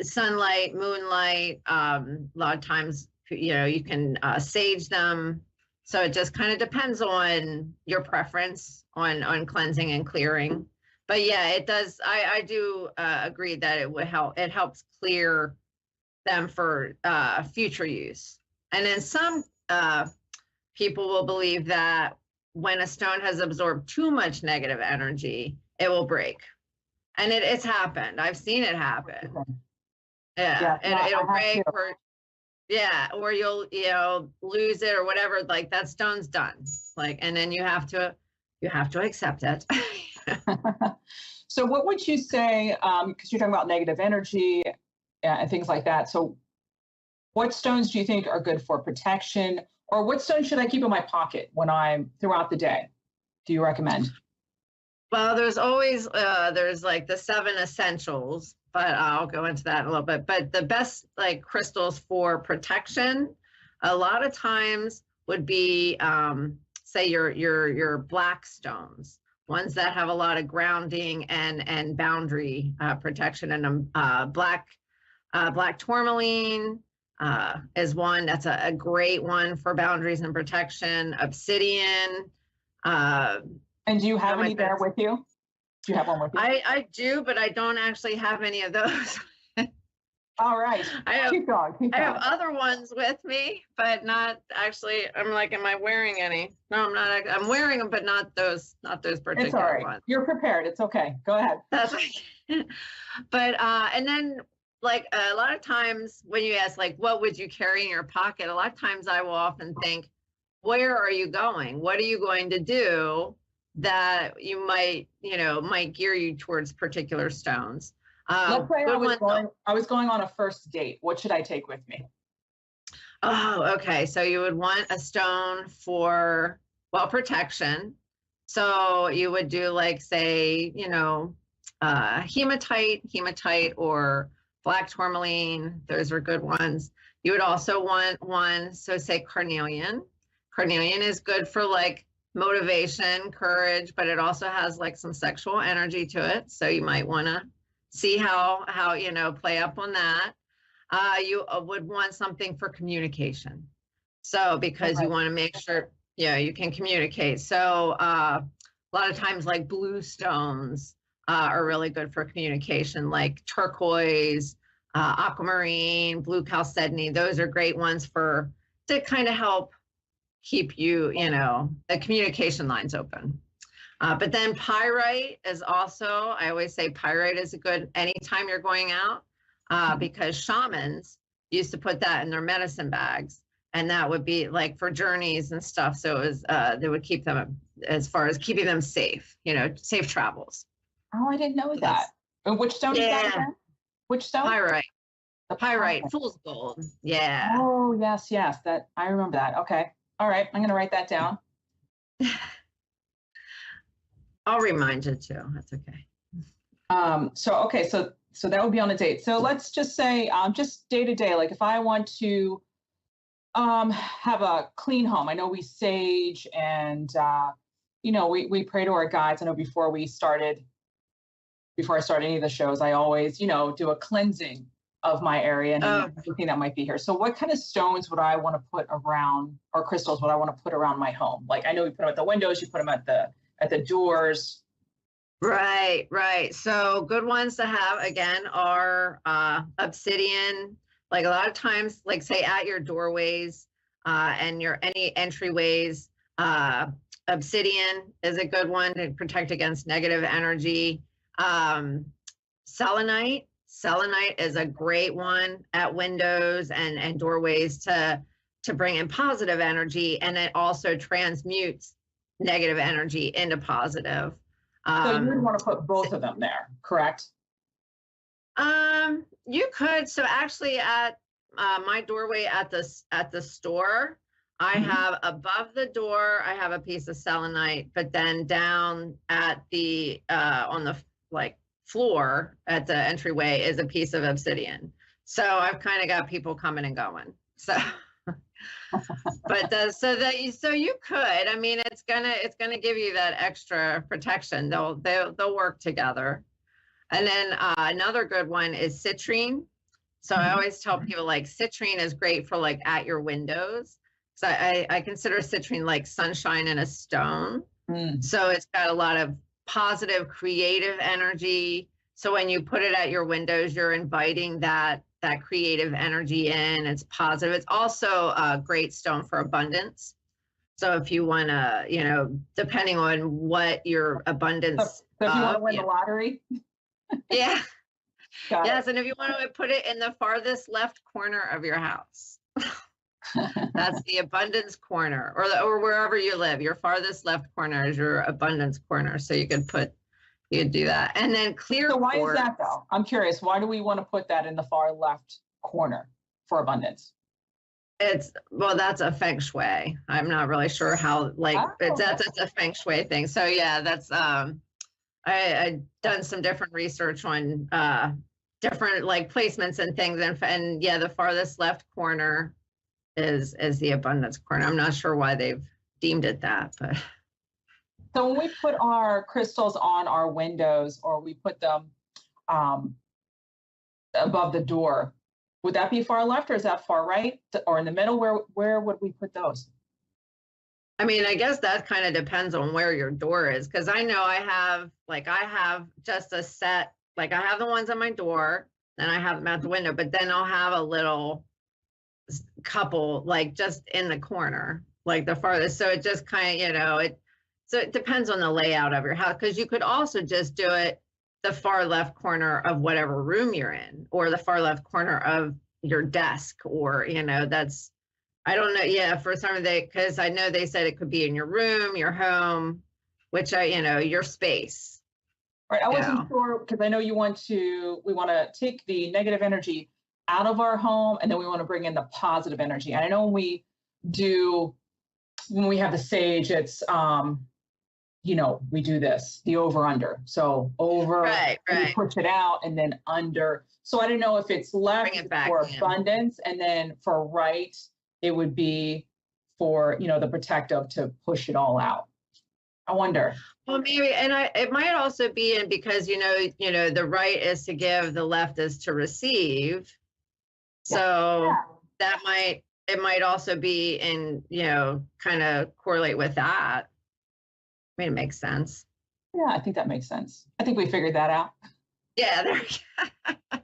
sunlight, moonlight, a lot of times, you know, you can sage them. So it just kind of depends on your preference on cleansing and clearing. But yeah, it does. I do agree that it would help. It helps clear them for future use. And then some people will believe that when a stone has absorbed too much negative energy, it will break. And it's happened. I've seen it happen. Yeah, it'll break or you'll lose it or whatever. Like that stone's done. Like, and then you have to accept it. So what would you say, because you're talking about negative energy and things like that. So what stones do you think are good for protection, or what stones should I keep in my pocket when I'm throughout the day? Do you recommend? Well, there's always, there's like the 7 essentials, but I'll go into that in a little bit. But the best like crystals for protection, a lot of times would be, say your black stones, ones that have a lot of grounding and boundary protection in them. Black tourmaline is one that's a great one for boundaries and protection. Obsidian. And do you have any there with you? Do you have one with you? I do, but I don't actually have any of those. All right. Keep going. I have other ones with me, but not actually. I'm like, am I wearing any? No, I'm not. I'm wearing them, but not those particular it's all right. ones. You're prepared. It's okay. Go ahead. That's okay. But and then like a lot of times when you ask like, what would you carry in your pocket? A lot of times I will often think, where are you going? What are you going to do that you might gear you towards particular stones? Let's say I was going on a first date. What should I take with me? Oh, okay. So you would want a stone for, well, protection. So you would do like, say, hematite or black tourmaline. Those are good ones. You would also want one, so say carnelian. Carnelian is good for like motivation, courage, but it also has like some sexual energy to it. So you might want to see how play up on that. You would want something for communication. So because you want to make sure, you can communicate. So a lot of times like blue stones are really good for communication, like turquoise, aquamarine, blue chalcedony. Those are great ones to kind of help keep you, the communication lines open. But then pyrite is also, I always say pyrite is a good anytime you're going out because shamans used to put that in their medicine bags, and that would be like for journeys and stuff. So it was, they would keep them as far as keeping them safe, safe travels. Oh, I didn't know that. Which stone is that again? Which stone? Pyrite. The pyrite, fool's gold. Yeah. Oh, yes. That I remember that. Okay. All right. I'm going to write that down. I'll remind you too. That's okay. So that would be on a date. So let's just say, just day to day, like if I want to have a clean home, I know we sage and, we pray to our guides. I know before I started any of the shows, I always, do a cleansing of my area and everything that might be here. So what kind of stones would I want to put around, or crystals would I want to put around my home? Like I know we put them at the windows, you put them at the doors. Right. So good ones to have again are obsidian. Like a lot of times, like say at your doorways and any entryways, obsidian is a good one to protect against negative energy. Selenite is a great one at windows and doorways to bring in positive energy, and it also transmutes negative energy into positive. So you would want to put both of them there, correct? You could. So actually at my doorway at the store, I have above the door, I have a piece of selenite, but then down at the on the floor at the entryway is a piece of obsidian. So I've kind of got people coming and going. So but so you could, I mean, it's gonna give you that extra protection. They'll work together. And then another good one is citrine. So I always tell people like citrine is great for like at your windows. So I consider citrine like sunshine in a stone. So it's got a lot of positive, creative energy. So when you put it at your windows, you're inviting that creative energy in. It's positive. It's also a great stone for abundance. So if you want to, you know, depending on what your abundance. So if you want to win the lottery. Yeah. Yes, and if you want to put it in the farthest left corner of your house. That's the abundance corner, or wherever you live. Your farthest left corner is your abundance corner. So you could do that. And then clear. So why is that though? I'm curious. Why do we want to put that in the far left corner for abundance? That's a feng shui. I'm not really sure how, that's a feng shui thing. So yeah, that's, I done some different research on different like placements and things. And yeah, the farthest left corner is the abundance corner. I'm not sure why they've deemed it that, but. So when we put our crystals on our windows, or we put them above the door, would that be far left, or is that far right, or in the middle? Where would we put those? I mean, I guess that kind of depends on where your door is, because I know I have just a set, like I have the ones on my door, then I have them at the window, but then I'll have a little couple like just in the corner, like the farthest. So it just kind of, so it depends on the layout of your house, because you could also just do it the far left corner of whatever room you're in, or the far left corner of your desk, or, that's, I don't know. Yeah, for some of because I know they said it could be in your room, your home, which your space. Right. I wasn't sure, because I know we want to take the negative energy out of our home, and then we want to bring in the positive energy. And I know when we have the sage, it's, we do this, the over under. So over, right. We push it out, and then under. So I don't know if it's left for abundance, and then for right, it would be for, the protective to push it all out. I wonder. Well, maybe, and it might also be in because, the right is to give, the left is to receive. So that it might also be in, kind of correlate with that. I mean, it makes sense. Yeah, I think that makes sense. I think we figured that out. Yeah, there we go.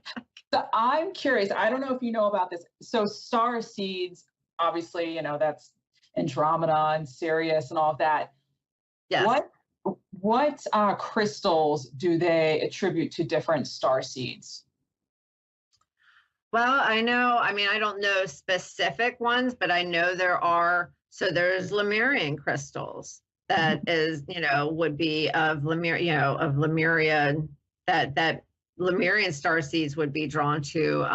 So I'm curious, I don't know if you know about this. So star seeds, obviously, that's Andromeda and Sirius and all of that. Yes. What crystals do they attribute to different star seeds? Well, I don't know specific ones, but I know there's Lemurian crystals that is, would be of Lemuria, that Lemurian star seeds would be drawn to.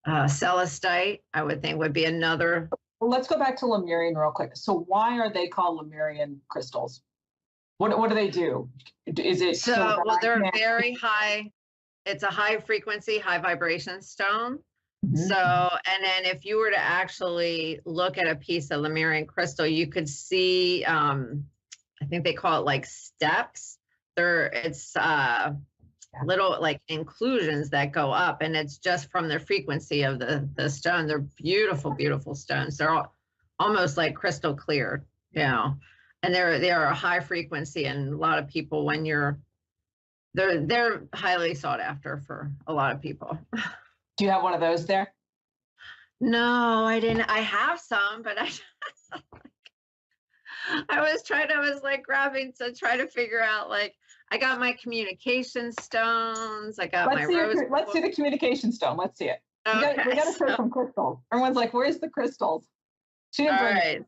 Celestite, I would think, would be another. Well, let's go back to Lemurian real quick. So why are they called Lemurian crystals? What do they do? Is it they're very high. It's a high frequency, high vibration stone. Mm-hmm. So, and then if you were to actually look at a piece of Lemurian crystal, you could see, I think they call it like steps. It's little like inclusions that go up, and it's just from the frequency of the stone. They're beautiful, beautiful stones. They're almost like crystal clear, and they are a high frequency, and a lot of people, when they're highly sought after for a lot of people. Do you have one of those there? No, I didn't. I have some, but I was grabbing to try to figure out, like, I got my communication stones. I got Let's see the communication stone. Let's see it. Okay, we got to show some crystals. Everyone's like, where's the crystals? All right.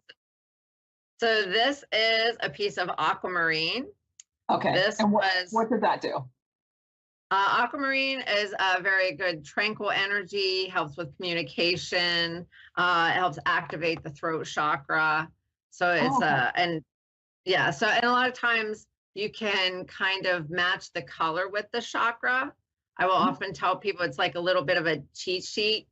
So this is a piece of aquamarine. Okay. What does that do? Aquamarine is a very good tranquil energy, helps with communication, it helps activate the throat chakra. So it's and a lot of times you can kind of match the color with the chakra. I will often tell people it's like a little bit of a cheat sheet,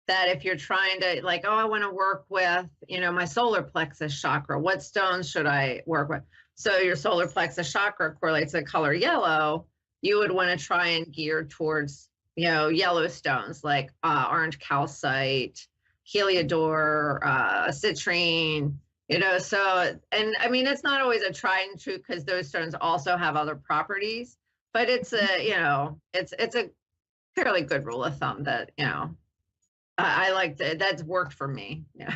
that if you're trying to, like, I want to work with, my solar plexus chakra, what stones should I work with? So your solar plexus chakra correlates to the color yellow. You would want to try and gear towards, yellow stones like orange calcite, heliodor, citrine, So, and I mean, it's not always a tried and true because those stones also have other properties, but it's it's a fairly good rule of thumb that, I like that's worked for me. Yeah.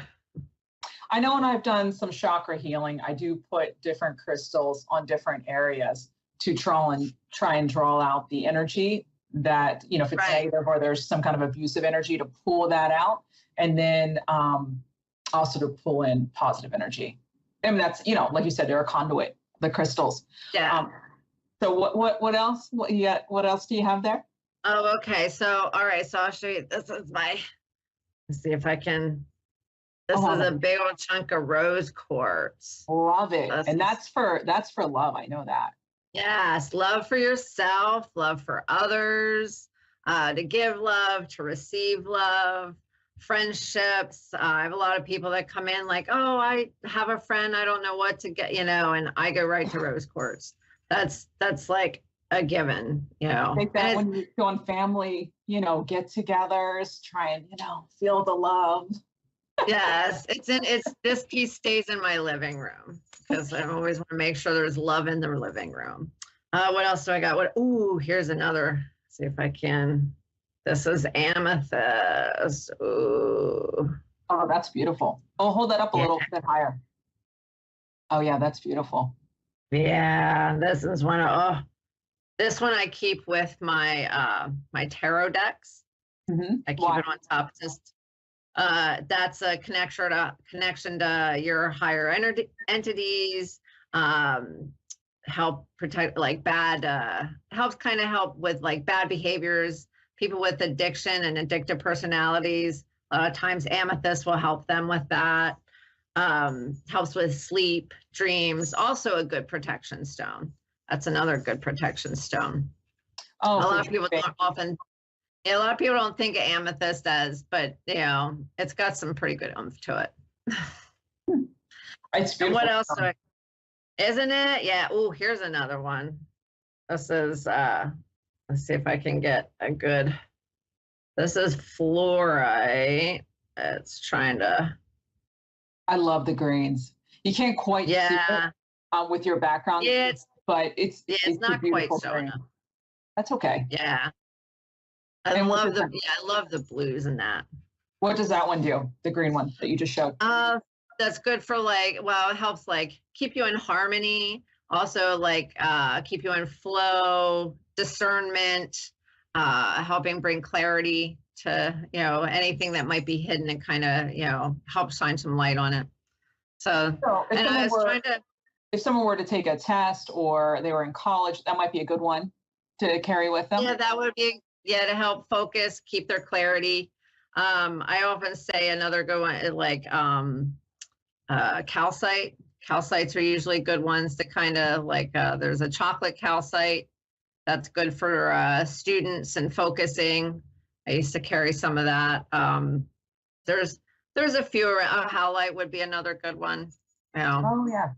I know when I've done some chakra healing, I do put different crystals on different areas to try and draw out the energy that, if it's negative or there's some kind of abusive energy, to pull that out. And then also to pull in positive energy. I mean, that's, like you said, they're a conduit, the crystals. Yeah. So what else? What else do you have there? Oh, okay. So, all right. So I'll show you. This is let's see if I can. This is a big old chunk of rose quartz. Love it. And that's for love. I know that. Yes. Love for yourself, love for others, to give love, to receive love, friendships. I have a lot of people that come in like, oh, I have a friend, I don't know what to get, and I go right to rose quartz. That's like a given, I think that when you go on family, get-togethers, try and, feel the love. Yes, this piece stays in my living room because I always want to make sure there's love in the living room. What else do I got? Here's another. See if I can. This is amethyst. Ooh. Oh, that's beautiful. Oh, hold that up a little bit higher. Oh yeah, that's beautiful. Yeah, this is this one I keep with my my tarot decks. Mm-hmm. I keep it on top. Just that's a connection to your higher entities. Help protect helps kind of help with like bad behaviors, people with addiction and addictive personalities. A lot of times amethyst will help them with that. Helps with sleep, dreams, also a good protection stone. That's another good protection stone. Oh, a lot of people don't think of amethyst as, but it's got some pretty good oomph to it. It's beautiful. And what else isn't it? Yeah. Oh, here's another one. This is let's see if I can get a good. This is fluorite. It's trying to. I love the greens. You can't quite see it with your background. Yeah, it's not quite showing up. That's okay. Yeah. I love the blues in that. What does that one do? The green one that you just showed? That's good for it helps keep you in harmony. Also keep you in flow, discernment, helping bring clarity to, anything that might be hidden and kind of, help shine some light on it. So if someone were to take a test or they were in college, that might be a good one to carry with them. Yeah, that would be, to help focus, keep their clarity. I often say another good one is calcite. Calcites are usually good ones to kind of there's a chocolate calcite that's good for students and focusing. I used to carry some of that. There's a few around. Halite would be another good one. Oh yeah,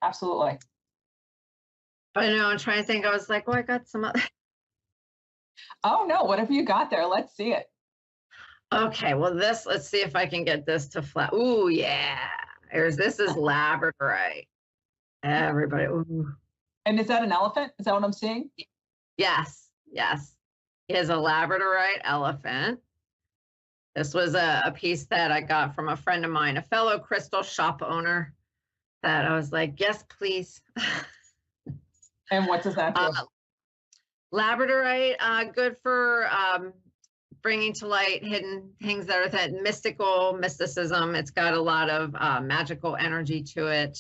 absolutely. But I'm trying to think. I was like, I got some other. Oh no, what have you got there? Let's see it. Okay, well let's see if I can get this to flat. Ooh, yeah. This is labradorite. Everybody, ooh. And is that an elephant? Is that what I'm seeing? Yes. It is a labradorite elephant. This was a piece that I got from a friend of mine, a fellow crystal shop owner, that I was like, yes, please. And what does that do? Labradorite, good for bringing to light hidden things that are that mysticism. It's got a lot of magical energy to it.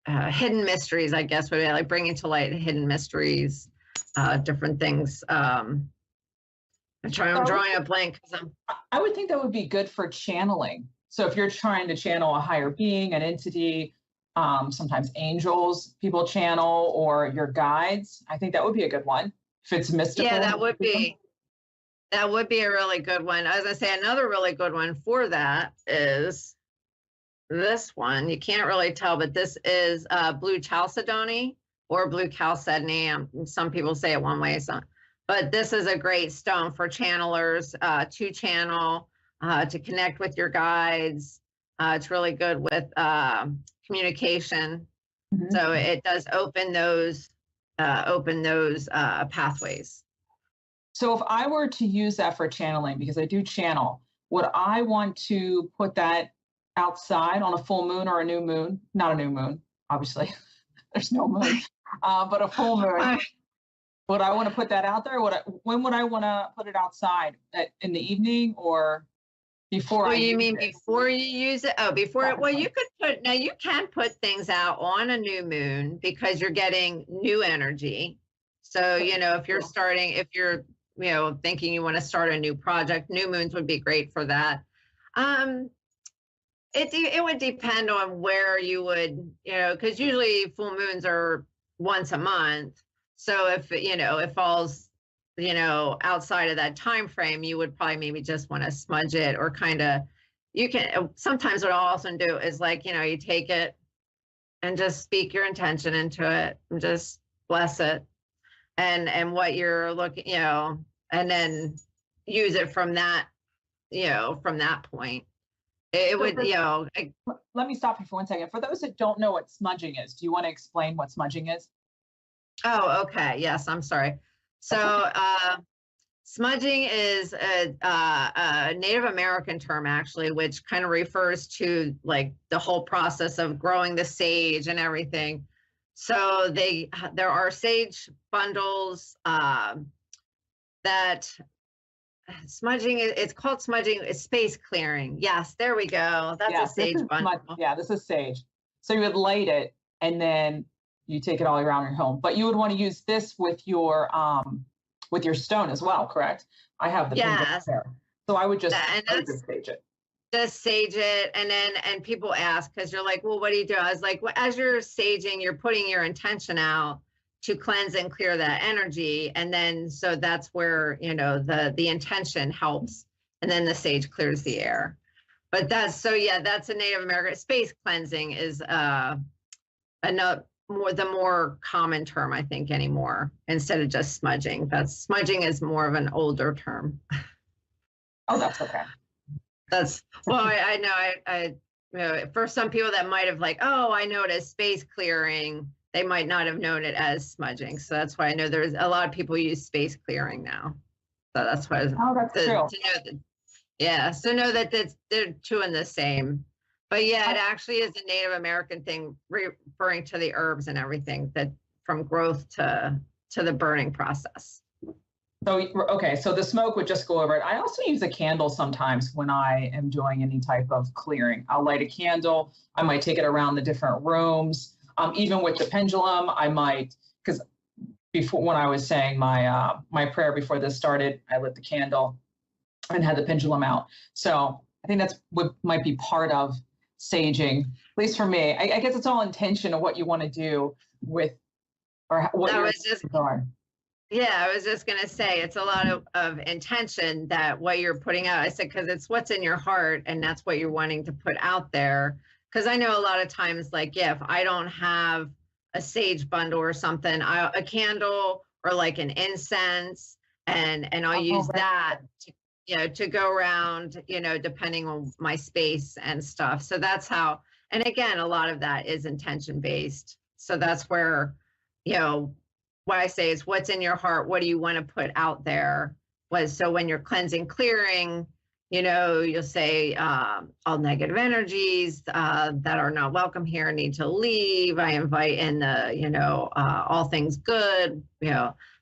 Hidden mysteries, I guess, would be like bringing to light hidden mysteries, different things. I'm drawing a blank. I would think that would be good for channeling. So if you're trying to channel a higher being, an entity, sometimes angels people channel, or your guides, I think that would be a good one. If it's mystical. Yeah, that would be a really good one. As I say, another really good one for that is this one. You can't really tell, but this is blue chalcedony or blue chalcedony. Some people say it one way, but this is a great stone for channelers to channel, to connect with your guides, It's really good with communication. Mm-hmm. So it does open those pathways. So if I were to use that for channeling, because I do channel, would I want to put that outside on a full moon or a new moon? Not a new moon, obviously. There's no moon, but a full moon. Would I want to put that out there? When would I want to put it outside? In the evening or before? Well, you mean before you use it? Oh, before it. Well, you can put things out on a new moon because you're getting new energy. So, if you're thinking you want to start a new project, new moons would be great for that. It would depend on where you would, because usually full moons are once a month. So if it falls, outside of that time frame, you would probably maybe just want to smudge it, or kind of, sometimes what I'll also do is you take it and just speak your intention into it and just bless it and what you're looking, and then use it from that, from that point. It would, Let me stop you for 1 second. For those that don't know what smudging is, do you want to explain what smudging is? Oh, okay. Yes, I'm sorry. So smudging is a Native American term, actually, which kind of refers to the whole process of growing the sage and everything. So there are sage bundles that smudging, it's called smudging, is space clearing. Yes, there we go. That's a sage bundle. This is sage. So you would light it and then you take it all around your home. But you would want to use this with your stone as well, correct? I have the pendulum there. So I would just sage it. Just sage it, and people ask, because you're like, well, what do you do? I was like, well, as you're saging, you're putting your intention out to cleanse and clear that energy, and then so that's where the intention helps, and then the sage clears the air. But that's a Native American space cleansing is the more common term, I think, anymore, instead of just smudging. Smudging is more of an older term. Oh, that's okay. I know for some people that might have I know it as space clearing, they might not have known it as smudging. So that's why I know there's a lot of people use space clearing now. So that's why. Oh, that's true. So know that they're two in the same. But yeah, it actually is a Native American thing, referring to the herbs and everything, that from growth to the burning process. So, okay, so the smoke would just go over it. I also use a candle sometimes when I am doing any type of clearing. I'll light a candle. I might take it around the different rooms. Even with the pendulum, I might, because before, when I was saying my prayer before this started, I lit the candle and had the pendulum out. So I think that's what might be part of saging, at least for me. I guess it's all intention of what you want to do with, or what you're doing. Yeah, I was just going to say, it's a lot of intention that what you're putting out. I said, because it's what's in your heart, and that's what you're wanting to put out there. Because I know a lot of times, if I don't have a sage bundle or something, a candle or an incense, and I'll use that to go around, depending on my space and stuff. So that's how, and again, a lot of that is intention based. So that's where, what I say is what's in your heart, what do you want to put out there? So when you're cleansing, clearing, you'll say all negative energies that are not welcome here need to leave. I invite in the, all things good,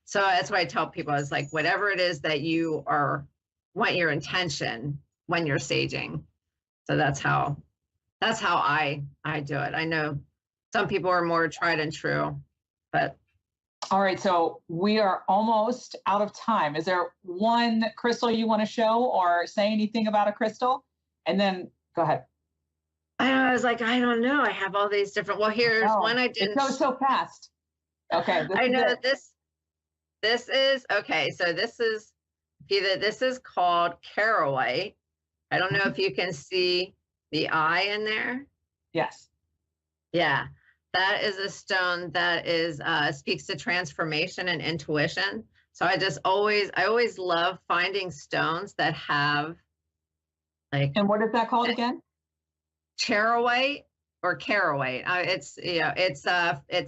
So that's why I tell people, is whatever it is that you want your intention when you're saging. So that's how I do it. I know some people are more tried and true, but. All right, so we are almost out of time. Is there one crystal you want to show or say anything about a crystal? And then go ahead. I was like, I don't know. I have all these different. Well, here's one I didn't. It goes so fast. Okay. I know this is okay. So this is called Carawhite. I don't know if you can see the eye in there. Yes. Yeah. That is a stone that is speaks to transformation and intuition. So I always love finding stones that have And what is that called again? charoite or caraway. It's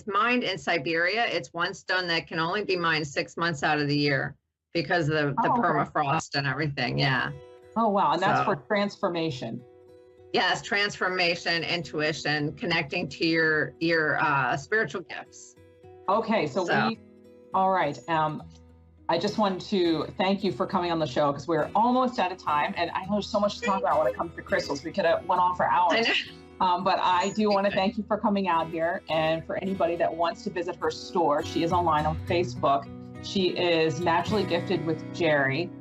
mined in Siberia. It's one stone that can only be mined 6 months out of the year because of the permafrost and everything. Yeah. Oh, wow. And that's for transformation. Yes, transformation, intuition, connecting to your spiritual gifts. Okay, all right. I just wanted to thank you for coming on the show because we're almost out of time, and I know there's so much to talk about when it comes to crystals. We could have went on for hours. But I do want to thank you for coming out here, and for anybody that wants to visit her store, she is online on Facebook. She is Naturally Gifted with Jerry.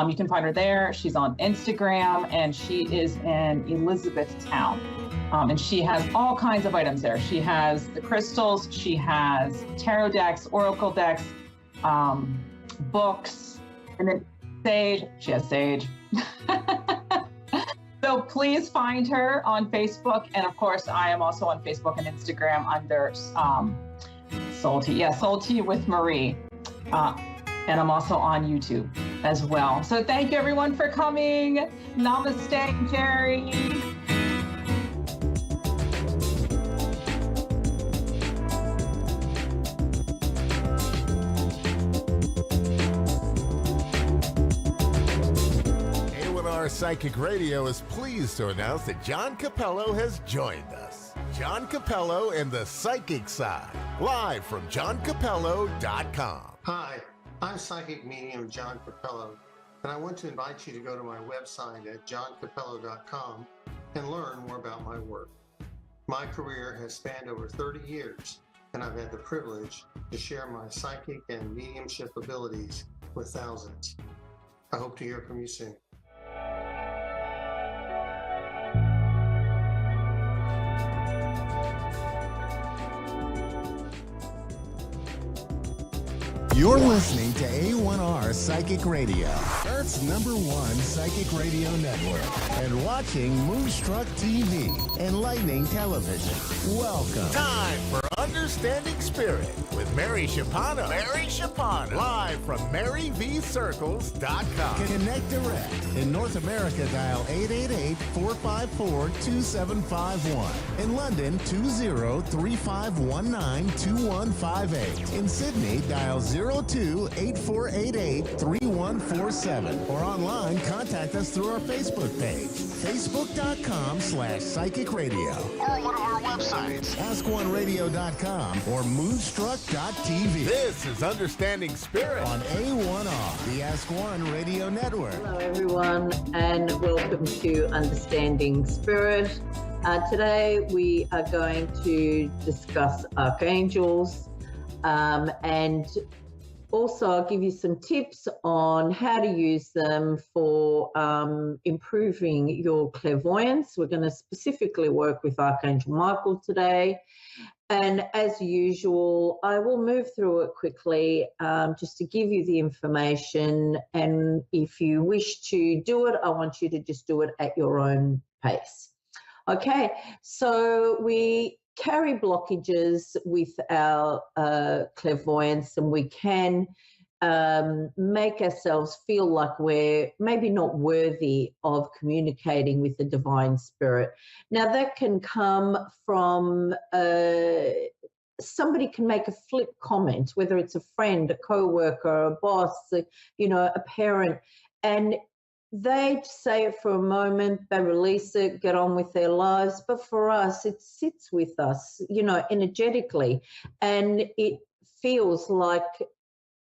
You can find her there. She's on Instagram, and she is in Elizabethtown. And she has all kinds of items there. She has the crystals, she has tarot decks, oracle decks, books, and then sage. She has sage. So please find her on Facebook. And of course, I am also on Facebook and Instagram under Soul Tea. Yeah, Soul Tea with Marie. And I'm also on YouTube as well. So thank you everyone for coming. Namaste, Jerry. A1R Psychic Radio is pleased to announce that John Capello has joined us. John Capello and the Psychic Side, live from johncapello.com. Hi, I'm psychic medium John Capello, and I want to invite you to go to my website at johncapello.com and learn more about my work. My career has spanned over 30 years, and I've had the privilege to share my psychic and mediumship abilities with thousands. I hope to hear from you soon. You're listening to A1R Psychic Radio, Earth's #1 psychic radio network, and watching Moonstruck TV, enlightening television. Welcome. Time for Understanding Spirit with Mary Shapano. Live from MaryVCircles.com. Connect direct. In North America, dial 888-454-2751. In London, 20-3519-2158. In Sydney, dial 02-8488-3147. Or online, contact us through our Facebook page, facebook.com/psychic radio. Or one of our websites, askoneradio.com or moonstruck.tv. This is Understanding Spirit on A1R, the Ask One Radio Network. Hello, everyone, and welcome to Understanding Spirit. Today, we are going to discuss archangels, and also I'll give you some tips on how to use them for improving your clairvoyance. We're going to specifically work with Archangel Michael today. And as usual, I will move through it quickly just to give you the information. And if you wish to do it, I want you to just do it at your own pace. Okay, so we carry blockages with our clairvoyance, and we can make ourselves feel like we're maybe not worthy of communicating with the divine spirit. Now, that can come from somebody can make a flip comment, whether it's a friend, a co-worker, a boss, a parent, and they say it for a moment, they release it, get on with their lives. But for us, it sits with us, energetically, and it feels like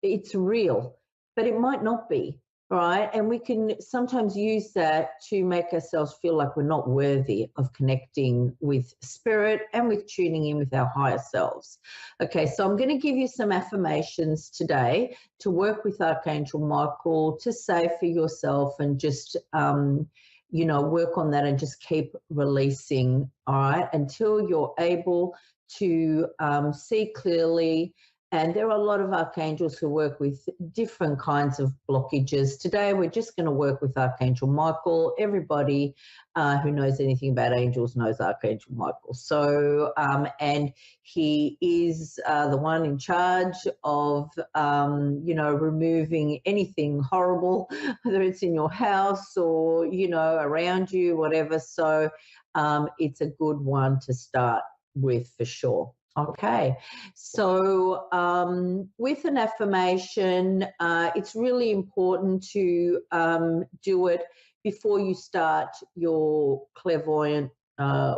it's real, but it might not be, right? And we can sometimes use that to make ourselves feel like we're not worthy of connecting with spirit and with tuning in with our higher selves. Okay, so I'm going to give you some affirmations today to work with Archangel Michael, to say for yourself, and just, work on that and just keep releasing, all right, until you're able to see clearly. And there are a lot of archangels who work with different kinds of blockages. Today, we're just going to work with Archangel Michael. Everybody who knows anything about angels knows Archangel Michael. So, and he is the one in charge of, removing anything horrible, whether it's in your house or, around you, whatever. So it's a good one to start with for sure. Okay, so with an affirmation, it's really important to do it before you start your clairvoyant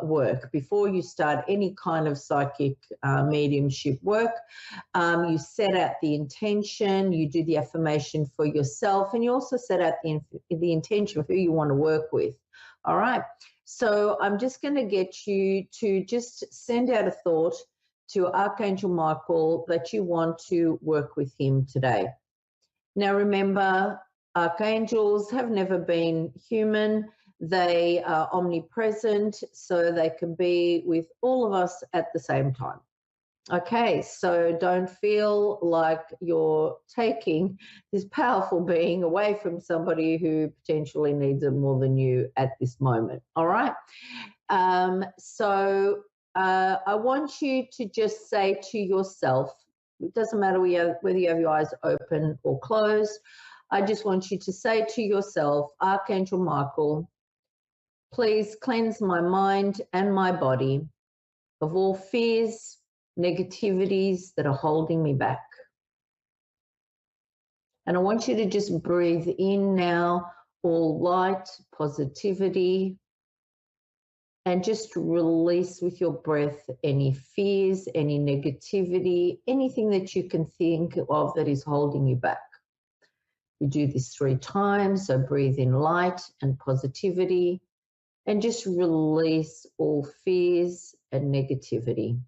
work, before you start any kind of psychic mediumship work. You set out the intention, you do the affirmation for yourself, and you also set out the intention of who you want to work with. All right, so I'm just going to get you to just send out a thought to Archangel Michael that you want to work with him today. Now remember, archangels have never been human. They are omnipresent, so they can be with all of us at the same time. Okay, so don't feel like you're taking this powerful being away from somebody who potentially needs it more than you at this moment. All right, I want you to just say to yourself, it doesn't matter whether you have your eyes open or closed, I just want you to say to yourself, Archangel Michael, please cleanse my mind and my body of all fears, negativities that are holding me back. And I want you to just breathe in now all light, positivity, and just release with your breath any fears, any negativity, anything that you can think of that is holding you back. You do this 3 times, so breathe in light and positivity, and just release all fears and negativity.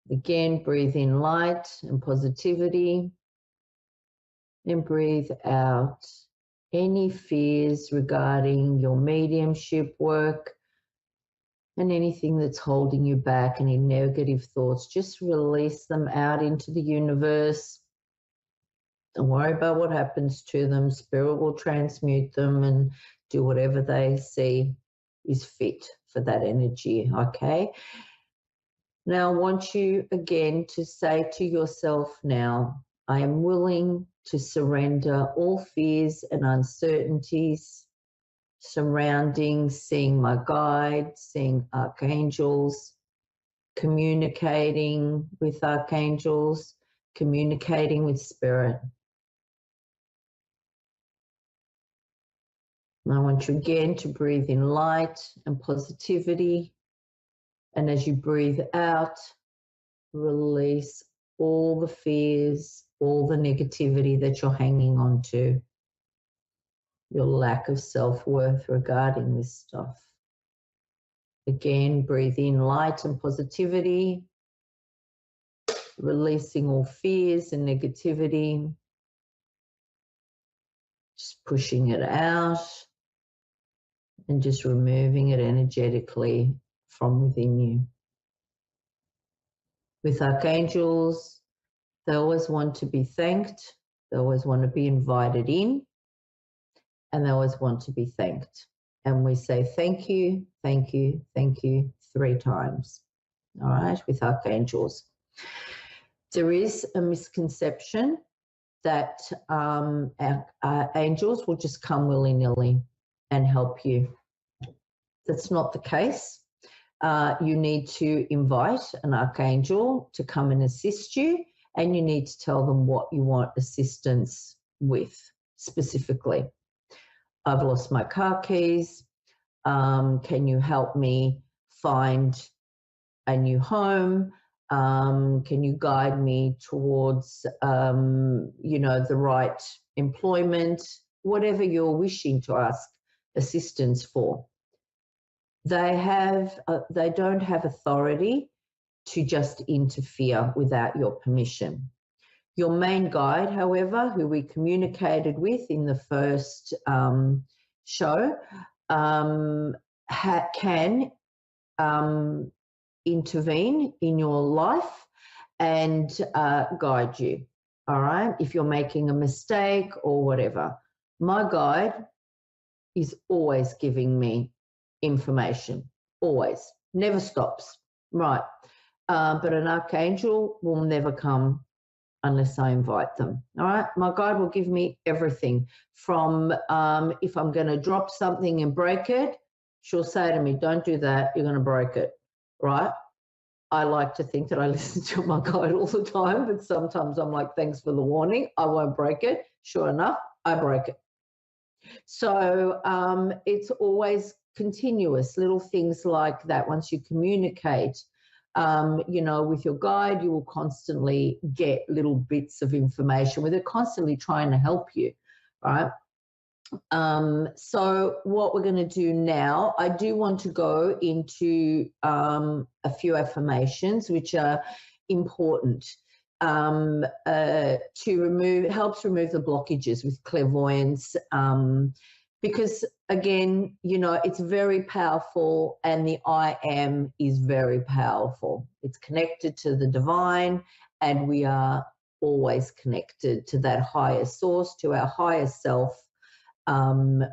Again, breathe in light and positivity, and breathe out any fears regarding your mediumship work and anything that's holding you back, any negative thoughts. Just release them out into the universe. Don't worry about what happens to them. Spirit will transmute them and do whatever they see is fit for that energy, okay? Now I want you again to say to yourself now, I am willing to surrender all fears and uncertainties surrounding seeing my guide, seeing archangels, communicating with archangels, communicating with spirit. And I want you again to breathe in light and positivity. And as you breathe out, release all the fears, all the negativity that you're hanging on to, your lack of self-worth regarding this stuff. Again, breathe in light and positivity, releasing all fears and negativity, just pushing it out and just removing it energetically from within you. With archangels, they always want to be thanked, they always want to be invited in, and they always want to be thanked. And we say thank you, thank you, thank you 3 times, all right, with archangels. There is a misconception that our angels will just come willy-nilly and help you. That's not the case. You need to invite an archangel to come and assist you, and you need to tell them what you want assistance with specifically. I've lost my car keys. Can you help me find a new home? Can you guide me towards, the right employment? Whatever you're wishing to ask assistance for. They don't have authority to just interfere without your permission. Your main guide, however, who we communicated with in the first show, can intervene in your life and guide you, all right, if you're making a mistake or whatever. My guide is always giving me information, always, never stops, right? But an archangel will never come unless I invite them, all right? My guide will give me everything from if I'm going to drop something and break it, she'll say to me, don't do that, you're going to break it, right? I like to think that I listen to my guide all the time, but sometimes I'm like, thanks for the warning, I won't break it. Sure enough, I break it. So it's always continuous, little things like that. Once you communicate, you know, with your guide, you will constantly get little bits of information where they're constantly trying to help you, right? So what we're going to do now, I do want to go into a few affirmations which are important to helps remove the blockages with clairvoyance, because again, you know, it's very powerful, and the I am is very powerful. It's connected to the divine, and we are always connected to that higher source, to our higher self,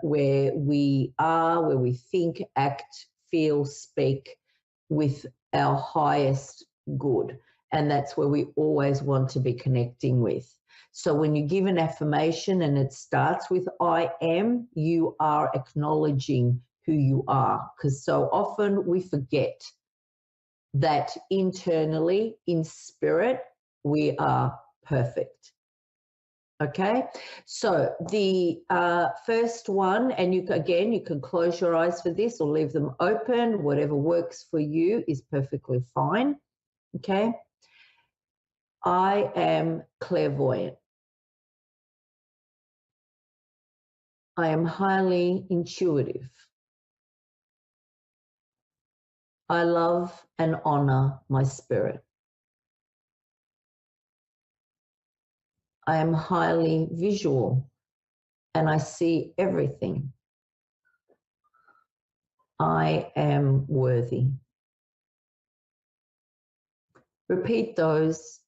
where we are, where we think, act, feel, speak with our highest good. And that's where we always want to be connecting with. So when you give an affirmation and it starts with I am, you are acknowledging who you are, because so often we forget that internally, in spirit, we are perfect. Okay, so the first one, and you can close your eyes for this or leave them open, whatever works for you is perfectly fine. Okay, I am clairvoyant. I am highly intuitive. I love and honor my spirit. I am highly visual and I see everything. I am worthy. Repeat those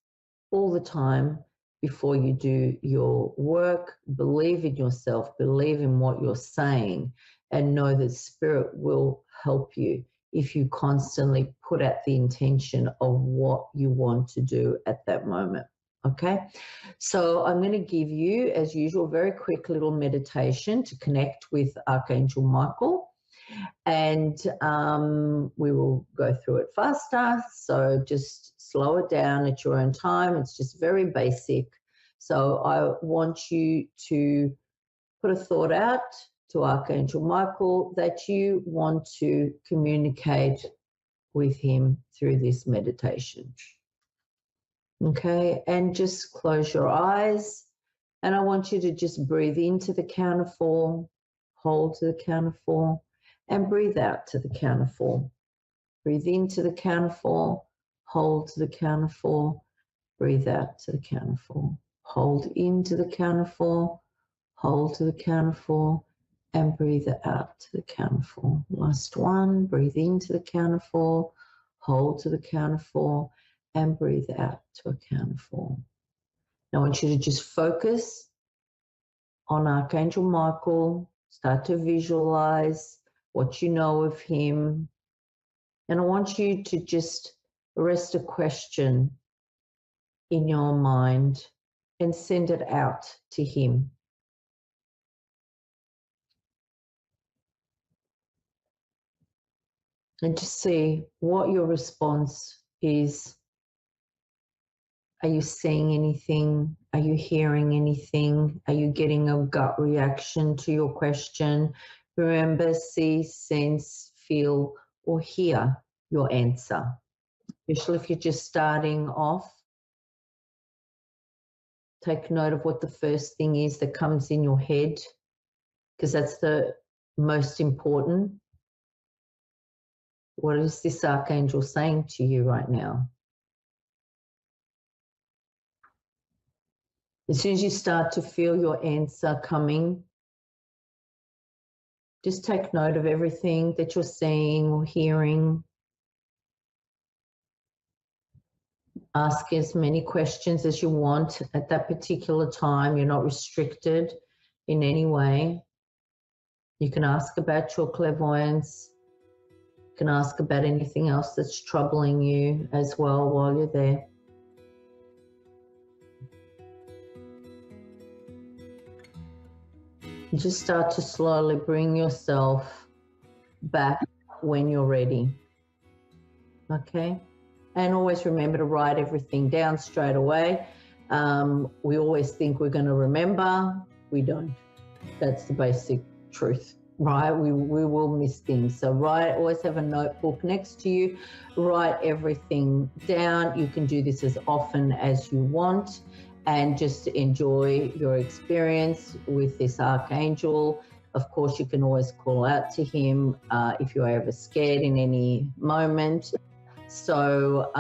all the time before you do your work. Believe in yourself, believe in what you're saying, and know that spirit will help you if you constantly put out the intention of what you want to do at that moment. Okay, so I'm going to give you, as usual, a very quick little meditation to connect with Archangel Michael, and we will go through it faster, so just slow it down at your own time. It's just very basic. So I want you to put a thought out to Archangel Michael that you want to communicate with him through this meditation. Okay, and just close your eyes, and I want you to just breathe into the count of 4, hold to the count of 4, and breathe out to the count of 4. Breathe into the count of 4, hold to the count of 4, breathe out to the count of 4. Hold into the count of 4, hold to the count of 4, and breathe out to the count of 4. Last one, breathe into the count of 4, hold to the count of 4, and breathe out to a count of 4. Now I want you to just focus on Archangel Michael, start to visualize what you know of him, and I want you to just rest a question in your mind and send it out to him. And just see what your response is. Are you seeing anything? Are you hearing anything? Are you getting a gut reaction to your question? Remember, see, sense, feel, or hear your answer. Especially if you're just starting off, take note of what the first thing is that comes in your head, because that's the most important. What is this archangel saying to you right now? As soon as you start to feel your answer coming, just take note of everything that you're seeing or hearing. Ask as many questions as you want at that particular time. You're not restricted in any way. You can ask about your clairvoyance. You can ask about anything else that's troubling you as well while you're there. You just start to slowly bring yourself back when you're ready. Okay? And always remember to write everything down straight away. We always think we're going to remember. We don't. That's the basic truth, right? We will miss things. So always have a notebook next to you. Write everything down. You can do this as often as you want and just enjoy your experience with this archangel. Of course, you can always call out to him if you're ever scared in any moment. So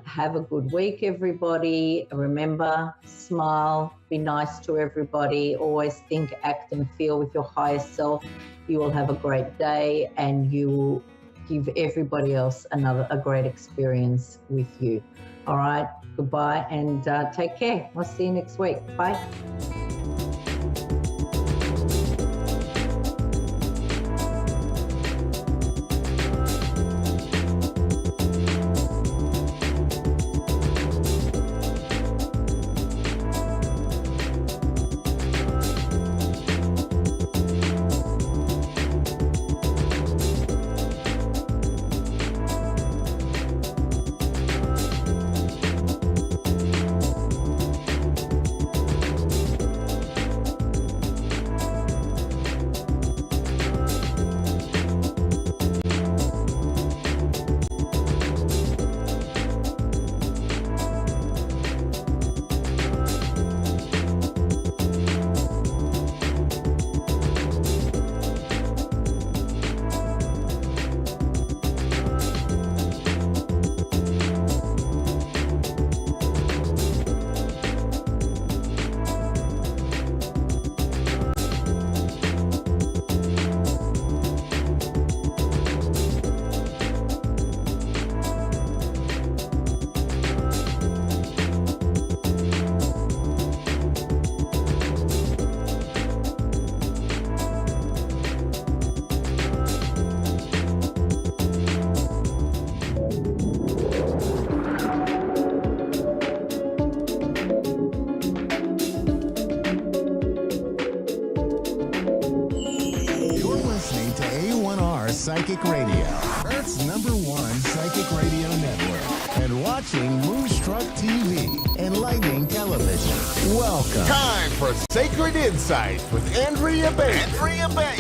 have a good week, everybody. Remember, smile, be nice to everybody. Always think, act, and feel with your higher self. You will have a great day, and you will give everybody else a great experience with you. All right, goodbye, and take care. I'll see you next week. Bye. Psychic Radio, Earth's #1 psychic radio network, and watching Moonstruck TV, enlightening television. Welcome. Time for Sacred Insights with Andrea Baker.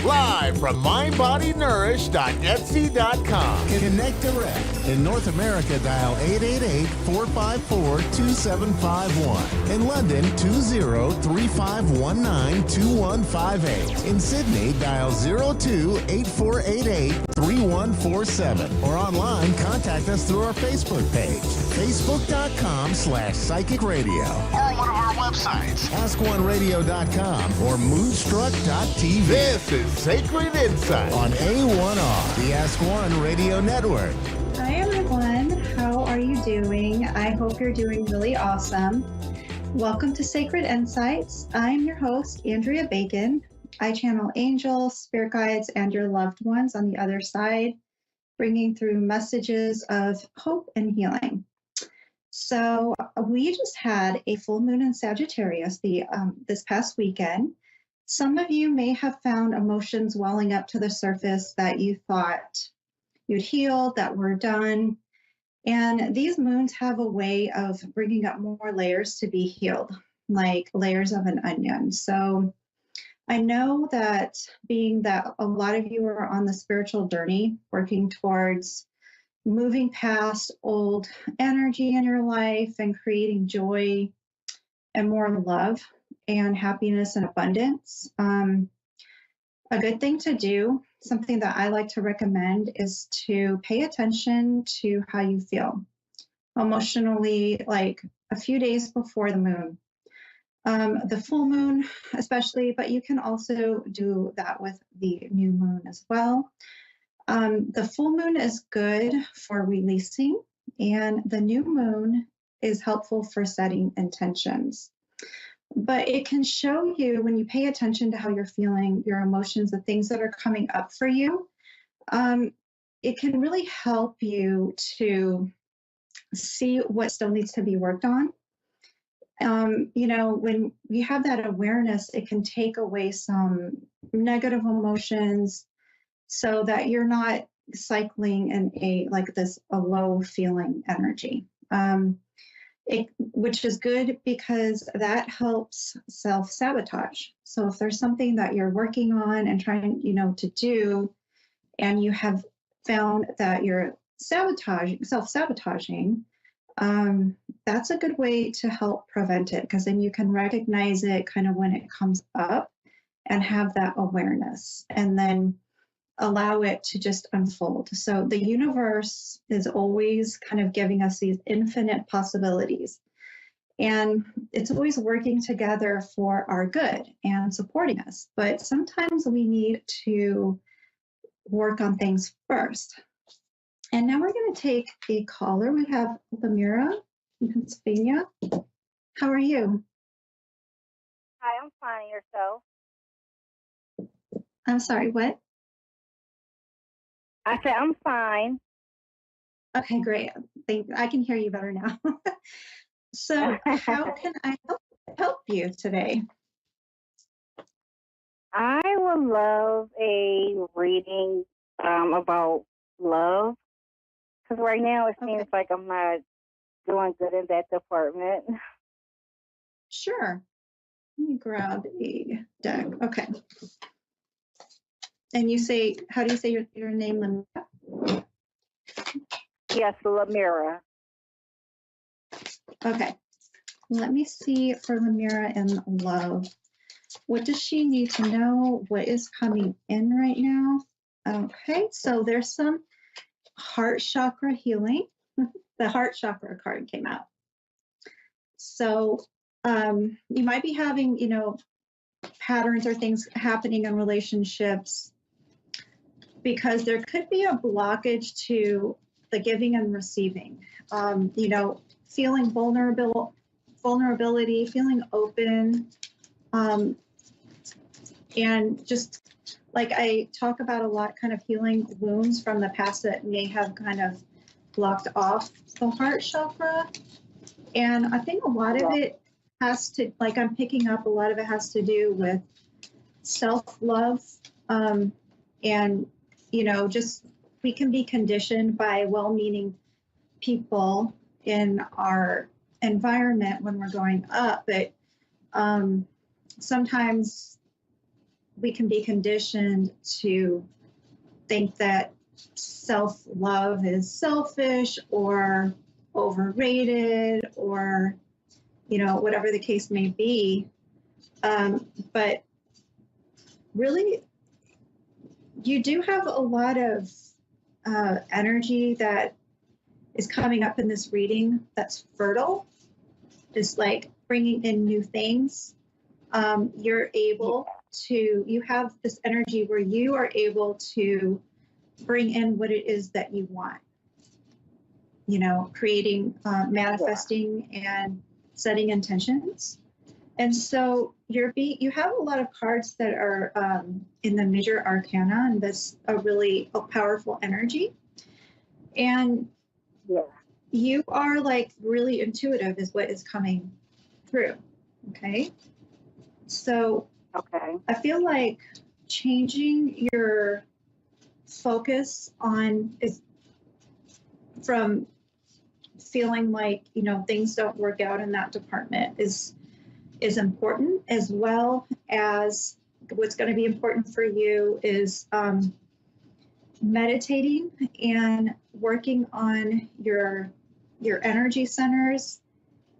Live from mindbodynourish.etsy.com. Connect direct. In North America, dial 888-454-2751. In London, 20-3519-2158. In Sydney, dial 02-8488-3147. Or online, contact us through our Facebook page, facebook.com/psychic radio. Or one of our websites, askoneradio.com or moonstruck.tv. This is Sacred Insight on A1R, the Ask One Radio Network. Hi everyone, how are you doing? I hope you're doing really awesome. Welcome to Sacred Insights. I'm your host, Andrea Bacon. I channel angels, spirit guides, and your loved ones on the other side, bringing through messages of hope and healing. So we just had a full moon in Sagittarius this past weekend. Some of you may have found emotions welling up to the surface that you thought you'd healed, that were done. And these moons have a way of bringing up more layers to be healed, like layers of an onion. So I know that being that a lot of you are on the spiritual journey, working towards moving past old energy in your life and creating joy and more love and happiness and abundance. A good thing to do, something that I like to recommend, is to pay attention to how you feel emotionally, like a few days before the moon. The full moon especially, but you can also do that with the new moon as well. The full moon is good for releasing, and the new moon is helpful for setting intentions. But it can show you, when you pay attention to how you're feeling, your emotions, the things that are coming up for you, it can really help you to see what still needs to be worked on. When you have that awareness, it can take away some negative emotions, so that you're not cycling in a low feeling energy. Which is good because that helps self-sabotage. So if there's something that you're working on and trying, to do, and you have found that you're self-sabotaging, that's a good way to help prevent it, because then you can recognize it kind of when it comes up and have that awareness, and then allow it to just unfold. So the universe is always kind of giving us these infinite possibilities, and it's always working together for our good and supporting us. But sometimes we need to work on things first. And now we're going to take a caller. We have Lamira in Pennsylvania. How are you? Hi, I'm fine. Yourself? I'm sorry, what? I said I'm fine. Okay, great. I can hear you better now. So how can I help you today? I would love a reading about love, because right now it seems like I'm not doing good in that department. Sure. Let me grab a deck. Okay. And you say, how do you say your name, Lamira? Yes, Lamira. Okay. Let me see for Lamira and love. What does she need to know? What is coming in right now? Okay, so there's some heart chakra healing. The heart chakra card came out. So you might be having, patterns or things happening in relationships, because there could be a blockage to the giving and receiving. Feeling vulnerability, feeling open, and just like I talk about a lot, kind of healing wounds from the past that may have kind of blocked off the heart chakra. And I think a lot of it has to, like I'm picking up, a lot of it has to do with self-love. And, just we can be conditioned by well-meaning people in our environment when we're growing up, but sometimes we can be conditioned to think that self-love is selfish or overrated, or whatever the case may be. But really, you do have a lot of energy that is coming up in this reading that's fertile, just like bringing in new things. You have this energy where you are able to bring in what it is that you want, creating, manifesting and setting intentions. And so you have a lot of cards that are in the major arcana, and that's a really powerful energy. And you are like really intuitive is what is coming through. Okay. So I feel like changing your focus from feeling like, things don't work out in that department is important, as well as what's going to be important for you is meditating and working on your energy centers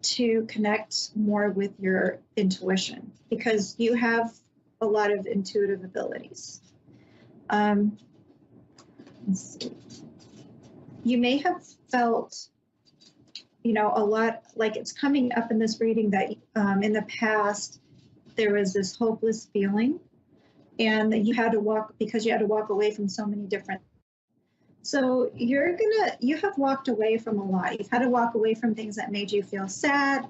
to connect more with your intuition, because you have a lot of intuitive abilities. Let's see. You may have felt, a lot, like it's coming up in this reading that in the past there was this hopeless feeling, and that you had to walk away from so many different. So you have walked away from a lot. You've had to walk away from things that made you feel sad,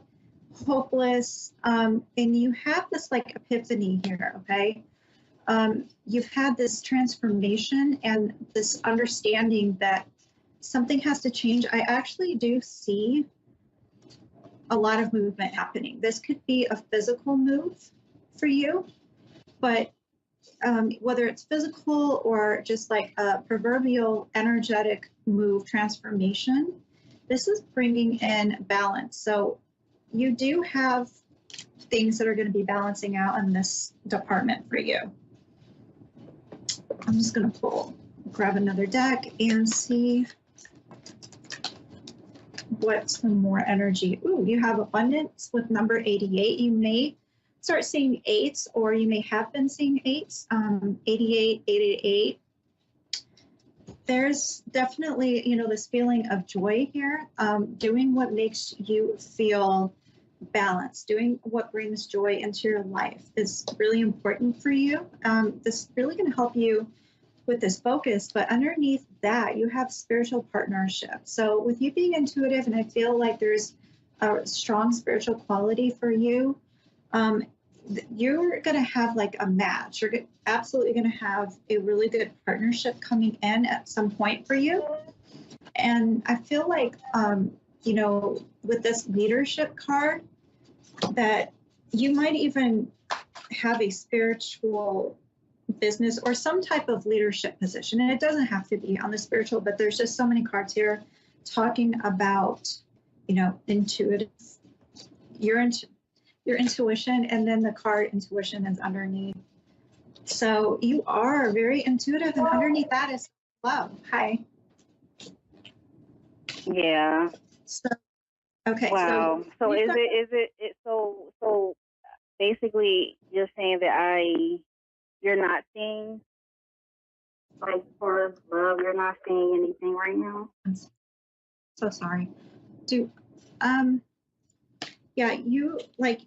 hopeless, and you have this like epiphany here, okay? You've had this transformation and this understanding that something has to change. I actually do see a lot of movement happening. This could be a physical move for you, but whether it's physical or just like a proverbial energetic move transformation, this is bringing in balance. So you do have things that are going to be balancing out in this department for you. I'm just going to grab another deck and see what's some more energy. Ooh, you have abundance with number 88. You may start seeing eights, or you may have been seeing eights. 88, 888. There's definitely, this feeling of joy here. Doing what makes you feel balanced, doing what brings joy into your life is really important for you. This is really going to help you with this focus, but underneath that, you have spiritual partnership. So with you being intuitive, and I feel like there's a strong spiritual quality for you, you're going to have like a match. You're absolutely going to have a really good partnership coming in at some point for you. And I feel like, with this leadership card, that you might even have a spiritual business or some type of leadership position. And it doesn't have to be on the spiritual, but there's just so many cards here talking about, intuitive, your intuition, and then the card intuition is underneath. So you are very intuitive, and underneath that is love. Hi. Yeah. So, okay. Wow. So so basically you're saying that you're not seeing, like, for love, you're not seeing anything right now? I'm so sorry. You, like,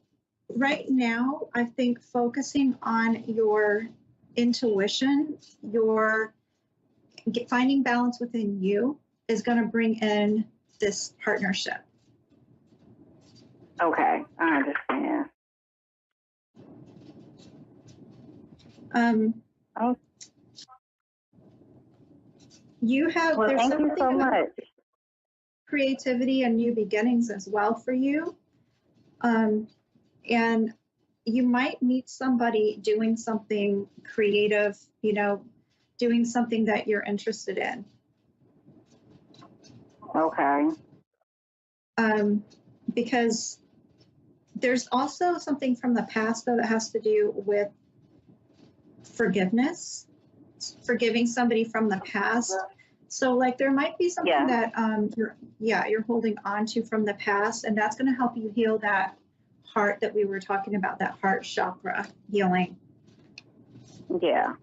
right now, I think focusing on your intuition, finding balance within you is going to bring in this partnership. Okay, I understand. You have, well, there's thank you so much. Creativity and new beginnings as well for you. And you might meet somebody doing something creative, doing something that you're interested in. Okay. Because there's also something from the past, though, that has to do with forgiveness, forgiving somebody from the past. So, like, there might be something that you're holding on to from the past, and that's going to help you heal that heart that we were talking about, that heart chakra healing. Yeah.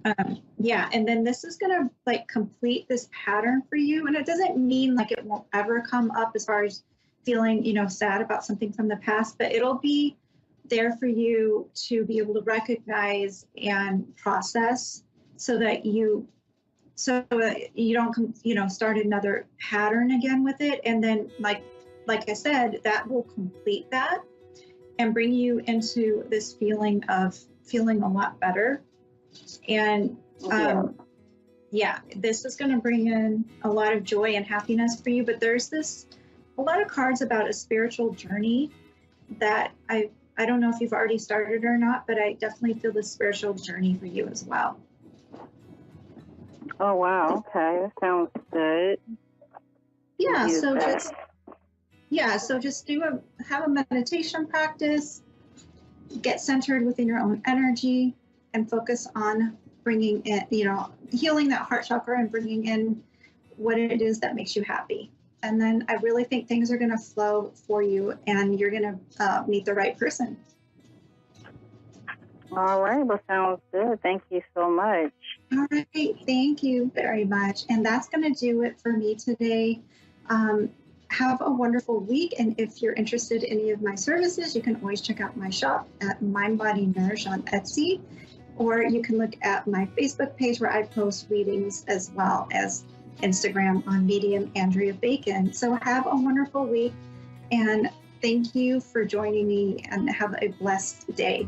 And then this is going to, like, complete this pattern for you. And it doesn't mean like it won't ever come up as far as feeling, sad about something from the past, but it'll be there for you to be able to recognize and process so that you don't, start another pattern again with it. And then, like I said, that will complete that and bring you into this feeling of feeling a lot better. And this is going to bring in a lot of joy and happiness for you. But there's a lot of cards about a spiritual journey that I don't know if you've already started or not, but I definitely feel the spiritual journey for you as well. Oh, wow. Okay. That sounds good. Yeah. So just have a meditation practice, get centered within your own energy, and focus on bringing in, healing that heart chakra and bringing in what it is that makes you happy. And then I really think things are going to flow for you, and you're going to meet the right person. All right. Well, sounds good. Thank you so much. All right. Thank you very much. And that's going to do it for me today. Have a wonderful week. And if you're interested in any of my services, you can always check out my shop at Mind Body Nourish on Etsy, or you can look at my Facebook page where I post readings, as well as Instagram on Medium Andrea Bacon. So have a wonderful week, and thank you for joining me, and have a blessed day.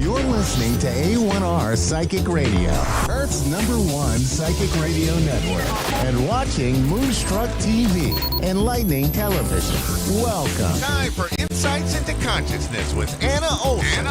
You're listening to A1R Psychic Radio, Earth's #1 psychic radio network, and watching Moonstruck TV, enlightening television. Welcome. Time for Insights into Consciousness with Anna Olson.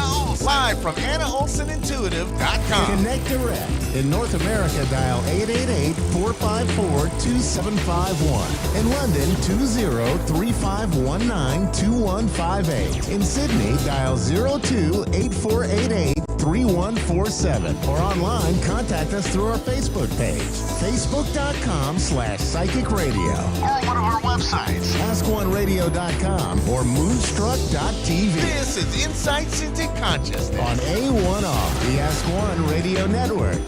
Live from AnnaOlsonIntuitive.com. Connect direct. In North America, dial 888-454-2751. In London, 20-3519-2158. In Sydney, dial 02-8488-3147. Or online, contact us through our Facebook page, facebook.com/psychic radio. Or one of our websites, AskOneRadio.com or Moonstruck.tv. This is Insights into Consciousness on A1R, the Ask One Radio Network.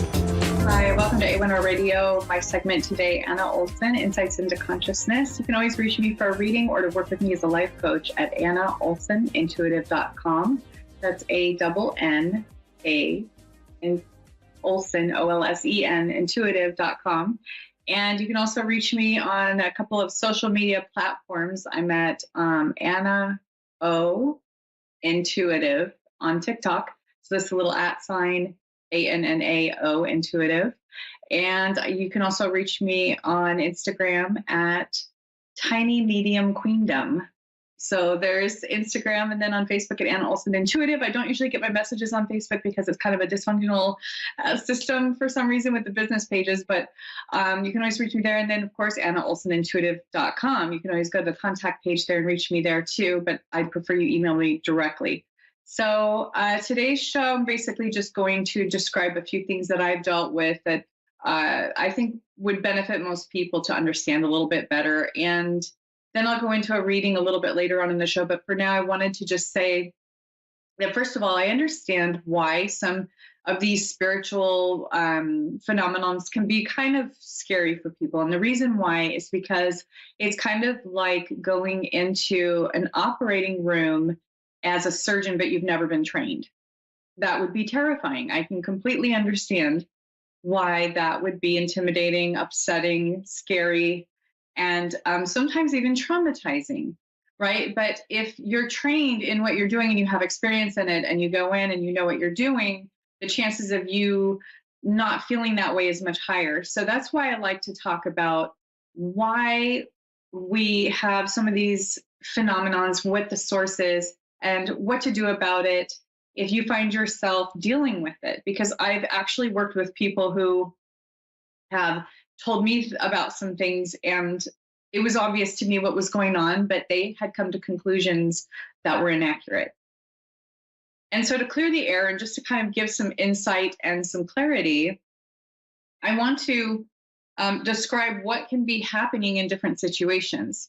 Hi, welcome to A1R Radio. My segment today, Anna Olson, Insights into Consciousness. You can always reach me for a reading or to work with me as a life coach at AnnaOlsonIntuitive.com. That's ANNA and Olson, OLSEN, intuitive.com. And you can also reach me on a couple of social media platforms. I'm at Anna O Intuitive on TikTok. So this is a little @ ANNAO Intuitive. And you can also reach me on Instagram at Tiny Medium Queendom. So there's Instagram, and then on Facebook at Anna Olson Intuitive. I don't usually get my messages on Facebook because it's kind of a dysfunctional system for some reason with the business pages, but you can always reach me there. And then, of course, AnnaOlsonIntuitive.com. You can always go to the contact page there and reach me there too, but I'd prefer you email me directly. So today's show, I'm basically just going to describe a few things that I've dealt with that I think would benefit most people to understand a little bit better. And then I'll go into a reading a little bit later on in the show. But for now, I wanted to just say that, first of all, I understand why some of these spiritual phenomenons can be kind of scary for people. And the reason why is because it's kind of like going into an operating room as a surgeon, but you've never been trained. That would be terrifying. I can completely understand why that would be intimidating, upsetting, scary, and sometimes even traumatizing, right? But if you're trained in what you're doing and you have experience in it and you go in and you know what you're doing, the chances of you not feeling that way is much higher. So that's why I like to talk about why we have some of these phenomenons, what the source is, and what to do about it if you find yourself dealing with it. Because I've actually worked with people who have told me about some things, and it was obvious to me what was going on, but they had come to conclusions that were inaccurate. And so to clear the air and just to kind of give some insight and some clarity, I want to describe what can be happening in different situations.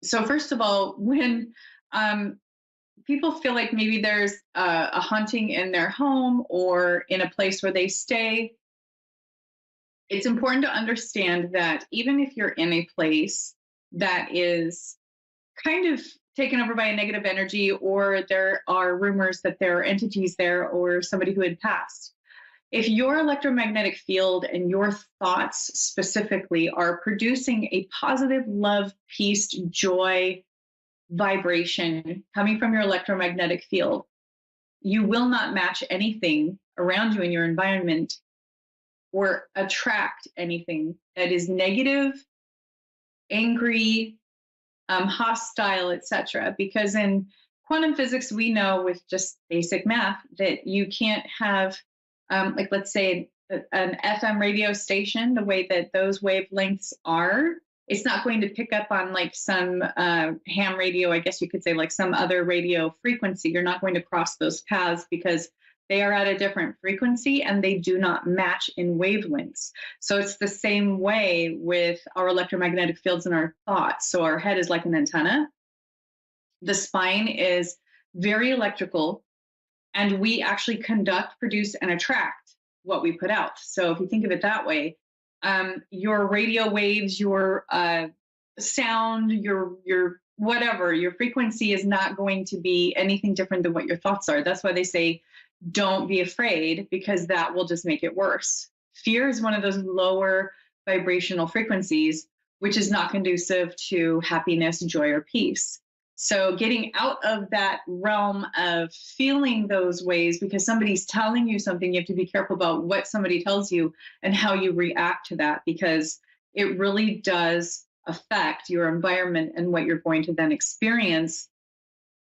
So first of all, when people feel like maybe there's a haunting in their home or in a place where they stay, it's important to understand that even if you're in a place that is kind of taken over by a negative energy, or there are rumors that there are entities there or somebody who had passed, if your electromagnetic field and your thoughts specifically are producing a positive love, peace, joy, vibration coming from your electromagnetic field, you will not match anything around you in your environment or attract anything that is negative, angry, hostile, etc. Because in quantum physics, we know with just basic math that you can't have, like let's say an FM radio station, the way that those wavelengths are, it's not going to pick up on like some ham radio, I guess you could say, like some other radio frequency. You're not going to cross those paths because they are at a different frequency and they do not match in wavelengths. So it's the same way with our electromagnetic fields and our thoughts. So our head is like an antenna. The spine is very electrical, and we actually conduct, produce, and attract what we put out. So if you think of it that way, your radio waves, your sound, your whatever, your frequency is not going to be anything different than what your thoughts are. That's why they say, don't be afraid, because that will just make it worse. Fear is one of those lower vibrational frequencies, which is not conducive to happiness, joy, or peace. So getting out of that realm of feeling those ways because somebody's telling you something, you have to be careful about what somebody tells you and how you react to that, because it really does affect your environment and what you're going to then experience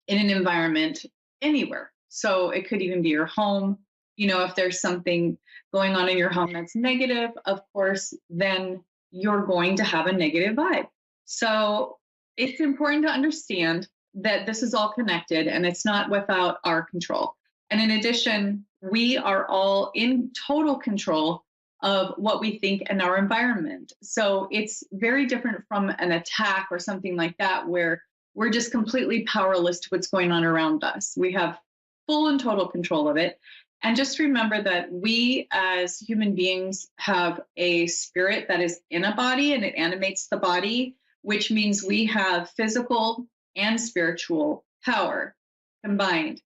in an environment anywhere. So it could even be your home. You know, if there's something going on in your home that's negative, of course, then you're going to have a negative vibe. So it's important to understand that this is all connected and it's not without our control. And in addition, we are all in total control of what we think in our environment. So it's very different from an attack or something like that, where we're just completely powerless to what's going on around us. We have full and total control of it. And just remember that we as human beings have a spirit that is in a body and it animates the body, which means we have physical and spiritual power combined.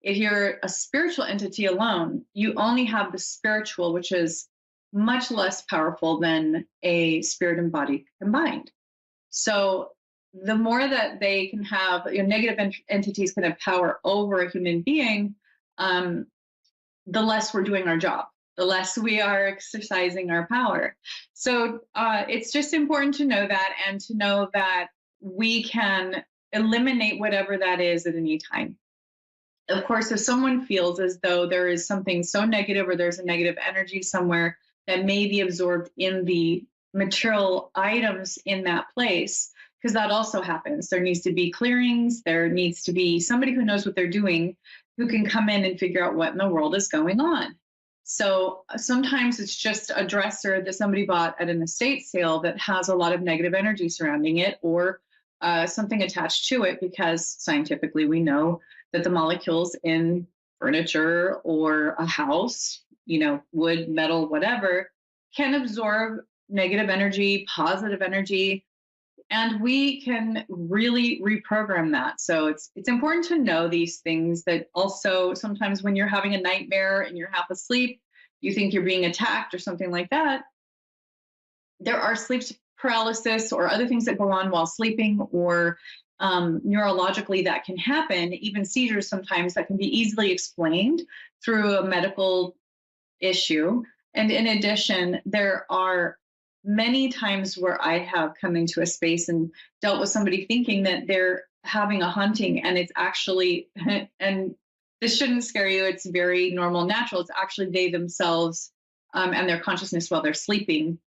If you're a spiritual entity alone, you only have the spiritual, which is much less powerful than a spirit and body combined. So the more that they can have, negative entities can have power over a human being, the less we're doing our job, the less we are exercising our power. So it's just important to know that, and to know that we can eliminate whatever that is at any time. Of course, if someone feels as though there is something so negative or there's a negative energy somewhere that may be absorbed in the material items in that place, because that also happens. There needs to be clearings. There needs to be somebody who knows what they're doing, who can come in and figure out what in the world is going on. So sometimes it's just a dresser that somebody bought at an estate sale that has a lot of negative energy surrounding it, or something attached to it, because scientifically we know that the molecules in furniture or a house, wood, metal, whatever, can absorb negative energy, positive energy, and we can really reprogram that. So it's important to know these things. That also sometimes when you're having a nightmare and you're half asleep, you think you're being attacked or something like that, there are sleep paralysis or other things that go on while sleeping, or neurologically that can happen, even seizures sometimes, that can be easily explained through a medical issue. And in addition, there are many times where I have come into a space and dealt with somebody thinking that they're having a haunting, and it's actually, and this shouldn't scare you, it's very normal, natural. It's actually they themselves and their consciousness while they're sleeping,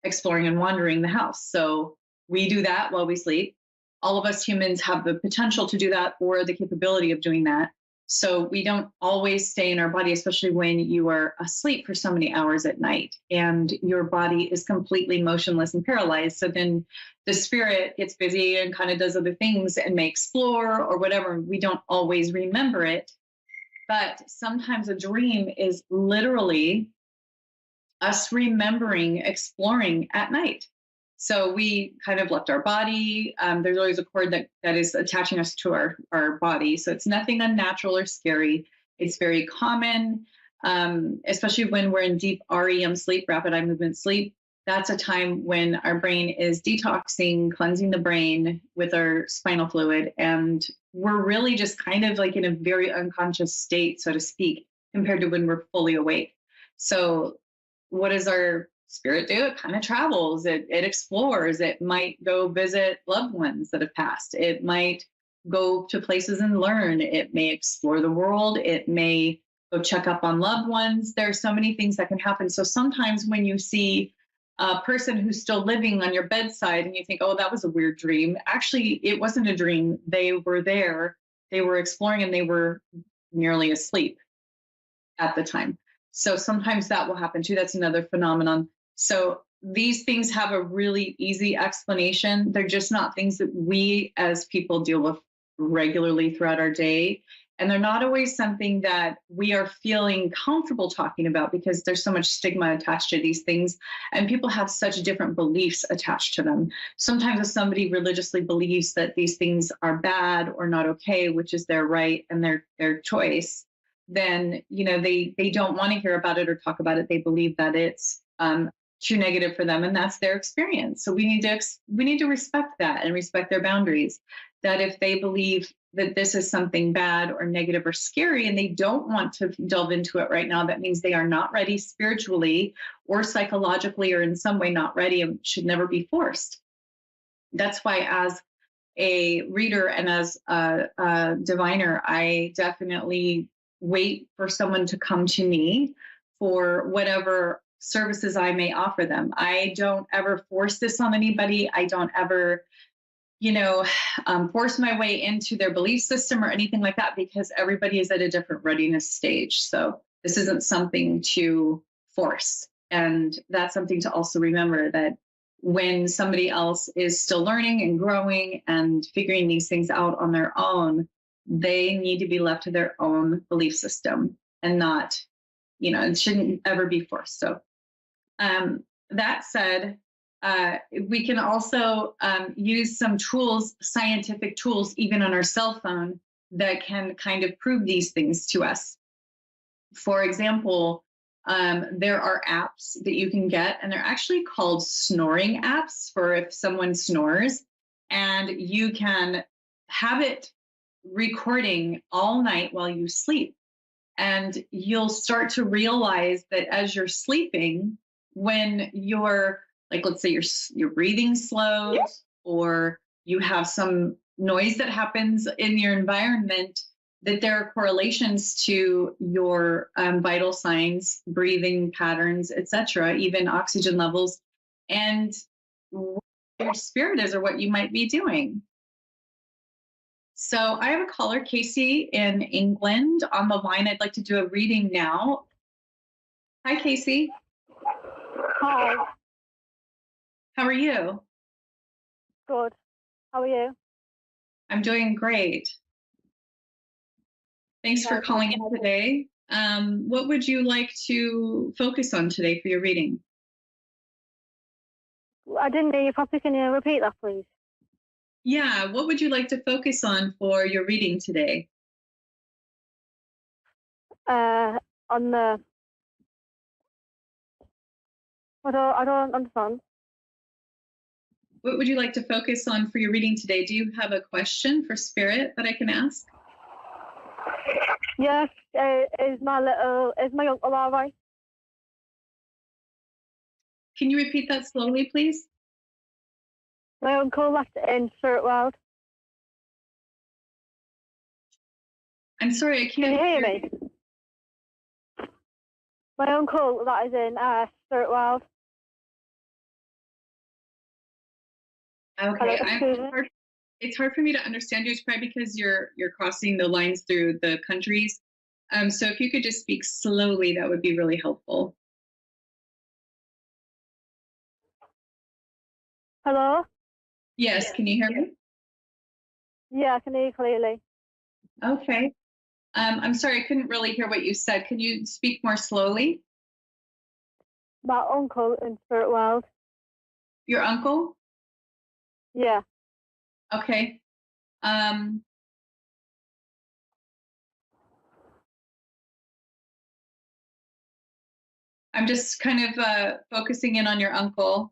exploring and wandering the house. So we do that while we sleep. All of us humans have the potential to do that, or the capability of doing that. So we don't always stay in our body, especially when you are asleep for so many hours at night and your body is completely motionless and paralyzed. So then the spirit gets busy and kind of does other things and may explore or whatever. We don't always remember it. But sometimes a dream is literally us remembering exploring at night. So we kind of left our body. There's always a cord that is attaching us to our body. So it's nothing unnatural or scary. It's very common, especially when we're in deep REM sleep, rapid eye movement sleep. That's a time when our brain is detoxing, cleansing the brain with our spinal fluid. And we're really just kind of like in a very unconscious state, so to speak, compared to when we're fully awake. So what does our spirit do? It kind of travels, it explores, it might go visit loved ones that have passed, it might go to places and learn, it may explore the world, it may go check up on loved ones. There are so many things that can happen. So sometimes when you see a person who's still living on your bedside and you think, oh, that was a weird dream, actually it wasn't a dream. They were there, they were exploring, and they were nearly asleep at the time. So sometimes that will happen too. That's another phenomenon. So these things have a really easy explanation. They're just not things that we as people deal with regularly throughout our day. And they're not always something that we are feeling comfortable talking about, because there's so much stigma attached to these things and people have such different beliefs attached to them. Sometimes if somebody religiously believes that these things are bad or not okay, which is their right and their choice, then they don't want to hear about it or talk about it. They believe that it's too negative for them, and that's their experience. So we need to respect that and respect their boundaries. that if they believe that this is something bad or negative or scary and they don't want to delve into it right now, that means they are not ready spiritually or psychologically or in some way not ready and should never be forced. That's why as a reader and as a diviner, I definitely wait for someone to come to me for whatever services I may offer them. I don't ever force this on anybody. I don't ever, force my way into their belief system or anything like that, because everybody is at a different readiness stage. So this isn't something to force. And that's something to also remember, that when somebody else is still learning and growing and figuring these things out on their own, they need to be left to their own belief system and not, it shouldn't ever be forced. So that said, we can also use some tools, scientific tools, even on our cell phone, that can kind of prove these things to us. For example, there are apps that you can get, and they're actually called snoring apps for if someone snores, and you can have it recording all night while you sleep. And you'll start to realize that as you're sleeping, when you're, like, let's say your breathing slows, or you have some noise that happens in your environment, that there are correlations to your vital signs, breathing patterns, etc., even oxygen levels, and what your spirit is or what you might be doing. So I have a caller, Casey, in England on the line. I'd like to do a reading now. Hi, Casey. Hi. How are you? Good. How are you? I'm doing great. Thanks for calling in today. What would you like to focus on today for your reading? I didn't hear you properly. Can you repeat that, please? Yeah, what would you like to focus on for your reading today? On the... I don't understand. What would you like to focus on for your reading today? Do you have a question for Spirit that I can ask? Yes, is my uncle all right? Can you repeat that slowly, please? My uncle left in Spirit World. I'm sorry, I can't Can you hear me? My uncle that is in Spirit World. Okay, it's hard for me to understand you. It's probably because you're crossing the lines through the countries. So if you could just speak slowly, that would be really helpful. Hello? Yes, can you hear me? Yeah, I can hear you clearly. Okay. I'm sorry, I couldn't really hear what you said. Can you speak more slowly? My uncle in Spirit World. Your uncle? Yeah. Okay. I'm just kind of focusing in on your uncle.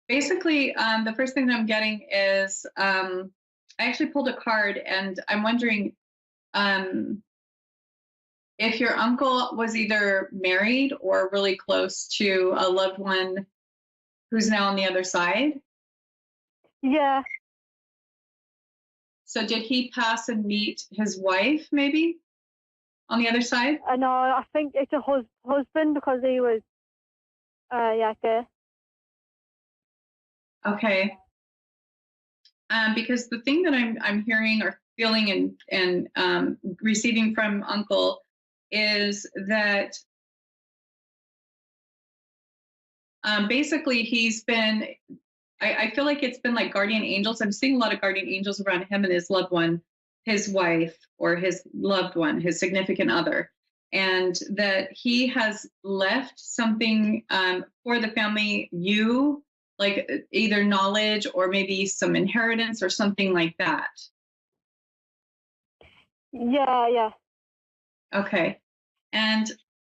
Basically, the first thing that I'm getting is I actually pulled a card, and I'm wondering if your uncle was either married or really close to a loved one who's now on the other side. Yeah. So did he pass and meet his wife maybe on the other side? No, I think it's a husband because he was, gay. Okay. Because the thing that I'm hearing or feeling and receiving from Uncle is that basically he's been, I feel like it's been like guardian angels. I'm seeing a lot of guardian angels around him and his loved one, his wife or his loved one, his significant other, and that he has left something for the family, like either knowledge or maybe some inheritance or something like that. Yeah. Okay. And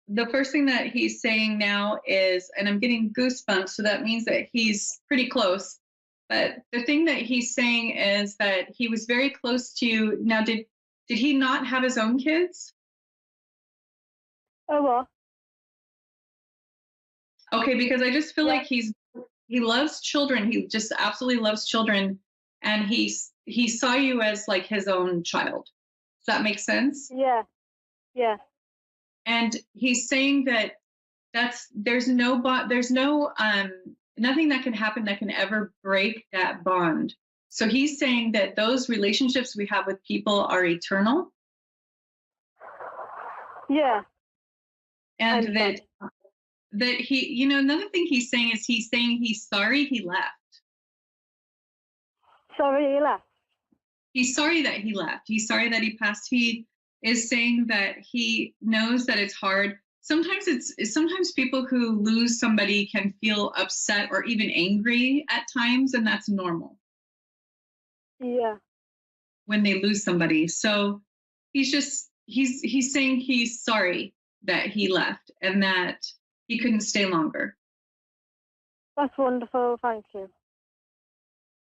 the first thing that he's saying now is, and I'm getting goosebumps, so that means that he's pretty close. But the thing that he's saying is that he was very close to you. Now, did he not have his own kids? Oh, what? Okay, because I just feel like he loves children. He just absolutely loves children, and he saw you as like his own child. Does that make sense? Yeah. Yeah. And he's saying that there's no nothing that can happen that can ever break that bond. So he's saying that those relationships we have with people are eternal. Yeah. And that he, you know, another thing he's saying is he's sorry he left. Sorry he left. He's sorry that he left. He's sorry that he passed. He is saying that he knows that it's hard. Sometimes people who lose somebody can feel upset or even angry at times, and that's normal. Yeah. When they lose somebody. So he's saying he's sorry that he left and that he couldn't stay longer. That's wonderful. Thank you.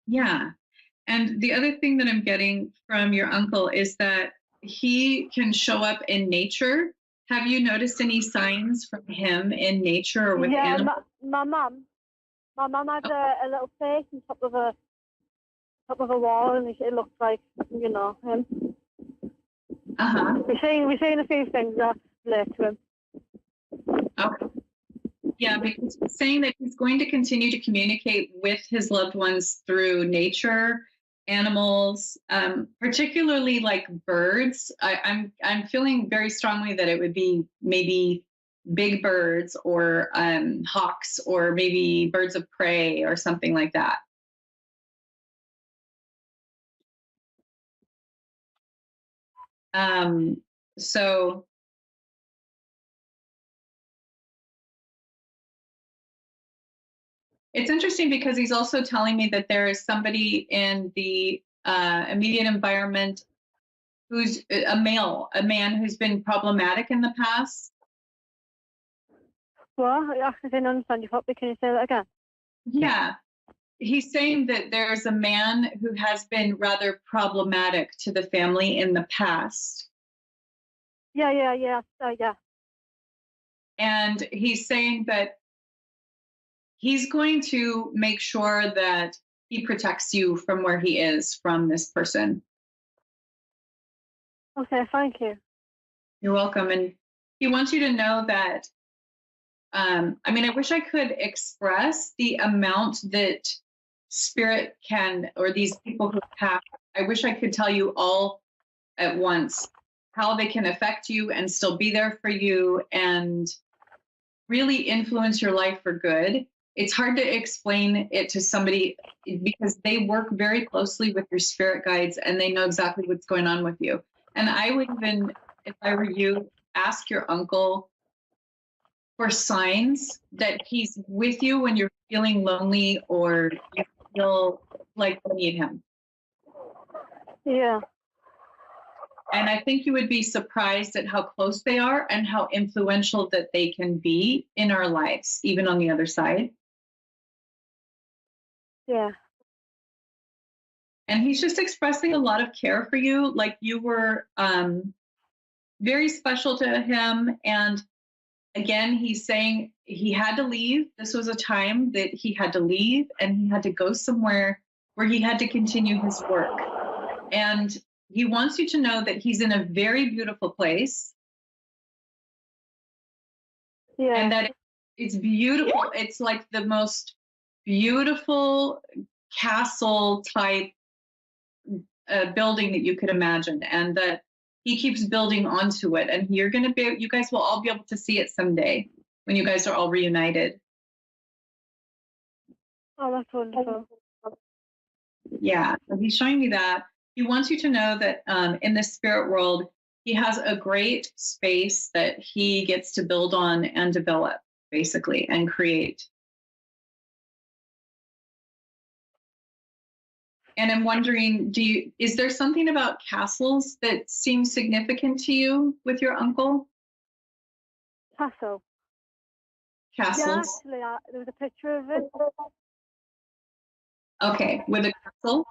Yeah. And the other thing that I'm getting from your uncle is that he can show up in nature. Have you noticed any signs from him in nature or with animals? My mum had a little face on top of a wall, and it looks like, you know, him. We've seen a few things that relate to him. Okay. Yeah, because he's saying that he's going to continue to communicate with his loved ones through nature, animals, particularly like birds. I'm feeling very strongly that it would be maybe big birds or hawks or maybe birds of prey or something like that. So it's interesting because he's also telling me that there is somebody in the immediate environment who's a man who's been problematic in the past. Well, I didn't understand you properly. Can you say that again? Yeah. He's saying that there's a man who has been rather problematic to the family in the past. Yeah. And he's saying that he's going to make sure that he protects you from where he is from this person. Okay, thank you. You're welcome. And he wants you to know that, I wish I could express the amount that spirit can, or these people who have, I wish I could tell you all at once how they can affect you and still be there for you and really influence your life for good. It's hard to explain it to somebody because they work very closely with your spirit guides and they know exactly what's going on with you. And I would even, if I were you, ask your uncle for signs that he's with you when you're feeling lonely or you feel like you need him. Yeah. And I think you would be surprised at how close they are and how influential that they can be in our lives, even on the other side. Yeah. And he's just expressing a lot of care for you, like you were very special to him. And again, he's saying he had to leave. This was a time that he had to leave and he had to go somewhere where he had to continue his work. And he wants you to know that he's in a very beautiful place. Yeah. And that it's beautiful. It's like the most beautiful castle type building that you could imagine. And that he keeps building onto it. And you guys will all be able to see it someday when you guys are all reunited. Oh, that's wonderful. Yeah, so he's showing me that. He wants you to know that in the spirit world, he has a great space that he gets to build on and develop, basically, and create. And I'm wondering, is there something about castles that seems significant to you with your uncle? Castle. Castles? Yeah, actually, there was a picture of it. Okay, with a castle?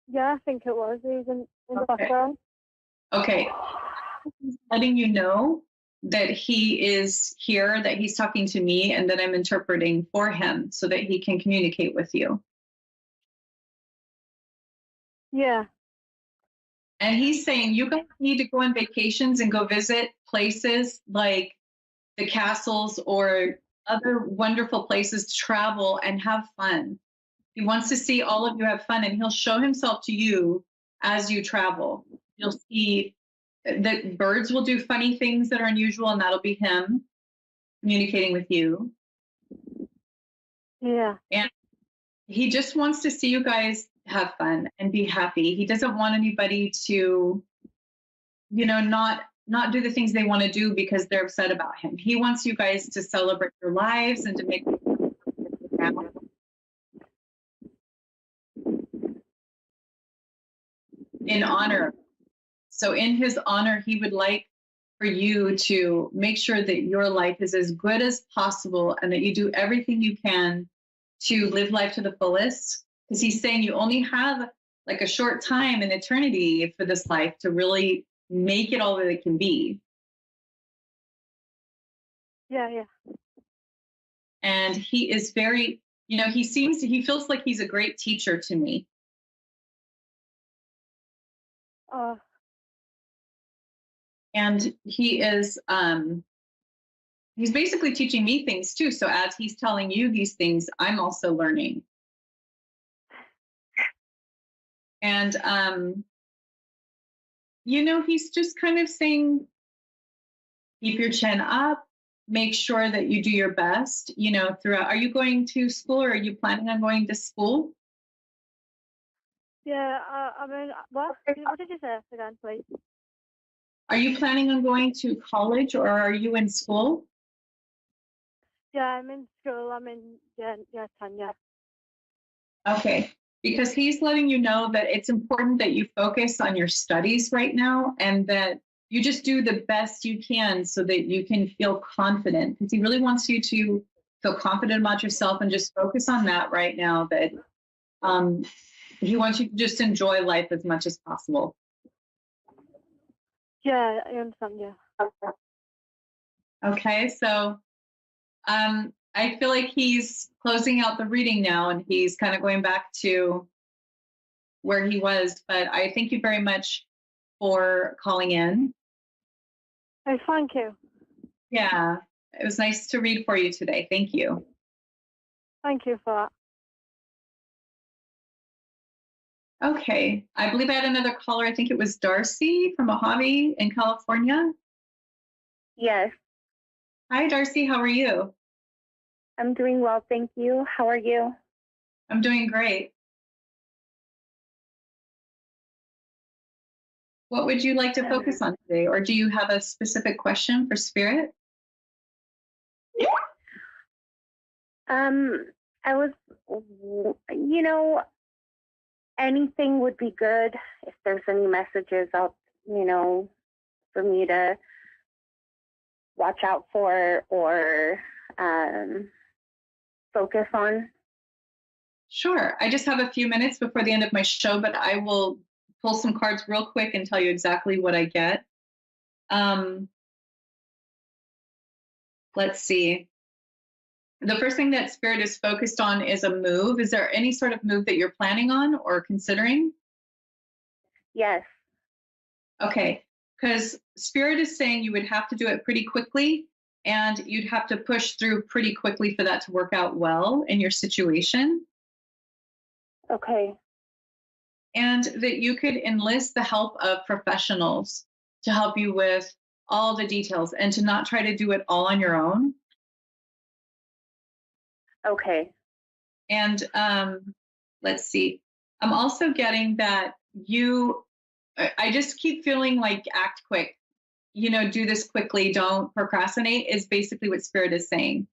Yeah, I think it was. He was in the background. Okay. He's letting you know that he is here, that he's talking to me, and that I'm interpreting for him so that he can communicate with you. Yeah. And he's saying you guys need to go on vacations and go visit places like the castles or other wonderful places to travel and have fun. He wants to see all of you have fun, and he'll show himself to you as you travel. You'll see that birds will do funny things that are unusual, and that'll be him communicating with you. Yeah. And he just wants to see you guys have fun and be happy. He doesn't want anybody to, not do the things they want to do because they're upset about him. He wants you guys to celebrate your lives and to make in honor. So in his honor, he would like for you to make sure that your life is as good as possible and that you do everything you can to live life to the fullest. Because he's saying you only have like a short time in eternity for this life to really make it all that it can be. Yeah. And he is very, he feels like he's a great teacher to me. And he is, he's basically teaching me things too. So as he's telling you these things, I'm also learning. And, he's just kind of saying, keep your chin up, make sure that you do your best, throughout. Are you going to school or are you planning on going to school? Yeah, what did you say again, please? Are you planning on going to college or are you in school? Yeah, I'm in school. I'm in Tanya. Okay, because he's letting you know that it's important that you focus on your studies right now and that you just do the best you can so that you can feel confident. Because he really wants you to feel confident about yourself and just focus on that right now, that he wants you to just enjoy life as much as possible. Yeah, I understand, yeah. Okay, so I feel like he's closing out the reading now and he's kind of going back to where he was, but I thank you very much for calling in. Oh, thank you. Yeah, it was nice to read for you today. Thank you. Thank you for that. Okay, I believe I had another caller. I think it was Darcy from Mojave in California. Yes. Hi, Darcy. How are you? I'm doing well, thank you. How are you? I'm doing great. What would you like to focus on today? Or do you have a specific question for Spirit? I was, anything would be good if there's any messages out, for me to watch out for or focus on. Sure. I just have a few minutes before the end of my show, but I will pull some cards real quick and tell you exactly what I get. Let's see. The first thing that Spirit is focused on is a move. Is there any sort of move that you're planning on or considering? Yes. Okay, because Spirit is saying you would have to do it pretty quickly and you'd have to push through pretty quickly for that to work out well in your situation. Okay. And that you could enlist the help of professionals to help you with all the details and to not try to do it all on your own. Okay. And let's see. I'm also getting that I just keep feeling like act quick. Do this quickly. Don't procrastinate is basically what Spirit is saying.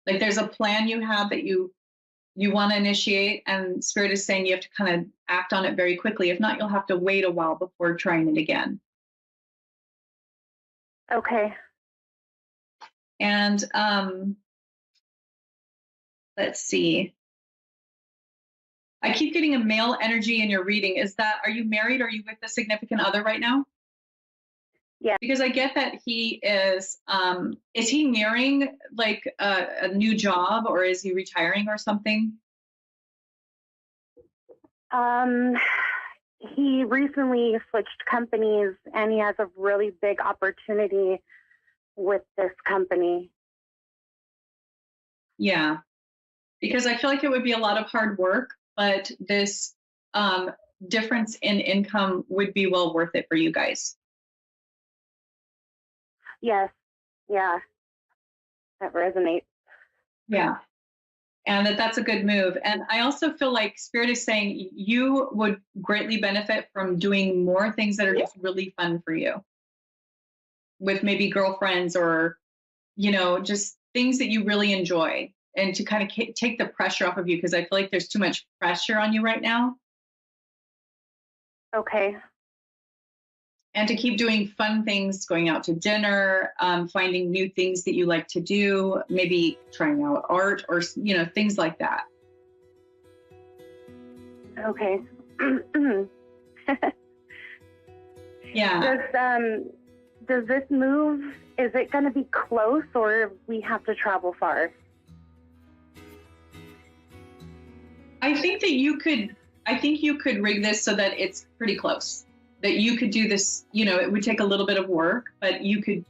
Like there's a plan you have that you you want to initiate, and Spirit is saying you have to kind of act on it very quickly. If not, you'll have to wait a while before trying it again. Okay. And let's see. I keep getting a male energy in your reading. Are you married? Are you with a significant other right now? Yeah. Because I get that he is he nearing like a new job, or is he retiring or something? He recently switched companies, and he has a really big opportunity with this company. Yeah, because I feel like it would be a lot of hard work, but this difference in income would be well worth it for you guys. Yes. Yeah. That resonates. Yeah. And that's a good move. And I also feel like Spirit is saying you would greatly benefit from doing more things that are just really fun for you, with maybe girlfriends, or, just things that you really enjoy, and to kind of take the pressure off of you, because I feel like there's too much pressure on you right now. Okay. And to keep doing fun things, going out to dinner, finding new things that you like to do, maybe trying out art, or, things like that. Okay. Yeah. Does this move, is it going to be close, or we have to travel far? I think you could rig this so that it's pretty close. That you could do this, it would take a little bit of work, but you could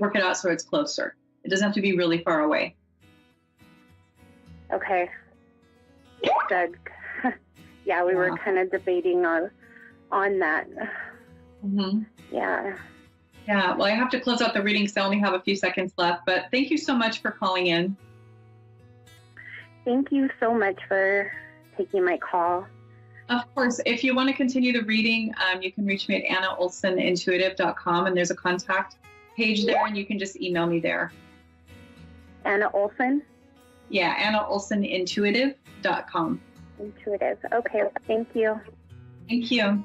work it out so it's closer. It doesn't have to be really far away. Okay. Good. Yeah, we were kind of debating on that. Mm-hmm. Yeah. Yeah, well, I have to close out the reading because I only have a few seconds left, but thank you so much for calling in. Thank you so much for taking my call. Of course. If you want to continue the reading, you can reach me at AnnaOlsonIntuitive.com, and there's a contact page there, and you can just email me there. Anna Olson? Yeah, AnnaOlsonIntuitive.com. Intuitive. Okay, thank you. Thank you.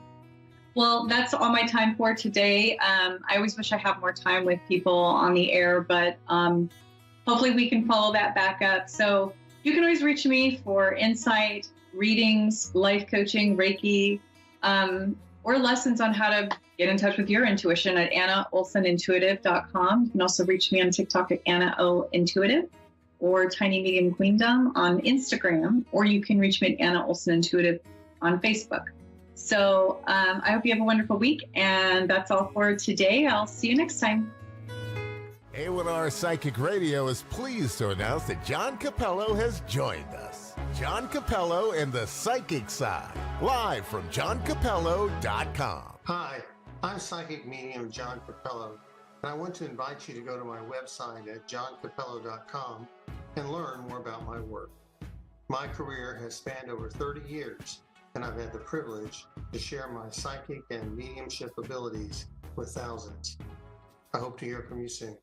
Well, that's all my time for today. I always wish I had more time with people on the air, but hopefully we can follow that back up. So you can always reach me for insight, readings, life coaching, Reiki, or lessons on how to get in touch with your intuition at AnnaOlsonIntuitive.com. You can also reach me on TikTok at Anna O Intuitive, or Tiny Medium Queendom on Instagram, or you can reach me at Anna Olson Intuitive on Facebook. So I hope you have a wonderful week, and that's all for today. I'll see you next time. A1R Psychic Radio is pleased to announce that John Capello has joined us. John Capello and the Psychic Side, live from johncapello.com. Hi, I'm Psychic Medium John Capello, and I want to invite you to go to my website at johncapello.com and learn more about my work. My career has spanned over 30 years, and I've had the privilege to share my psychic and mediumship abilities with thousands. I hope to hear from you soon.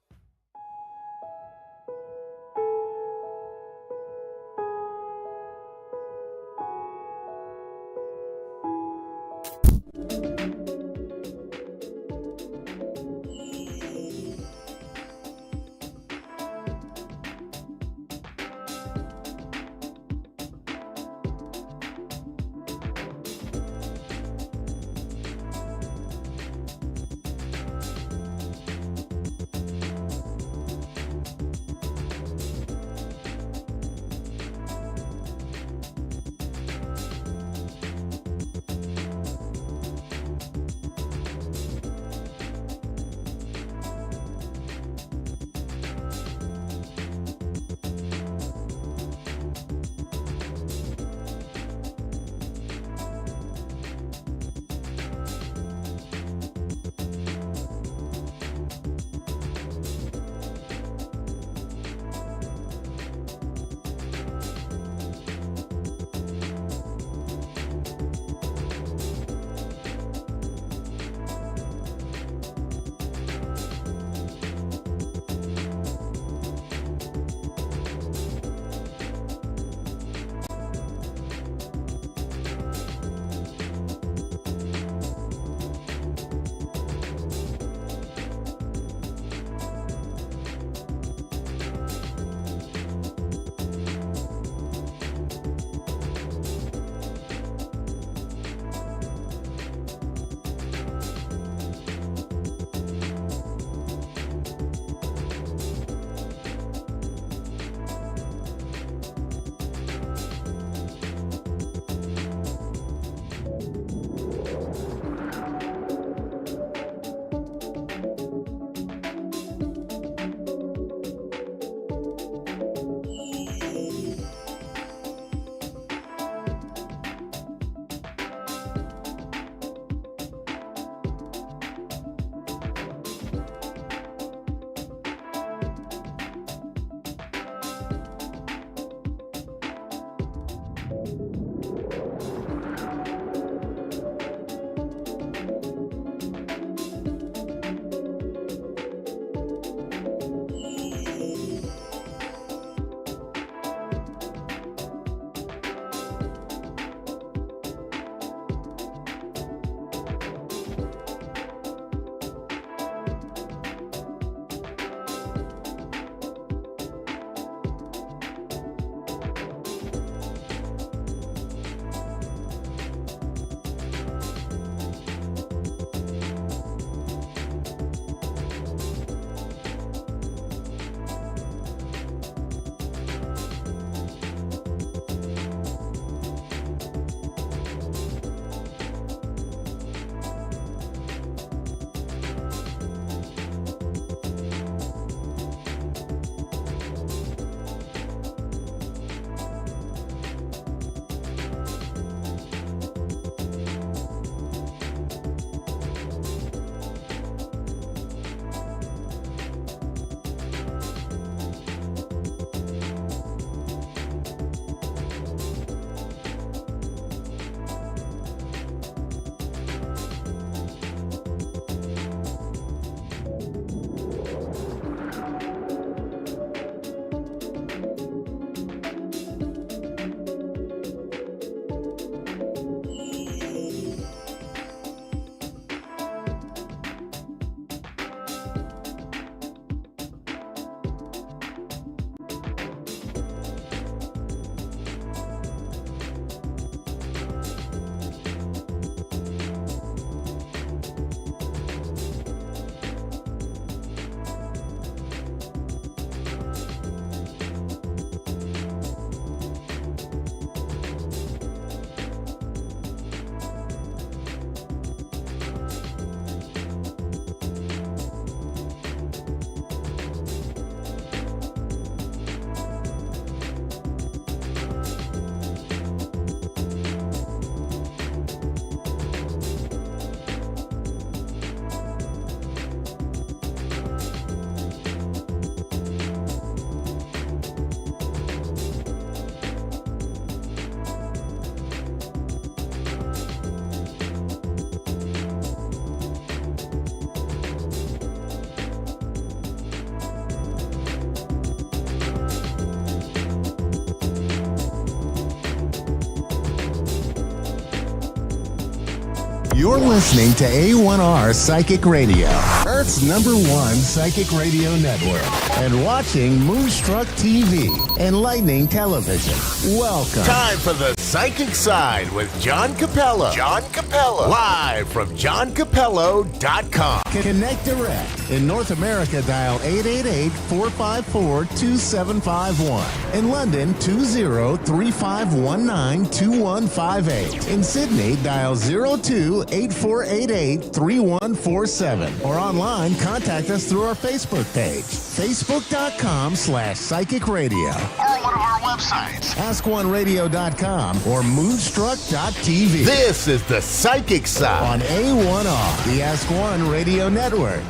You're listening to A1R Psychic Radio, Earth's #1 psychic radio network, and watching Moonstruck TV, enlightening television. Welcome. Time for the Psychic Side with John Capello. John Capello. Live from johncapello.com. Connect direct. In North America, dial 888-454-2751. In London, 20-3519-2158. In Sydney, dial 02-8488-3147. Or online, contact us through our Facebook page, facebook.com/psychic radio. Or one of our websites, askoneradio.com or moonstruck.tv. This is the Psychic Side on A1R, the Ask One Radio Network.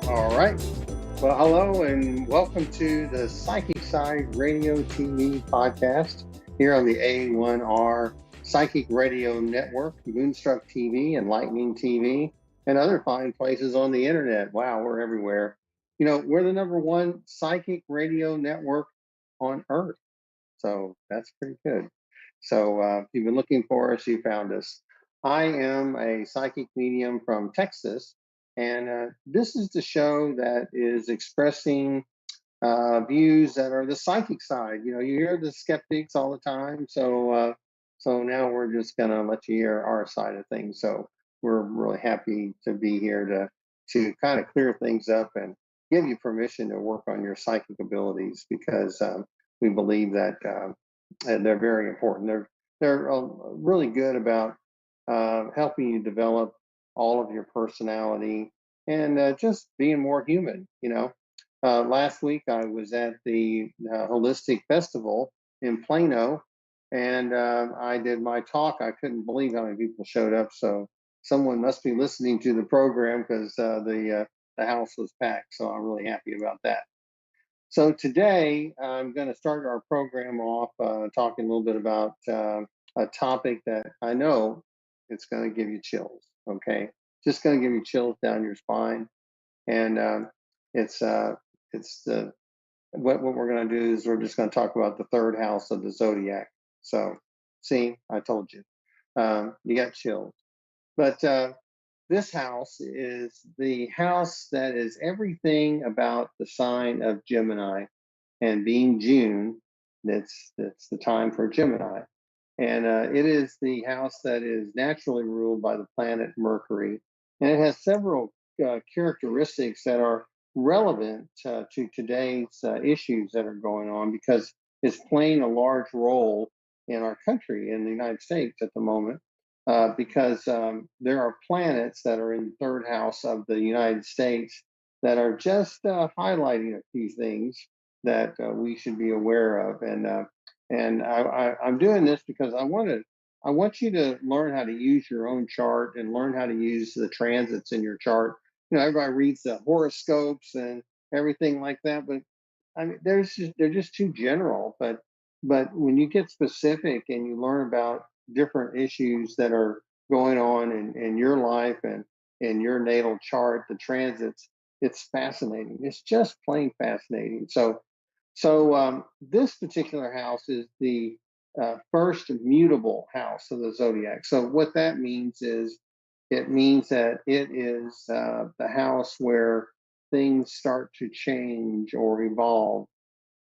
All right. Well, hello and welcome to the Psychic Side Radio TV podcast here on the A1R Psychic Radio Network, Moonstruck TV, and Lightning TV, and other fine places on the internet. Wow, we're everywhere. You know, we're the #1 psychic radio network on Earth. So that's pretty good. So if you've been looking for us, you found us. I am a psychic medium from Texas, and this is the show that is expressing views that are the psychic side. You know, you hear the skeptics all the time. So now we're just going to let you hear our side of things. So we're really happy to be here to kind of clear things up and give you permission to work on your psychic abilities, because we believe that they're very important. They're really good about helping you develop all of your personality and just being more human. You know, last week I was at the Holistic Festival in Plano, and I did my talk. I couldn't believe how many people showed up. So someone must be listening to the program, because the house was packed. So I'm really happy about that. So today I'm going to start our program off talking a little bit about a topic that I know it's going to give you chills. Okay, just going to give you chills down your spine, and it's what we're going to do is we're just going to talk about the third house of the zodiac. So, see, I told you, you got chills, but this house is the house that is everything about the sign of Gemini, and being June, that's the time for Gemini. And it is the house that is naturally ruled by the planet Mercury. And it has several characteristics that are relevant to today's issues that are going on, because it's playing a large role in our country, in the United States at the moment. Because there are planets that are in the third house of the United States that are just highlighting a few things that we should be aware of. And I'm doing this because I want you to learn how to use your own chart and learn how to use the transits in your chart. You know, everybody reads the horoscopes and everything like that, but I mean, they're just too general. But when you get specific and you learn about different issues that are going on in your life and in your natal chart, the transits, it's fascinating. It's just plain fascinating. So this particular house is the first mutable house of the zodiac. So what that means is, it means that it is the house where things start to change or evolve.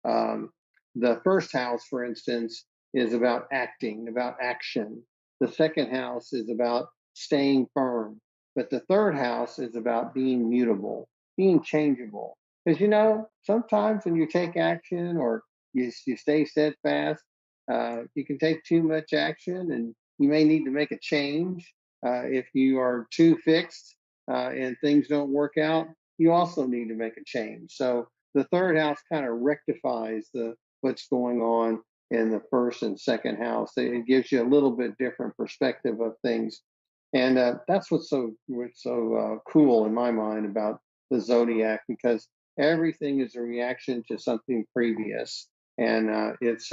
The first house, for instance, is about acting, about action. The second house is about staying firm. But the third house is about being mutable, being changeable. Because, you know, sometimes when you take action or you stay steadfast, you can take too much action and you may need to make a change. If you are too fixed and things don't work out, you also need to make a change. So the third house kind of rectifies what's going on in the first and second house. It gives you a little bit different perspective of things. And that's what's so cool in my mind about the zodiac, because everything is a reaction to something previous. And it's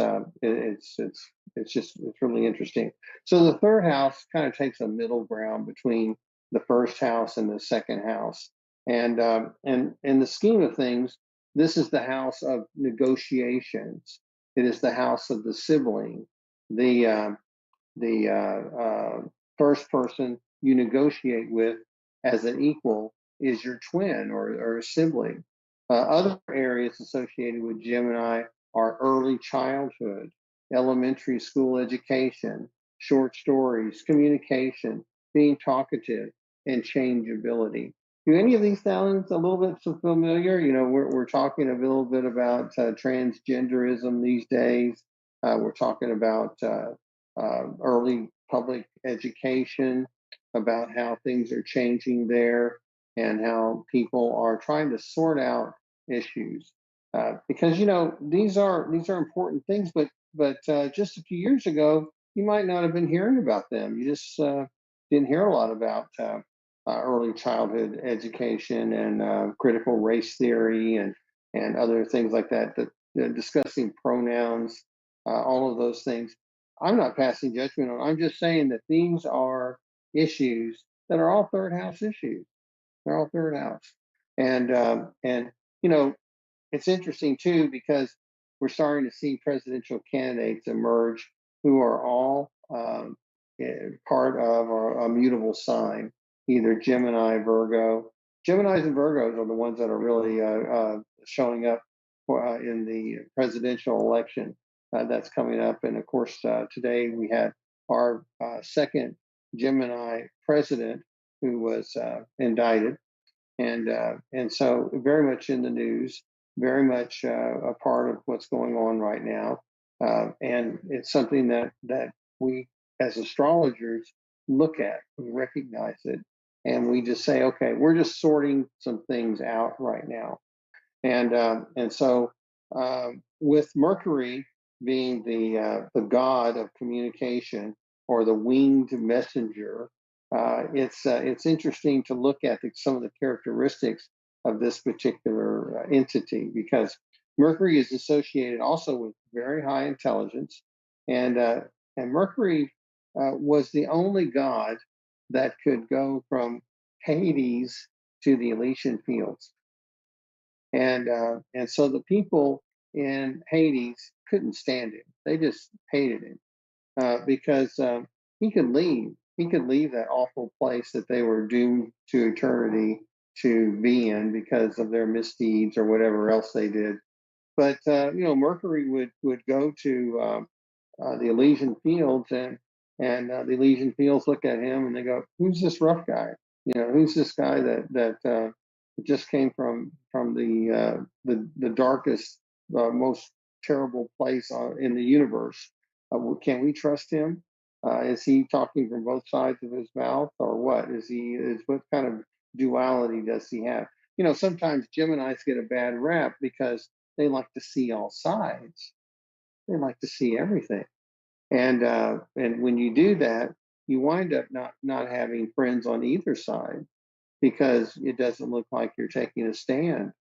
really interesting. So the third house kind of takes a middle ground between the first house and the second house. And in the scheme of things, this is the house of negotiations. It is the house of the sibling, the first person you negotiate with as an equal is your twin or a sibling. Other areas associated with Gemini are early childhood, elementary school education, short stories, communication, being talkative, and changeability. Do any of these sound a little bit familiar? You know, we're talking a little bit about transgenderism these days. We're talking about early public education, about how things are changing there, and how people are trying to sort out issues. Because you know these are important things, but just a few years ago you might not have been hearing about them. You just didn't hear a lot about early childhood education and critical race theory and other things like that. Discussing pronouns, all of those things. I'm not passing judgment on. I'm just saying that these are issues that are all third house issues. They're all third house, and you know it's interesting too because we're starting to see presidential candidates emerge who are all part of a mutable sign, either Gemini, Virgo. Geminis and Virgos are the ones that are really showing up in the presidential election that's coming up. And of course, today we had our second Gemini president who was indicted, and so very much in the news, very much a part of what's going on right now, and it's something that we as astrologers look at, we recognize it, and we just say, okay, we're just sorting some things out right now, and so with Mercury being the god of communication or the winged messenger, it's interesting to look at some of the characteristics of this particular entity because Mercury is associated also with very high intelligence, and Mercury was the only god that could go from Hades to the Elysian fields, and so the people in Hades couldn't stand him; they just hated him because he could leave. He could leave that awful place that they were doomed to eternity to be in because of their misdeeds or whatever else they did. But you know, Mercury would go to the Elysian Fields, and the Elysian Fields look at him and they go, "Who's this rough guy? You know, who's this guy that just came from the darkest, most terrible place in the universe? Can we trust him? Is he talking from both sides of his mouth, or what? What kind of duality does he have? You know, sometimes Geminis get a bad rap because they like to see all sides. They like to see everything, and when you do that, you wind up not having friends on either side because it doesn't look like you're taking a stand.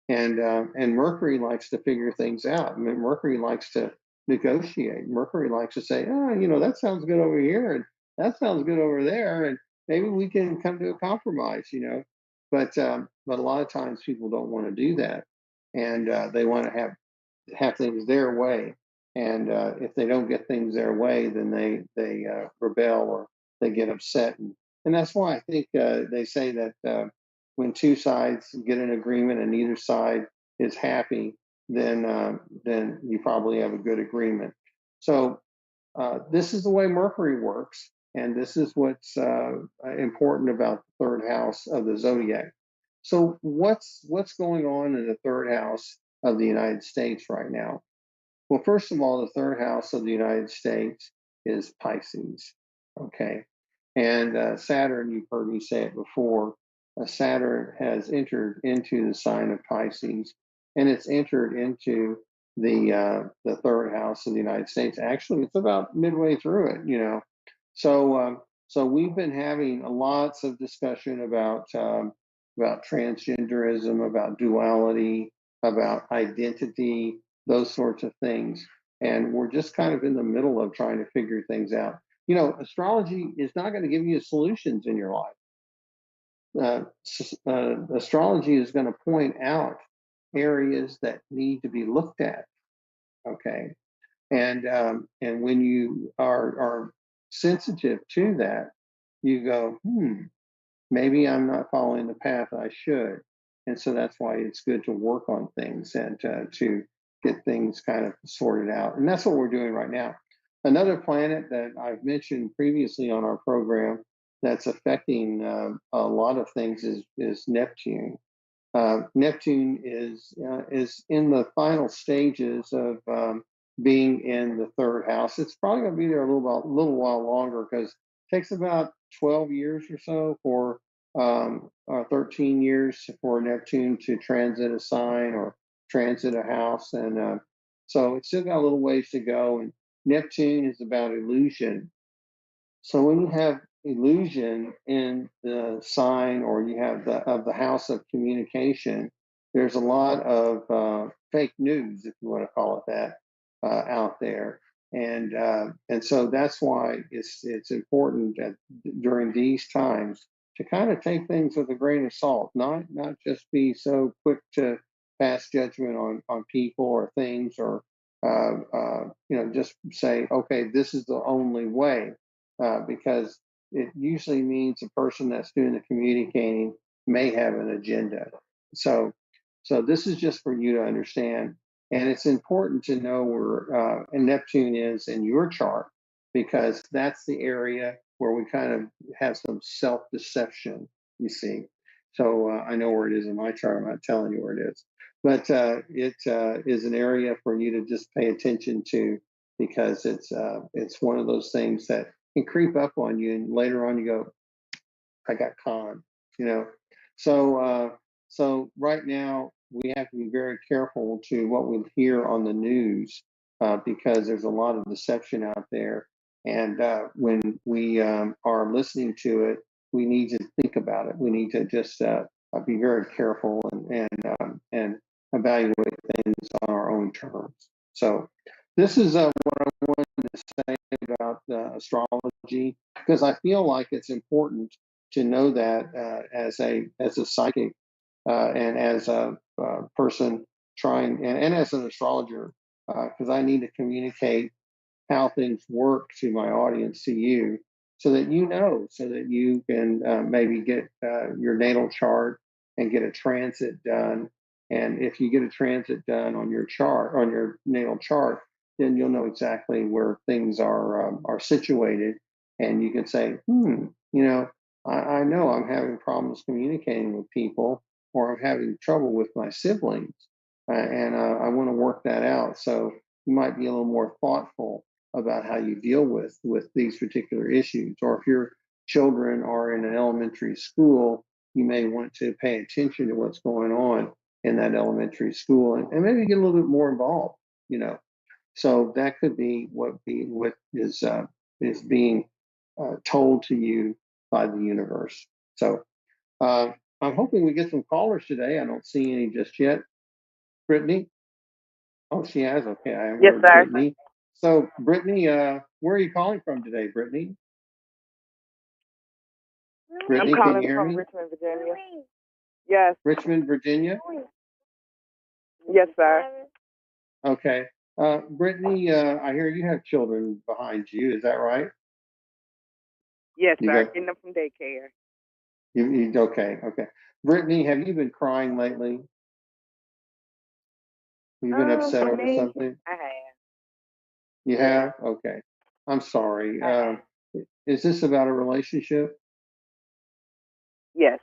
And Mercury likes to figure things out. I mean, Mercury likes to negotiate. Mercury likes to say, oh, you know, that sounds good over here, and that sounds good over there, and maybe we can come to a compromise. You know, but a lot of times people don't want to do that, and they want to have things their way. And if they don't get things their way, then they rebel or they get upset, and that's why I think they say that when two sides get an agreement and neither side is happy, then you probably have a good agreement. So this is the way Mercury works, and this is what's important about the third house of the zodiac. So what's going on in the third house of the United States right now? Well, first of all, the third house of the United States is Pisces. Okay. And Saturn, you've heard me say it before, Saturn has entered into the sign of Pisces, and it's entered into the third house of the United States. Actually, it's about midway through it, you know. So we've been having lots of discussion about transgenderism, about duality, about identity, those sorts of things. And we're just kind of in the middle of trying to figure things out. You know, astrology is not going to give you solutions in your life. Astrology is going to point out areas that need to be looked at. Okay, and when you are sensitive to that, you go, maybe I'm not following the path I should. And so that's why it's good to work on things and to get things kind of sorted out. And that's what we're doing right now. Another planet that I've mentioned previously on our program that's affecting a lot of things is Neptune. Neptune is in the final stages of being in the third house. It's probably going to be there a little while longer because it takes about 12 years or so for 13 years for Neptune to transit a sign or transit a house, and so it's still got a little ways to go. And Neptune is about illusion. So when you have illusion in the sign, or you have the house of communication, there's a lot of fake news, if you want to call it that, out there, and so that's why it's important that during these times to kind of take things with a grain of salt, not just be so quick to pass judgment on people or things, or just say, okay, this is the only way, because it usually means the person that's doing the communicating may have an agenda. So this is just for you to understand, and it's important to know where Neptune is in your chart, because that's the area where we kind of have some self-deception, you see. So I know where it is in my chart. I'm not telling you where it is, but it is an area for you to just pay attention to, because it's one of those things that can creep up on you, and later on you go, I got conned, you know. So right now we have to be very careful to what we hear on the news, because there's a lot of deception out there, and when we are listening to it, we need to think about it. We need to just be very careful and evaluate things on our own terms. So this is what I wanted to say about astrology, because I feel like it's important to know that as a psychic, and as a person trying, and as an astrologer, because I need to communicate how things work to my audience, to you, so that you know, so that you can maybe get your natal chart and get a transit done. And if you get a transit done on your chart, on your natal chart, then you'll know exactly where things are situated, and you can say, I know I'm having problems communicating with people, or I'm having trouble with my siblings, and I want to work that out. So you might be a little more thoughtful about how you deal with these particular issues. Or if your children are in an elementary school, you may want to pay attention to what's going on in that elementary school, and maybe get a little bit more involved, So that could be what is being told to you by the universe. So I'm hoping we get some callers today. I don't see any just yet. Brittany? Oh, she has. Okay, I Yes, heard sir. Brittany. So, Brittany, where are you calling from today, Brittany? Brittany, I'm can calling you hear from me? Richmond, Virginia. Yes. Richmond, Virginia? Yes, sir. Okay. Brittany, I hear you have children behind you. Is that right? Yes, You sir. got Getting them from daycare. okay. Brittany, have you been crying lately? You've been upset over Me, something? I have. You Yeah. have? Okay. I'm sorry. I have. Is this about a relationship? Yes.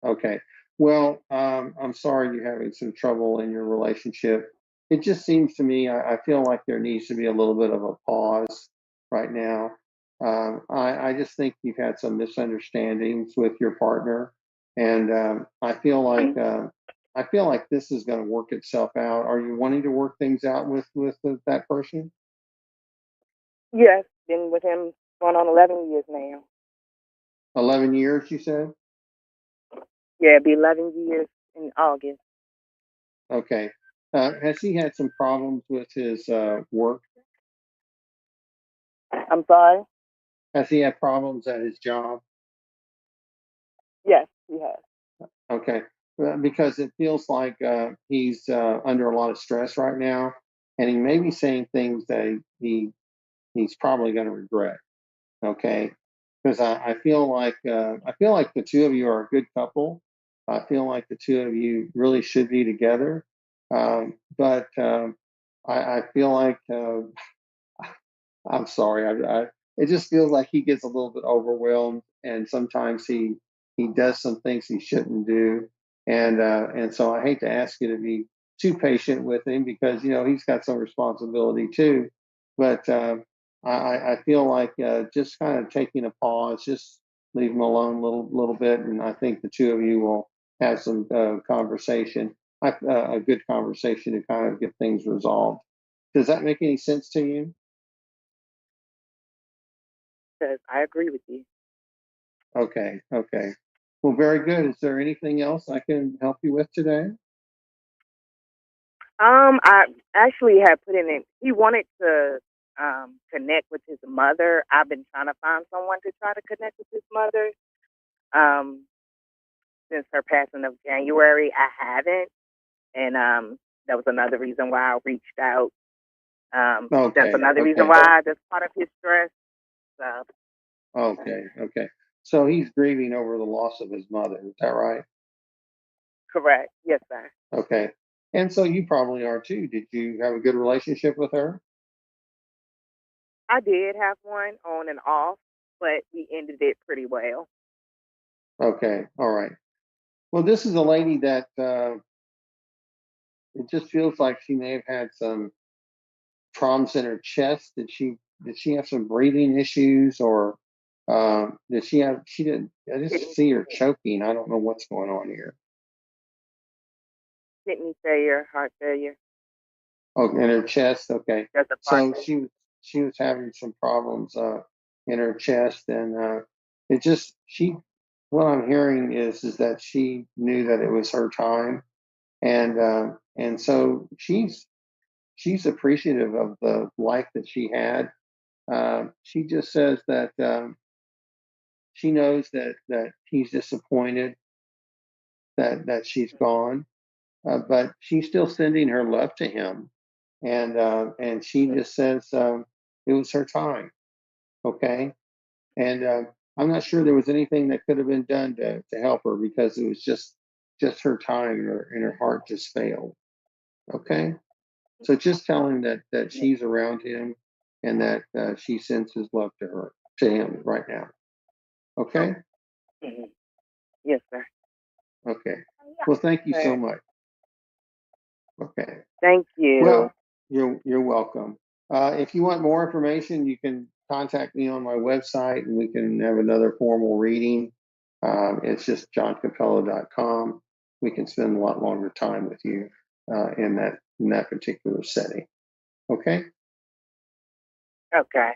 Okay. Well, I'm sorry you're having some trouble in your relationship. It just seems to me, I feel like there needs to be a little bit of a pause right now. I just think you've had some misunderstandings with your partner, and I feel like this is going to work itself out. Are you wanting to work things out with that person? Yes. Been with him going on 11 years now. 11 years, you said? Yeah, it'll be 11 years in August. Okay. Has he had some problems with his work? I'm sorry? Has he had problems at his job? Yes, he has. Okay. Because it feels like he's under a lot of stress right now, and he may be saying things that he's probably going to regret. Okay, because I feel like the two of you are a good couple. I feel like the two of you really should be together. But I feel like I'm sorry. It just feels like he gets a little bit overwhelmed, and sometimes he does some things he shouldn't do, and so I hate to ask you to be too patient with him because he's got some responsibility too. But I feel like just kind of taking a pause, just leave him alone a little bit, and I think the two of you will have some conversation, a good conversation to kind of get things resolved. Does that make any sense to you? Because I agree with you. Okay, okay. Well, very good. Is there anything else I can help you with today? I actually had put in it. He wanted to connect with his mother. I've been trying to find someone to try to connect with his mother. Um, since her passing of January, I haven't, and that was another reason why I reached out. That's Okay, another reason okay, why that's part of his stress. So, okay, okay. So he's grieving over the loss of his mother. Is that right? correct. Yes, sir. Okay. And so you probably are too. Did you have a good relationship with her? I did have one on and off, but we ended it pretty well. Okay, all right. Well, this is a lady that it just feels like she may have had some problems in her chest. Did she have some breathing issues, or did she have? She didn't. I just see her choking. I don't know what's going on here. Kidney failure, heart failure. Oh, in her chest. Okay. That's a So process. she was having some problems in her chest, and it just she. What I'm hearing is that she knew that it was her time, and so she's appreciative of the life that she had. She just says that she knows that he's disappointed that she's gone, but she's still sending her love to him, and she just says it was her time. Okay, and I'm not sure there was anything that could have been done to help her because it was just her time, and her heart just failed. Okay, so just tell him that she's around him and that she sends his love to him right now. Okay. Mhm. Yes, sir. Okay. Well, thank you so Okay. much. Okay. Thank you. Well, you're welcome. If you want more information, you can contact me on my website, and we can have another formal reading. It's just johncapello.com. We can spend a lot longer time with you in that particular setting. Okay. Okay.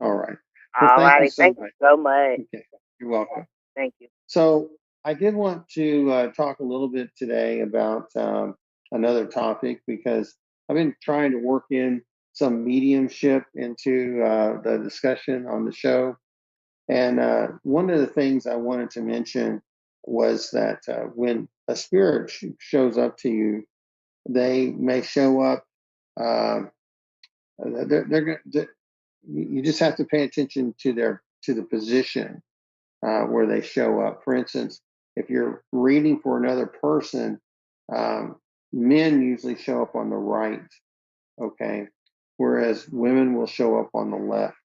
All right. Well, All thank you righty. so Thank you much. so much. Okay. You're welcome. Thank you. So I did want to talk a little bit today about another topic because I've been trying to work in some mediumship into the discussion on the show. And one of the things I wanted to mention was that when a spirit shows up to you, they may show up. Uh, you just have to pay attention to the position where they show up. For instance, if you're reading for another person, um, men usually show up on the right, okay, whereas women will show up on the left,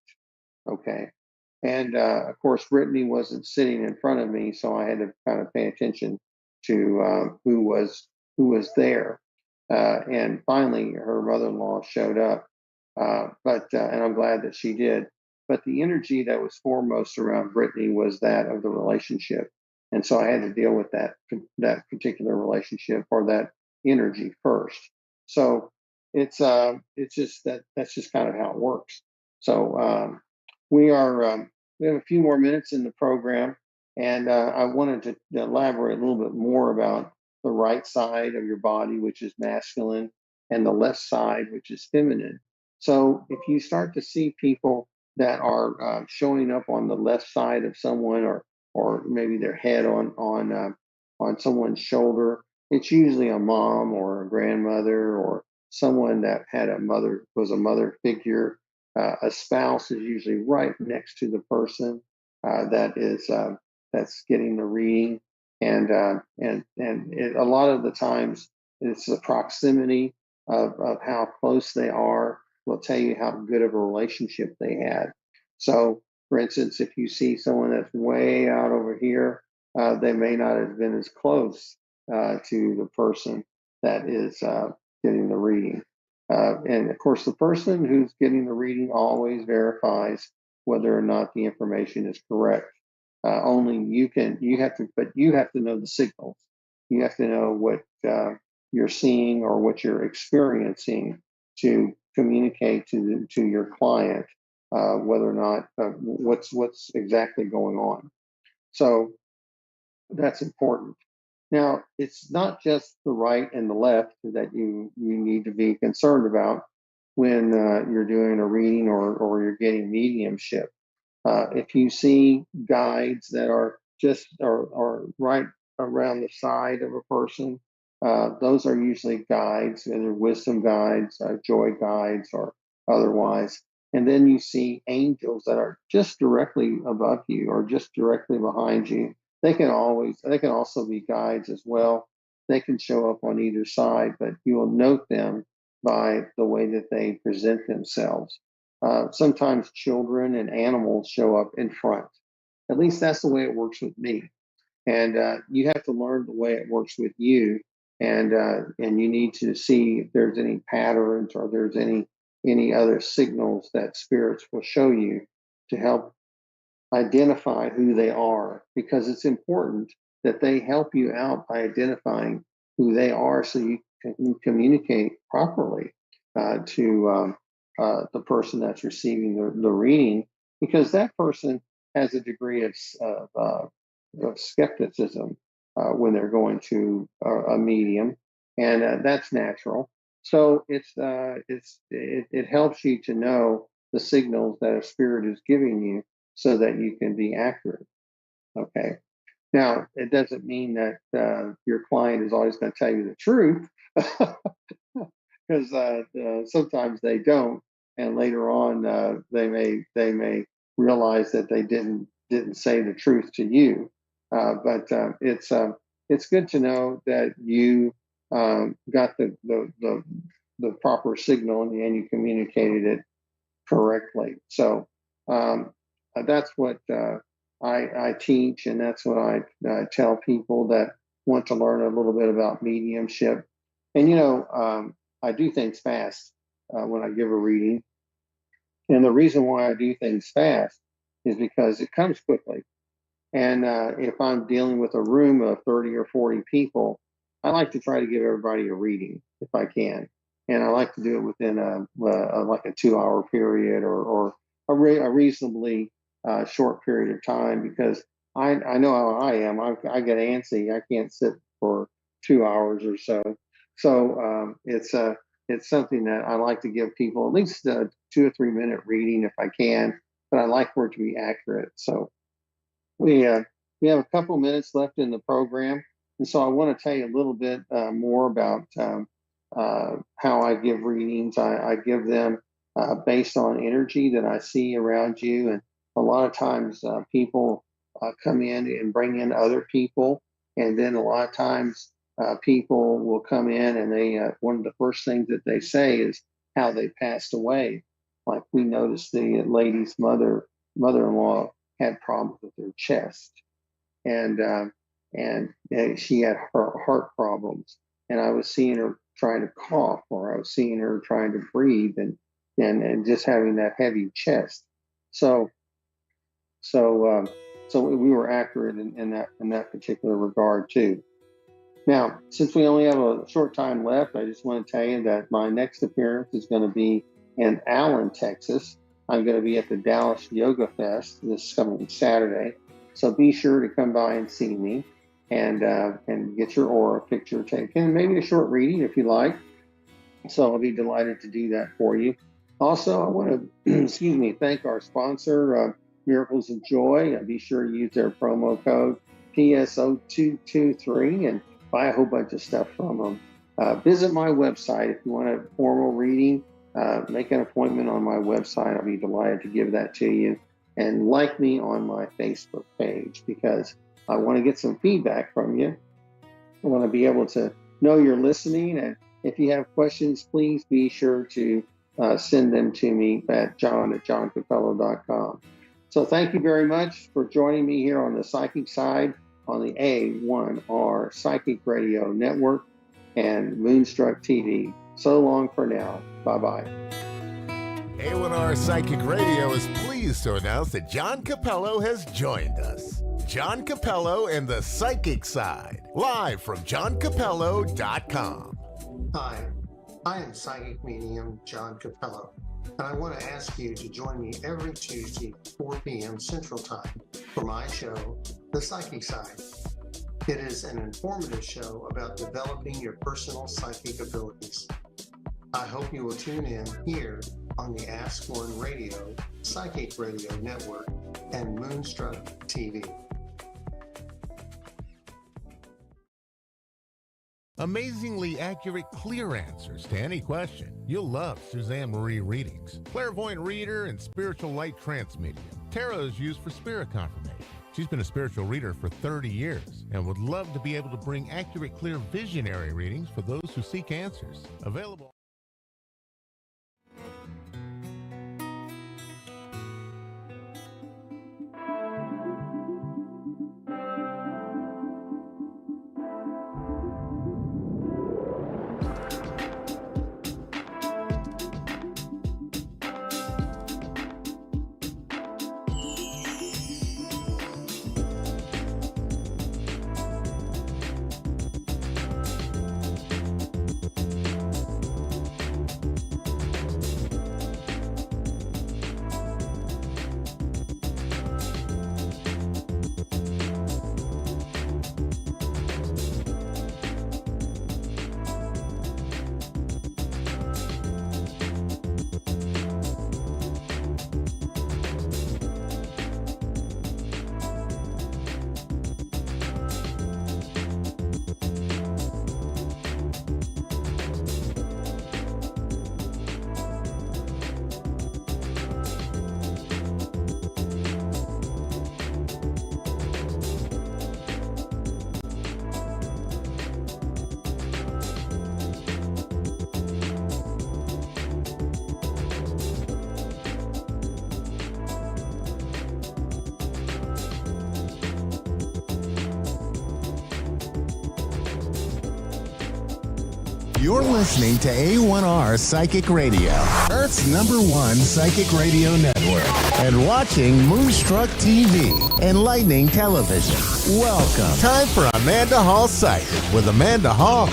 okay. And of course, Brittany wasn't sitting in front of me, so I had to kind of pay attention to who was there. And finally, her mother-in-law showed up, and I'm glad that she did. But the energy that was foremost around Brittany was that of the relationship, and so I had to deal with that particular relationship or that energy first. So it's just that's just kind of how it works. So we have a few more minutes in the program, and I wanted to elaborate a little bit more about the right side of your body, which is masculine, and the left side, which is feminine. So if you start to see people that are showing up on the left side of someone, or maybe their head on someone's shoulder, it's usually a mom or a grandmother or someone that was a mother figure. A spouse is usually right next to the person that's getting the reading, and a lot of the times it's the proximity of how close they are will tell you how good of a relationship they had. So, for instance, if you see someone that's way out over here, they may not have been as close to the person that is getting the reading. And of course, the person who's getting the reading always verifies whether or not the information is correct. Only you have to know the signals. You have to know what you're seeing or what you're experiencing to communicate to your client whether or not what's exactly going on. So that's important. Now, it's not just the right and the left that you need to be concerned about when you're doing a reading or you're getting mediumship. If you see guides that are right around the side of a person, those are usually guides, either wisdom guides, joy guides, or otherwise. And then you see angels that are just directly above you or just directly behind you. They can also be guides as well. They can show up on either side, but you will note them by the way that they present themselves. Sometimes children and animals show up in front. At least that's the way it works with me. And you have to learn the way it works with you. And you need to see if there's any patterns or there's any other signals that spirits will show you to help identify who they are, because it's important that they help you out by identifying who they are so you can communicate properly to the person that's receiving the reading, because that person has a degree of skepticism when they're going to a medium, and that's natural. So it helps you to know the signals that a spirit is giving you so that you can be accurate. Okay. Now, it doesn't mean that your client is always going to tell you the truth, because sometimes they don't, and later on they may realize that they didn't say the truth to you. But it's good to know that you got the proper signal and you communicated it correctly. So that's what I teach, and that's what I tell people that want to learn a little bit about mediumship. And I do things fast when I give a reading, and the reason why I do things fast is because it comes quickly. And if I'm dealing with a room of 30 or 40 people, I like to try to give everybody a reading if I can. And I like to do it within like a 2-hour period or a reasonably short period of time, because I know how I am. I get antsy. I can't sit for 2 hours or so. So it's something that I like to give people at least a 2 or 3 minute reading if I can, but I like for it to be accurate. So we have a couple minutes left in the program, and so I want to tell you a little bit more about how I give readings. I give them based on energy that I see around you, and a lot of times people come in and bring in other people, and then a lot of times people will come in and they one of the first things that they say is how they passed away. Like we noticed the lady's mother-in-law had problems with her chest, and she had her heart problems, and I was seeing her trying to cough, or I was seeing her trying to breathe, and just having that heavy chest. So we were accurate in that particular regard too. Now, since we only have a short time left, I just want to tell you that my next appearance is going to be in Allen, Texas. I'm going to be at the Dallas Yoga Fest this coming Saturday. So be sure to come by and see me and get your aura picture taken, maybe a short reading if you like. So I'll be delighted to do that for you. Also, I want to thank our sponsor, Miracles of Joy. Be sure to use their promo code PSO223 and buy a whole bunch of stuff from them. Visit my website if you want a formal reading. make an appointment on my website. I'll be delighted to give that to you. And like me on my Facebook page, because I want to get some feedback from you. I want to be able to know you're listening. And if you have questions, please be sure to send them to me at john@johncapello.com. So thank you very much for joining me here on the Psychic Side on the A1R Psychic Radio Network and Moonstruck TV. So long for now. Bye-bye. A1R Psychic Radio is pleased to announce that John Capello has joined us. John Capello and the Psychic Side, live from johncapello.com. Hi, I am psychic medium John Capello, and I want to ask you to join me every Tuesday, 4 p.m. Central Time, for my show, The Psychic Side. It is an informative show about developing your personal psychic abilities. I hope you will tune in here on the Ask One Radio, Psychic Radio Network, and Moonstruck TV. Amazingly accurate, clear answers to any question. You'll love Suzanne Marie readings. Clairvoyant reader and spiritual light trance medium. Tarot is used for spirit confirmation. She's been a spiritual reader for 30 years and would love to be able to bring accurate, clear, visionary readings for those who seek answers. Available. You're listening to A1R Psychic Radio, Earth's #1 psychic radio network, and watching Moonstruck TV, enlightening television. Welcome. Time for Amanda Hall Psychic with Amanda Hall.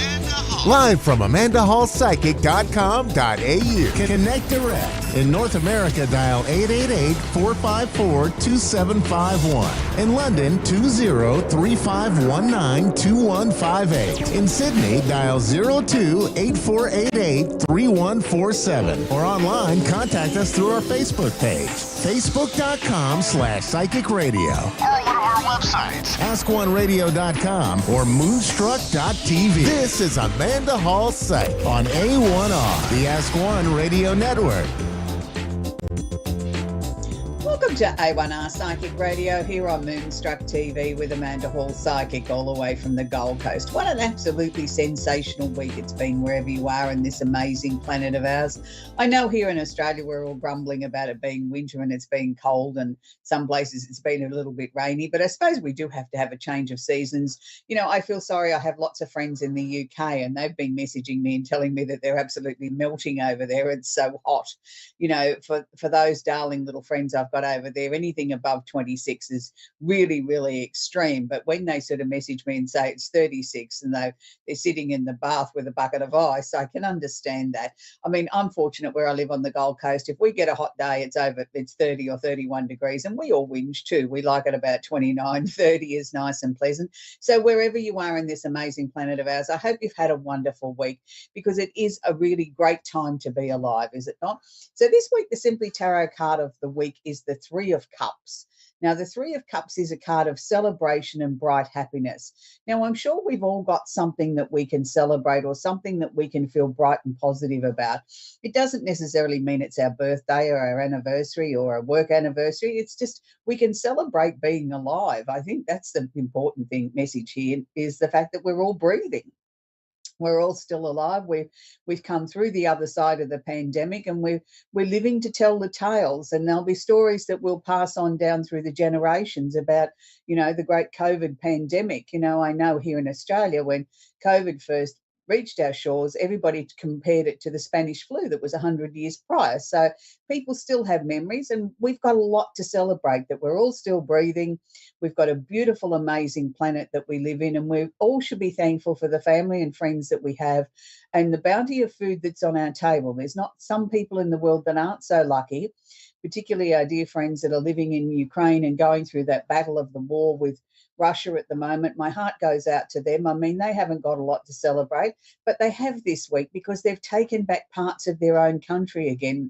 Live from AmandaHallPsychic.com.au. Connect direct. In North America, dial 888-454-2751. In London, 20-3519-2158. In Sydney, dial 02-8488-3147. Or online, contact us through our Facebook page, facebook.com/psychic radio. Or one of our websites, askoneradio.com or moonstruck.tv. This is Amanda Hall Psych on A1R, the Ask One Radio Network. Welcome to A1R Psychic Radio here on Moonstruck TV with Amanda Hall Psychic, all the way from the Gold Coast. What an absolutely sensational week it's been wherever you are in this amazing planet of ours. I know here in Australia we're all grumbling about it being winter and it's been cold, and some places it's been a little bit rainy, but I suppose we do have to have a change of seasons. You know, I feel sorry. I have lots of friends in the UK and they've been messaging me and telling me that they're absolutely melting over there. It's so hot. You know, for those darling little friends I've got over there, anything above 26 is really, really extreme. But when they sort of message me and say it's 36 and they're sitting in the bath with a bucket of ice, I can understand that. I mean, I'm fortunate where I live on the Gold Coast. If we get a hot day, it's 30 or 31 degrees, and we all whinge too. We like it about 29, 30 is nice and pleasant. So wherever you are in this amazing planet of ours, I hope you've had a wonderful week, because it is a really great time to be alive, is it not? So this week, the Simply Tarot card of the week is the Three of Cups. Now, the Three of Cups is a card of celebration and bright happiness. Now, I'm sure we've all got something that we can celebrate or something that we can feel bright and positive about. It doesn't necessarily mean it's our birthday or our anniversary or a work anniversary. It's just we can celebrate being alive. I think that's the important message here, is the fact that we're all breathing. We're all still alive. We've come through the other side of the pandemic, and we're living to tell the tales. And there'll be stories that we'll pass on down through the generations about, the great COVID pandemic. I know here in Australia, when COVID first reached our shores, everybody compared it to the Spanish flu that was 100 years prior. So people still have memories, and we've got a lot to celebrate, that we're all still breathing. We've got a beautiful, amazing planet that we live in, and we all should be thankful for the family and friends that we have and the bounty of food that's on our table. There's not some people in the world that aren't so lucky, particularly our dear friends that are living in Ukraine and going through that battle of the war with Russia at the moment. My heart goes out to them. I mean, they haven't got a lot to celebrate, but they have this week because they've taken back parts of their own country again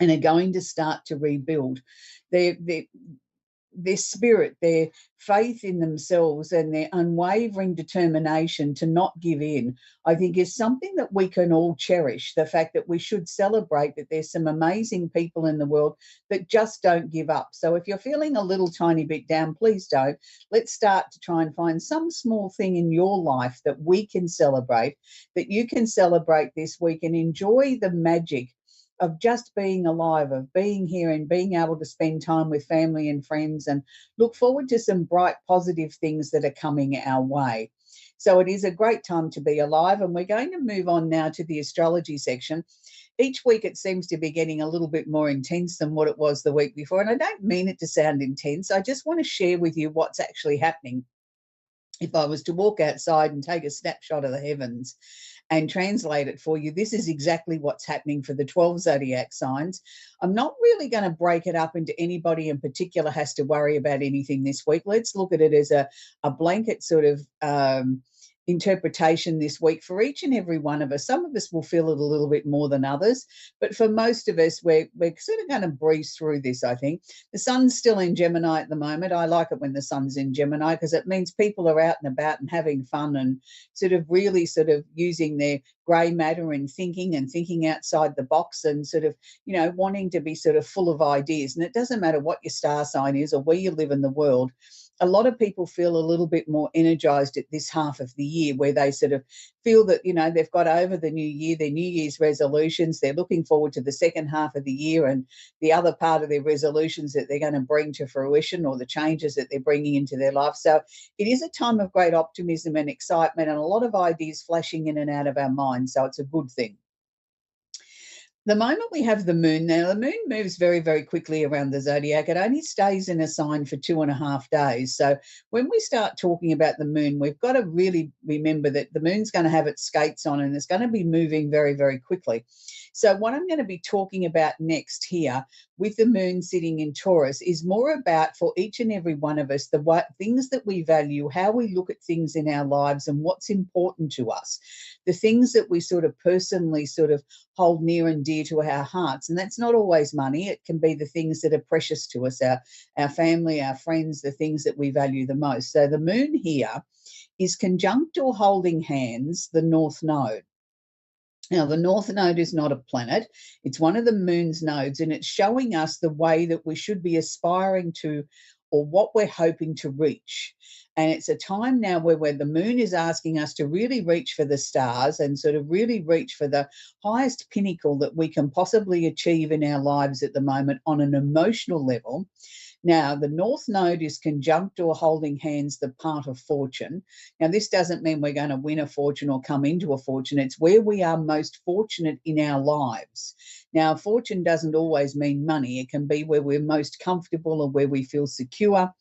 and are going to start to rebuild. Their spirit, their faith in themselves and their unwavering determination to not give in, I think is something that we can all cherish. The fact that we should celebrate that there's some amazing people in the world that just don't give up. So if you're feeling a little tiny bit down, please don't. Let's start to try and find some small thing in your life that we can celebrate, that you can celebrate this week and enjoy the magic of just being alive, of being here and being able to spend time with family and friends, and look forward to some bright, positive things that are coming our way. So it is a great time to be alive, and we're going to move on now to the astrology section. Each week it seems to be getting a little bit more intense than what it was the week before, and I don't mean it to sound intense. I just want to share with you what's actually happening. If I was to walk outside and take a snapshot of the heavens and translate it for you, this is exactly what's happening for the 12 zodiac signs. I'm not really going to break it up into anybody in particular has to worry about anything this week. Let's look at it as a blanket sort of interpretation this week for each and every one of us. Some of us will feel it a little bit more than others, but for most of us, we're sort of going to breeze through this, I think. The sun's still in Gemini at the moment. I like it when the sun's in Gemini because it means people are out and about and having fun and sort of really sort of using their grey matter and thinking outside the box and sort of, wanting to be sort of full of ideas. And it doesn't matter what your star sign is or where you live in the world. A lot of people feel a little bit more energized at this half of the year, where they sort of feel that, they've got over the new year, their New Year's resolutions. They're looking forward to the second half of the year and the other part of their resolutions that they're going to bring to fruition, or the changes that they're bringing into their life. So it is a time of great optimism and excitement and a lot of ideas flashing in and out of our minds. So it's a good thing. The moment we have the moon, now the moon moves very, very quickly around the zodiac. It only stays in a sign for 2.5 days. So when we start talking about the moon, we've got to really remember that the moon's going to have its skates on and it's going to be moving very, very quickly. So what I'm going to be talking about next here with the moon sitting in Taurus is more about, for each and every one of us, the things that we value, how we look at things in our lives and what's important to us, the things that we sort of personally sort of hold near and dear to our hearts. And that's not always money. It can be the things that are precious to us, our family, our friends, the things that we value the most. So the moon here is conjunct or holding hands the North Node. Now, the North Node is not a planet. It's one of the moon's nodes, and it's showing us the way that we should be aspiring to, or what we're hoping to reach. And it's a time now where the moon is asking us to really reach for the stars and sort of really reach for the highest pinnacle that we can possibly achieve in our lives at the moment on an emotional level. Now, the North Node is conjunct or holding hands the part of fortune. Now, this doesn't mean we're going to win a fortune or come into a fortune. It's where we are most fortunate in our lives. Now, fortune doesn't always mean money. It can be where we're most comfortable or where we feel secure.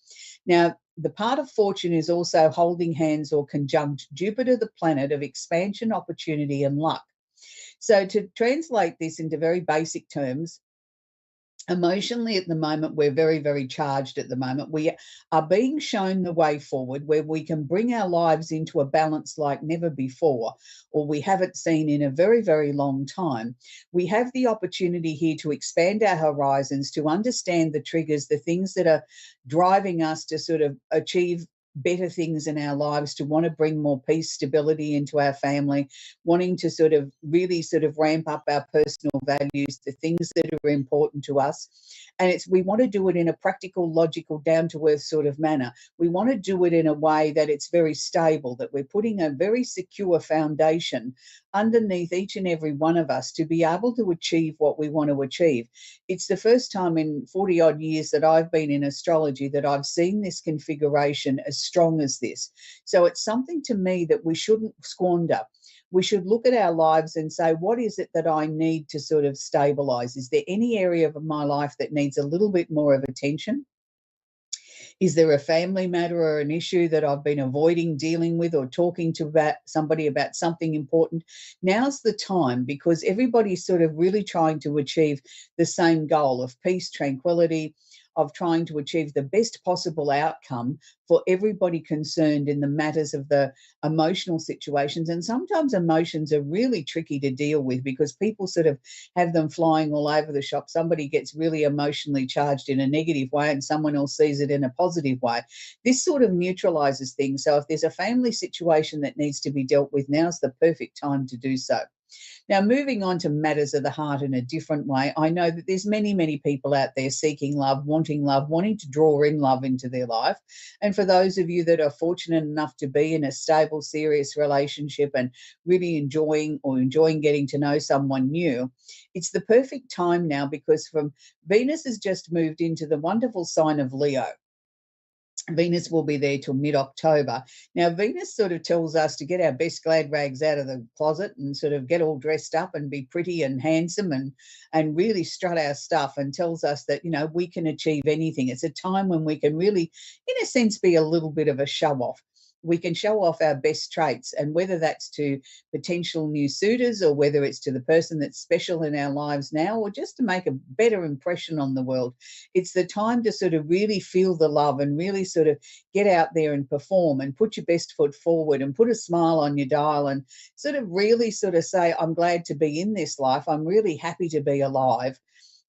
Now, the part of fortune is also holding hands or conjunct Jupiter, the planet of expansion, opportunity, and luck. So to translate this into very basic terms, Emotionally, at the moment, we're very, very charged at the moment. We are being shown the way forward where we can bring our lives into a balance like never before, or we haven't seen in a very, very long time. We have the opportunity here to expand our horizons, to understand the triggers, the things that are driving us to sort of achieve better things in our lives, to want to bring more peace, stability into our family, wanting to sort of really sort of ramp up our personal values, the things that are important to us. And we want to do it in a practical, logical, down to earth sort of manner. We want to do it in a way that it's very stable, that we're putting a very secure foundation underneath each and every one of us to be able to achieve what we want to achieve. It's the first time in 40 odd years that I've been in astrology that I've seen this configuration as strong as this. So it's something to me that we shouldn't squander. We should look at our lives and say, what is it that I need to sort of stabilize? Is there any area of my life that needs a little bit more of attention? Is there a family matter or an issue that I've been avoiding dealing with or talking to about somebody about something important? Now's the time, because everybody's sort of really trying to achieve the same goal of peace, tranquility, of trying to achieve the best possible outcome for everybody concerned in the matters of the emotional situations. And sometimes emotions are really tricky to deal with because people sort of have them flying all over the shop. Somebody gets really emotionally charged in a negative way and someone else sees it in a positive way. This sort of neutralizes things. So if there's a family situation that needs to be dealt with, now's the perfect time to do so. Now, moving on to matters of the heart in a different way, I know that there's many, many people out there seeking love, wanting to draw in love into their life. And for those of you that are fortunate enough to be in a stable, serious relationship and really enjoying getting to know someone new, it's the perfect time now, because Venus has just moved into the wonderful sign of Leo. Venus will be there till mid-October. Now, Venus sort of tells us to get our best glad rags out of the closet and sort of get all dressed up and be pretty and handsome and really strut our stuff, and tells us that, we can achieve anything. It's a time when we can really, in a sense, be a little bit of a show-off. We can show off our best traits, and whether that's to potential new suitors or whether it's to the person that's special in our lives now, or just to make a better impression on the world, it's the time to sort of really feel the love and really sort of get out there and perform and put your best foot forward and put a smile on your dial and sort of really sort of say, I'm glad to be in this life. I'm really happy to be alive.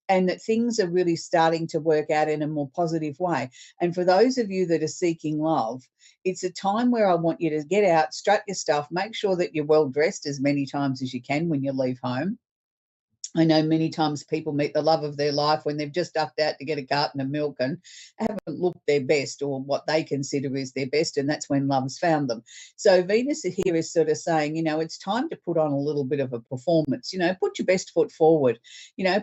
And that things are really starting to work out in a more positive way. And for those of you that are seeking love, it's a time where I want you to get out, strut your stuff, make sure that you're well dressed as many times as you can when you leave home. I know many times people meet the love of their life when they've just ducked out to get a carton of milk and haven't looked their best, or what they consider is their best, and that's when love's found them. So Venus here is sort of saying, it's time to put on a little bit of a performance, put your best foot forward,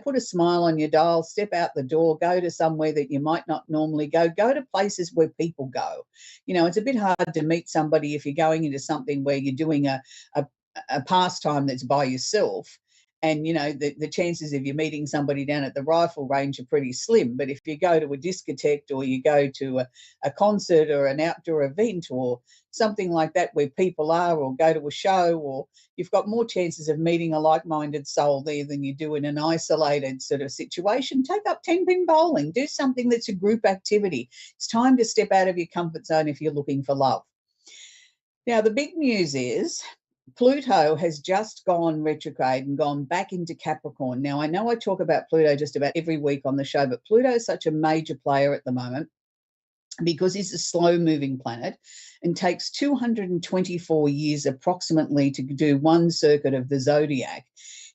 put a smile on your dial, step out the door, go to somewhere that you might not normally go to places where people go. It's a bit hard to meet somebody if you're going into something where you're doing a pastime that's by yourself. And, the chances of you meeting somebody down at the rifle range are pretty slim. But if you go to a discotheque, or you go to a concert or an outdoor event or something like that where people are, or go to a show, or you've got more chances of meeting a like-minded soul there than you do in an isolated sort of situation. Take up 10-pin bowling. Do something that's a group activity. It's time to step out of your comfort zone if you're looking for love. Now, the big news is Pluto has just gone retrograde and gone back into Capricorn. Now, I know I talk about Pluto just about every week on the show, but Pluto is such a major player at the moment because he's a slow-moving planet and takes 224 years approximately to do one circuit of the zodiac.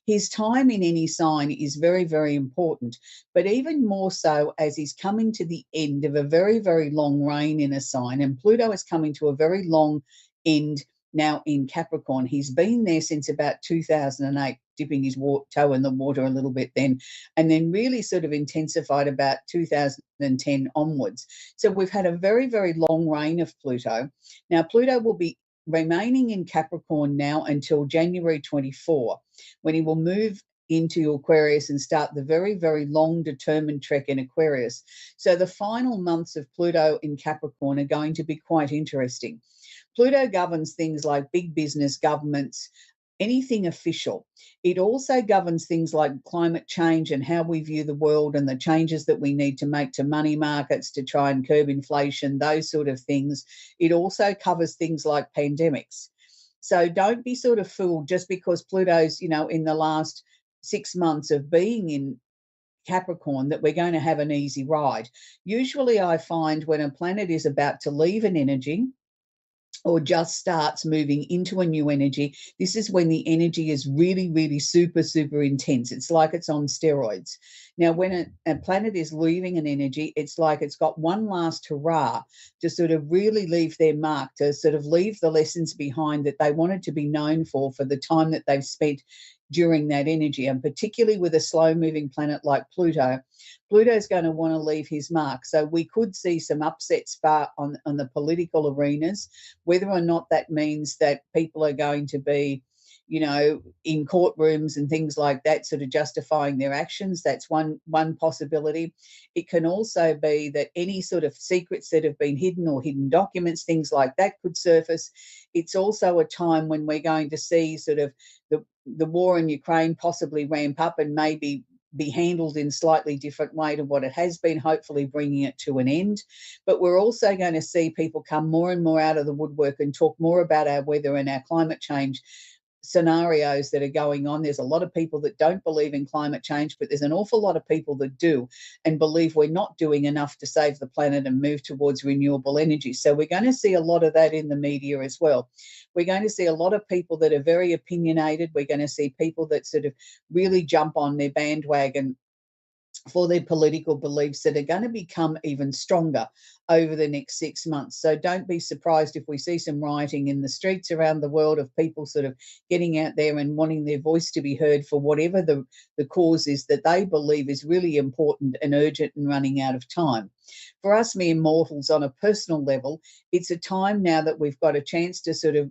His time in any sign is very, very important, but even more so as he's coming to the end of a very, very long reign in a sign, and Pluto is coming to a very long end now in Capricorn. He's been there since about 2008, dipping his toe in the water a little bit then, and then really sort of intensified about 2010 onwards. So we've had a very, very long reign of Pluto. Now, Pluto will be remaining in Capricorn now until January 24, when he will move into Aquarius and start the very, very long determined trek in Aquarius. So the final months of Pluto in Capricorn are going to be quite interesting. Pluto governs things like big business, governments, anything official. It also governs things like climate change and how we view the world and the changes that we need to make to money markets to try and curb inflation, those sort of things. It also covers things like pandemics. So don't be sort of fooled just because Pluto's, in the last 6 months of being in Capricorn that we're going to have an easy ride. Usually I find when a planet is about to leave an energy or just starts moving into a new energy, this is when the energy is really, really super, super intense. It's like it's on steroids. Now, when a planet is leaving an energy, it's like it's got one last hurrah to sort of really leave their mark, to sort of leave the lessons behind that they wanted to be known for the time that they've spent during that energy. And particularly with a slow-moving planet like Pluto, Pluto's going to want to leave his mark. So we could see some upsets on the political arenas, whether or not that means that people are going to be, in courtrooms and things like that, sort of justifying their actions. That's one possibility. It can also be that any sort of secrets that have been hidden or hidden documents, things like that could surface. It's also a time when we're going to see sort of the war in Ukraine possibly ramp up and maybe be handled in slightly different way to what it has been, hopefully bringing it to an end. But we're also going to see people come more and more out of the woodwork and talk more about our weather and our climate change scenarios that are going on. There's a lot of people that don't believe in climate change, but there's an awful lot of people that do and believe we're not doing enough to save the planet and move towards renewable energy. So we're going to see a lot of that in the media as well. We're going to see a lot of people that are very opinionated. We're going to see people that sort of really jump on their bandwagon for their political beliefs that are going to become even stronger over the next 6 months. So don't be surprised if we see some rioting in the streets around the world of people sort of getting out there and wanting their voice to be heard for whatever the cause is that they believe is really important and urgent and running out of time. For us mere mortals on a personal level, it's a time now that we've got a chance to sort of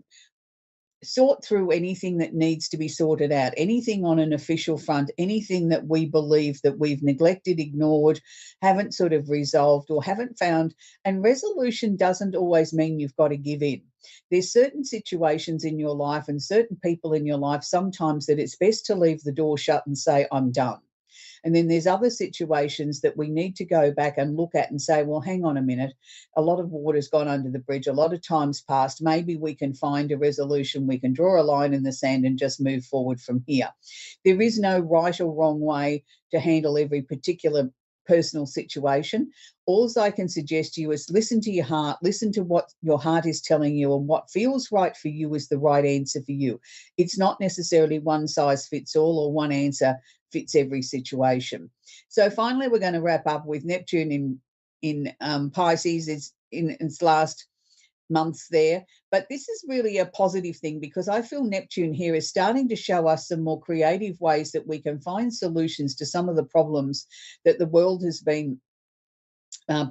sort through anything that needs to be sorted out, anything on an official front, anything that we believe that we've neglected, ignored, haven't sort of resolved or haven't found. And resolution doesn't always mean you've got to give in. There's certain situations in your life and certain people in your life sometimes that it's best to leave the door shut and say, I'm done. And then there's other situations that we need to go back and look at and say, well, hang on a minute. A lot of water's gone under the bridge. A lot of time's passed. Maybe we can find a resolution. We can draw a line in the sand and just move forward from here. There is no right or wrong way to handle every particular personal situation. All I can suggest to you is listen to your heart, listen to what your heart is telling you, and what feels right for you is the right answer for you. It's not necessarily one size fits all or one answer fits every situation. So finally, we're going to wrap up with Neptune in Pisces. It's in its last months there, but this is really a positive thing because I feel Neptune here is starting to show us some more creative ways that we can find solutions to some of the problems that the world has been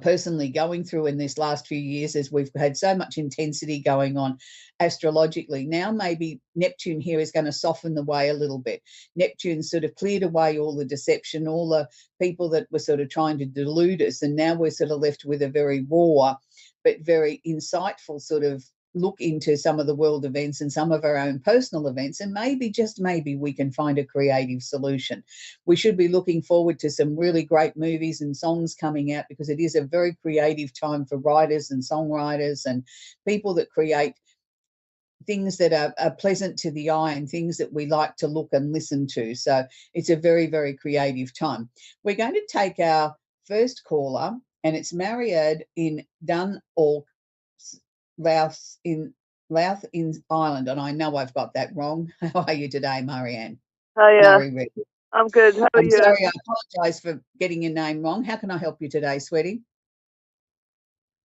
personally going through in this last few years, as we've had so much intensity going on astrologically. Now maybe Neptune here is going to soften the way a little bit. Neptune sort of cleared away all the deception, all the people that were sort of trying to delude us, and now we're sort of left with a very raw but very insightful sort of look into some of the world events and some of our own personal events, and maybe, just maybe, we can find a creative solution. We should be looking forward to some really great movies and songs coming out because it is a very creative time for writers and songwriters and people that create things that are pleasant to the eye and things that we like to look and listen to. So it's a very, very creative time. We're going to take our first caller, and it's Marianne in Louth in Ireland, and I know I've got that wrong. How are you today, Marianne? Hi, I'm good. How are you? Sorry, I apologise for getting your name wrong. How can I help you today, sweetie?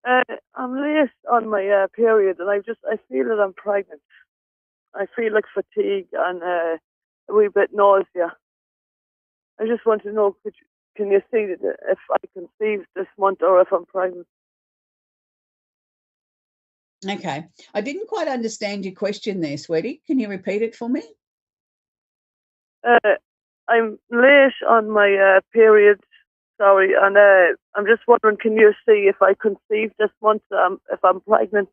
I'm late on my period, and I feel that I'm pregnant. I feel like fatigue and a wee bit nausea. I just want to know, can you see if I conceive this month or if I'm pregnant? Okay. I didn't quite understand your question there, sweetie. Can you repeat it for me? I'm late on my period, sorry, and I'm just wondering, can you see if I conceive this month, if I'm pregnant?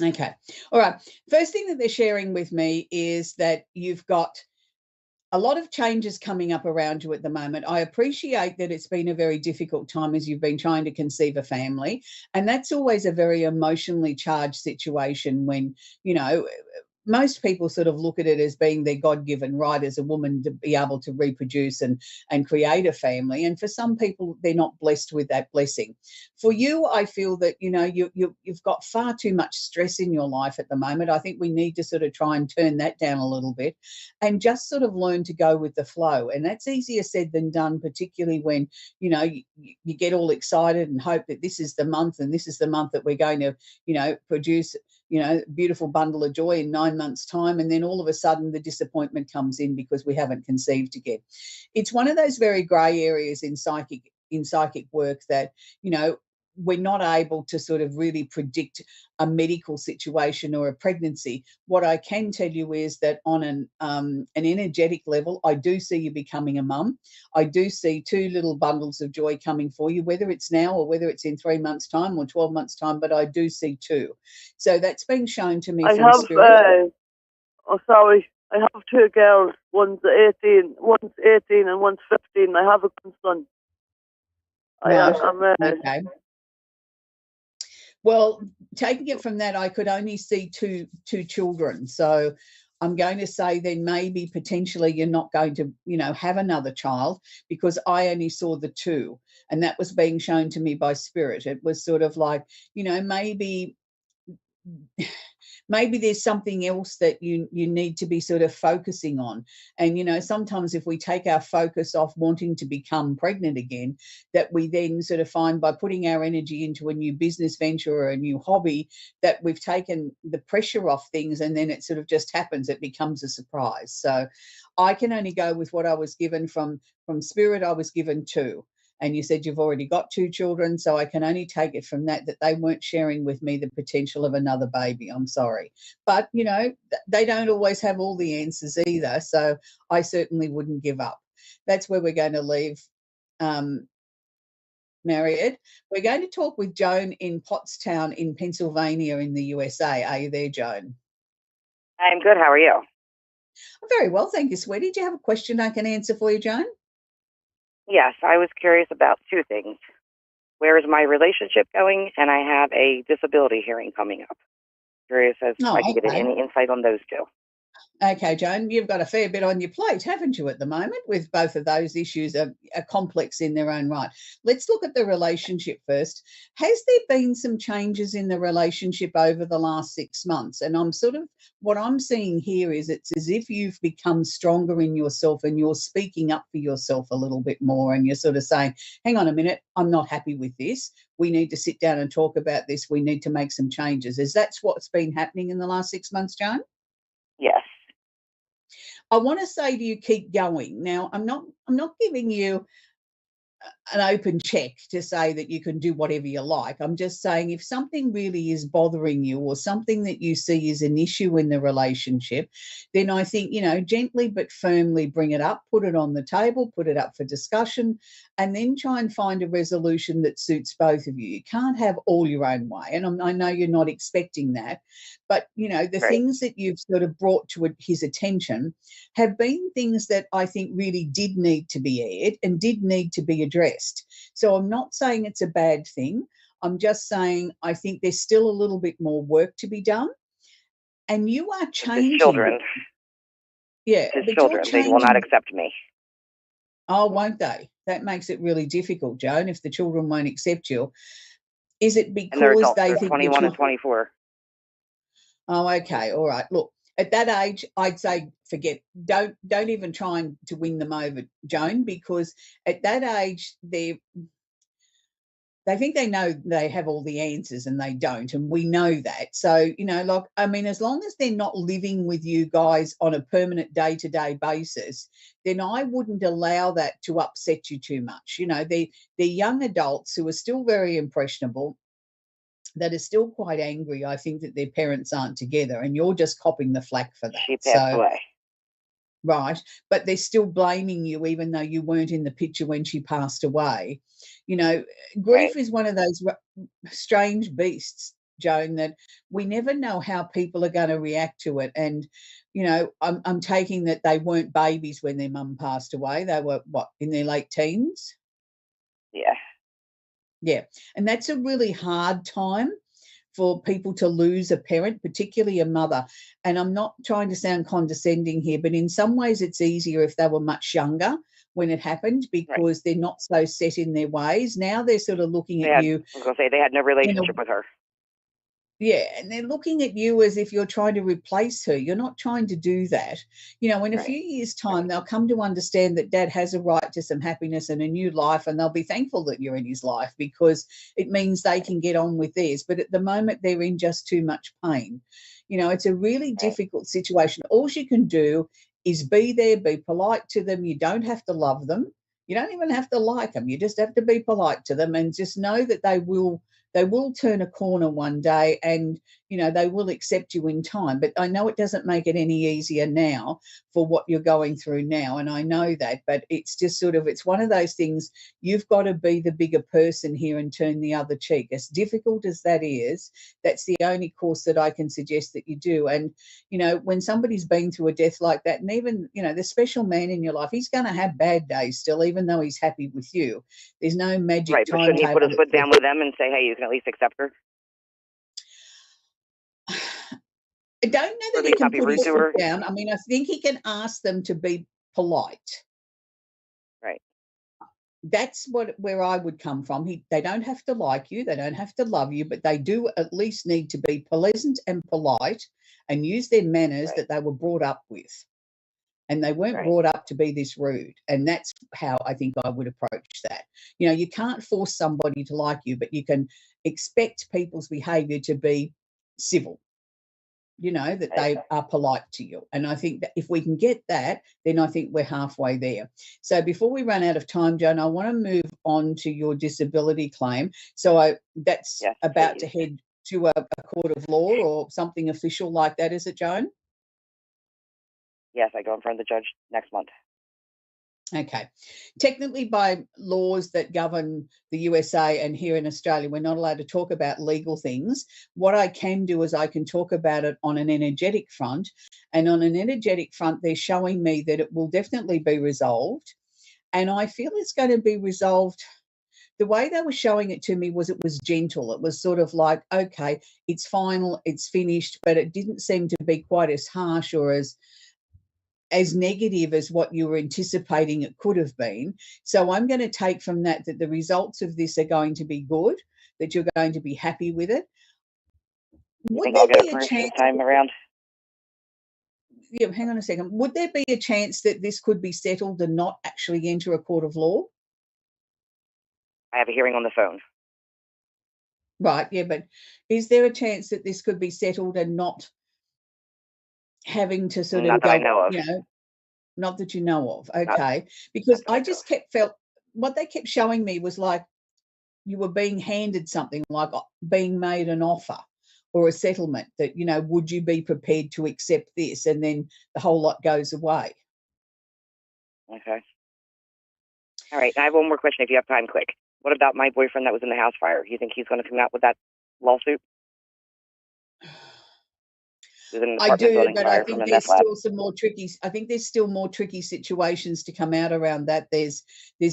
Okay. All right. First thing that they're sharing with me is that you've got a lot of changes coming up around you at the moment. I appreciate that it's been a very difficult time as you've been trying to conceive a family. And that's always a very emotionally charged situation when, you know, most people sort of look at it as being their God-given right as a woman to be able to reproduce and create a family. And for some people, they're not blessed with that blessing. For you, I feel that, you know, you've got far too much stress in your life at the moment. I think we need to sort of try and turn that down a little bit and just sort of learn to go with the flow. And that's easier said than done, particularly when, you know, you get all excited and hope that this is the month and this is the month that we're going to, you know, produce, you know, beautiful bundle of joy in 9 months' time. And then all of a sudden the disappointment comes in because we haven't conceived again. It's one of those very grey areas in psychic work that, you know, we're not able to sort of really predict a medical situation or a pregnancy. What I can tell you is that on an energetic level, I do see you becoming a mum. I do see 2 little bundles of joy coming for you, whether it's now or whether it's in 3 months' time or 12 months' time, but I do see 2. So that's been shown to me from spirit. I have 2 girls. One's 18 and one's 15. I have a grandson. Right. Okay. Well, taking it from that, I could only see two children. So I'm going to say then maybe potentially you're not going to, you know, have another child because I only saw the 2 and that was being shown to me by spirit. It was sort of like, you know, maybe there's something else that you need to be sort of focusing on. And, you know, sometimes if we take our focus off wanting to become pregnant again, that we then sort of find by putting our energy into a new business venture or a new hobby that we've taken the pressure off things and then it sort of just happens. It becomes a surprise. So I can only go with what I was given from spirit. I was given 2. And you said you've already got 2 children, so I can only take it from that they weren't sharing with me the potential of another baby. I'm sorry. But, you know, they don't always have all the answers either, so I certainly wouldn't give up. That's where we're going to leave Marriott. We're going to talk with Joan in Pottstown in Pennsylvania in the USA. Are you there, Joan? I'm good. How are you? I'm very well, thank you, sweetie. Do you have a question I can answer for you, Joan? Yes, I was curious about 2 things. Where is my relationship going? And I have a disability hearing coming up. Curious as if I can get any insight on those 2. Okay, Joan, you've got a fair bit on your plate, haven't you, at the moment, with both of those issues are complex in their own right. Let's look at the relationship first. Has there been some changes in the relationship over the last 6 months? And what I'm seeing here is it's as if you've become stronger in yourself and you're speaking up for yourself a little bit more and you're sort of saying, hang on a minute, I'm not happy with this. We need to sit down and talk about this. We need to make some changes. Is that what's been happening in the last 6 months, Joan? Yes. I want to say to you, keep going. Now, I'm not giving you an open check to say that you can do whatever you like. I'm just saying if something really is bothering you or something that you see is an issue in the relationship, then I think, you know, gently but firmly bring it up, put it on the table, put it up for discussion, and then try and find a resolution that suits both of you. You can't have all your own way. And I know you're not expecting that, but, you know, the things that you've sort of brought to his attention have been things that I think really did need to be aired and did need to be addressed. So I'm not saying it's a bad thing. I'm just saying I think there's still a little bit more work to be done. And you are changing. His children. Yeah. His children. They will not accept me. Oh, won't they? That makes it really difficult, Joan, if the children won't accept you. Is it because they think 21 and 24. Oh, okay. All right. Look, at that age, I'd say forget. Don't even try to win them over, Joan, because at that age, they think they know they have all the answers and they don't, and we know that. So, you know, like, I mean, as long as they're not living with you guys on a permanent day-to-day basis, then I wouldn't allow that to upset you too much. You know, they're young adults who are still very impressionable, that are still quite angry, I think, that their parents aren't together, and you're just copping the flack for that. She passed away. Right, but they're still blaming you even though you weren't in the picture when she passed away. You know, grief is one of those strange beasts Joan, that we never know how people are going to react to it. And, you know, I'm taking that they weren't babies when their mum passed away. They were, what, in their late teens? Yeah. Yeah. And that's a really hard time for people to lose a parent, particularly a mother. And I'm not trying to sound condescending here, but in some ways it's easier if they were much younger when it happened, because they're not so set in their ways. Now they're sort of looking at you. I was going to say they had no relationship with her. Yeah, and they're looking at you as if you're trying to replace her. You're not trying to do that. You know, in a few years' time, they'll come to understand that Dad has a right to some happiness and a new life, and they'll be thankful that you're in his life, because it means they can get on with theirs. But at the moment, they're in just too much pain. You know, it's a really difficult situation. All you can do is be there, be polite to them. You don't have to love them. You don't even have to like them. You just have to be polite to them, and just know that they will turn a corner one day, and, you know, they will accept you in time. But I know it doesn't make it any easier now for what you're going through now, and I know that, but it's just sort of, it's one of those things. You've got to be the bigger person here and turn the other cheek. As difficult as that is, that's the only course that I can suggest that you do. And, you know, when somebody's been through a death like that, and even, you know, the special man in your life, he's going to have bad days still, even though he's happy with you. There's no magic Right, but shouldn't he put his foot down with them and say, hey, you can at least accept her? I don't know that he can put his foot down. I mean, I think he can ask them to be polite. Right. That's where I would come from. They don't have to like you. They don't have to love you, but they do at least need to be pleasant and polite and use their manners that they were brought up with. And they weren't brought up to be this rude. And that's how I think I would approach that. You know, you can't force somebody to like you, but you can expect people's behaviour to be civil. You know, that they are polite to you. And I think that if we can get that, then I think we're halfway there. So before we run out of time, Joan, I want to move on to your disability claim. So that's about to head to a court of law or something official like that, is it, Joan? Yes, I go in front of the judge next month. Okay. Technically, by laws that govern the USA and here in Australia, we're not allowed to talk about legal things. What I can do is I can talk about it on an energetic front. And on an energetic front, they're showing me that it will definitely be resolved. And I feel it's going to be resolved. The way they were showing it to me was it was gentle. It was sort of like, okay, it's final, it's finished, but it didn't seem to be quite as harsh or as negative as what you were anticipating it could have been. So I'm going to take from that the results of this are going to be good, that you're going to be happy with it. You think I'll get it first this time around? Yeah, hang on a second. Would there be a chance that this could be settled and not actually enter a court of law? I have a hearing on the phone. Right, yeah, but is there a chance that this could be settled and not having to sort not of that go, I know of. You know, not that you know of, okay? Because I just felt what they kept showing me was like you were being handed something, like being made an offer or a settlement that, you know, would you be prepared to accept this? And then the whole lot goes away. Okay. All right. I have one more question if you have time, quick. What about my boyfriend that was in the house fire? You think he's going to come out with that lawsuit? I do, but I think there's still some more tricky. I think there's still more tricky situations to come out around that. There's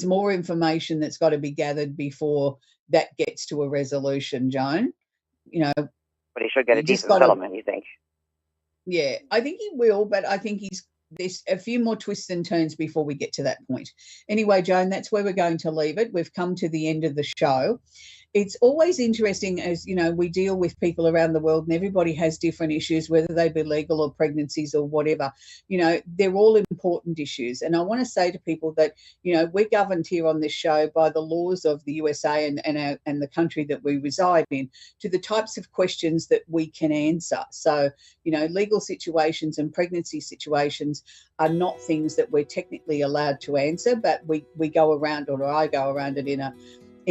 more information that's got to be gathered before that gets to a resolution, Joan. You know, but he should get a decent settlement. You think? Yeah, I think he will, but I think there's a few more twists and turns before we get to that point. Anyway, Joan, that's where we're going to leave it. We've come to the end of the show. It's always interesting, as you know, we deal with people around the world and everybody has different issues, whether they be legal or pregnancies or whatever. You know, they're all important issues. And I want to say to people that, you know, we're governed here on this show by the laws of the USA and the country that we reside in to the types of questions that we can answer. So, you know, legal situations and pregnancy situations are not things that we're technically allowed to answer, but we go around, or I go around it in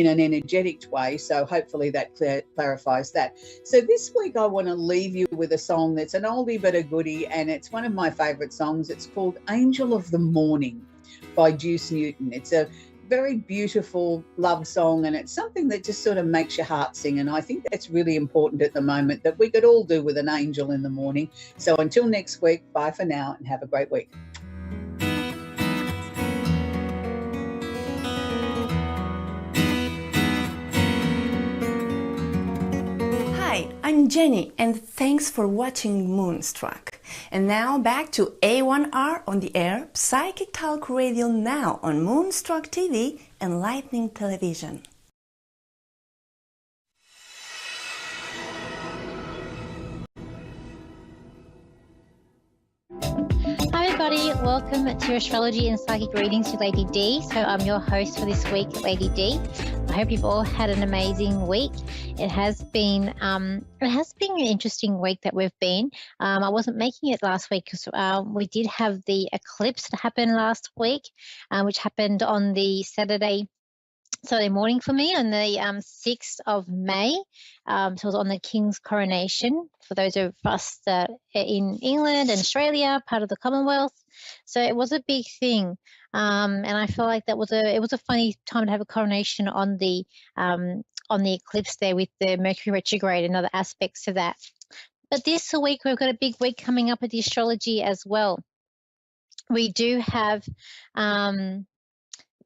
an energetic way. So hopefully that clarifies that. So this week I want to leave you with a song that's an oldie but a goodie, and it's one of my favourite songs. It's called Angel of the Morning by Juice Newton. It's a very beautiful love song, and it's something that just sort of makes your heart sing. And I think that's really important at the moment, that we could all do with an angel in the morning. So until next week, bye for now and have a great week. Hi, I'm Jenny, and thanks for watching Moonstruck. And now back to A1R on the air, Psychic Talk Radio now on Moonstruck TV and Lightning Television. Hi everybody, welcome to Astrology and Psychic Readings with Lady D. So I'm your host for this week, Lady D. I hope you've all had an amazing week. It has been an interesting week that we've been. I wasn't making it last week because we did have the eclipse that happened last week, which happened on the Saturday morning for me on the 6th of May. So it was on the King's coronation for those of us that are in England and Australia, part of the Commonwealth. So it was a big thing. And I feel like it was a funny time to have a coronation on the eclipse there with the Mercury retrograde and other aspects of that. But this week, we've got a big week coming up with the astrology as well. We do have on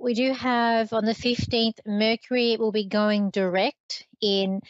the 15th, Mercury will be going direct in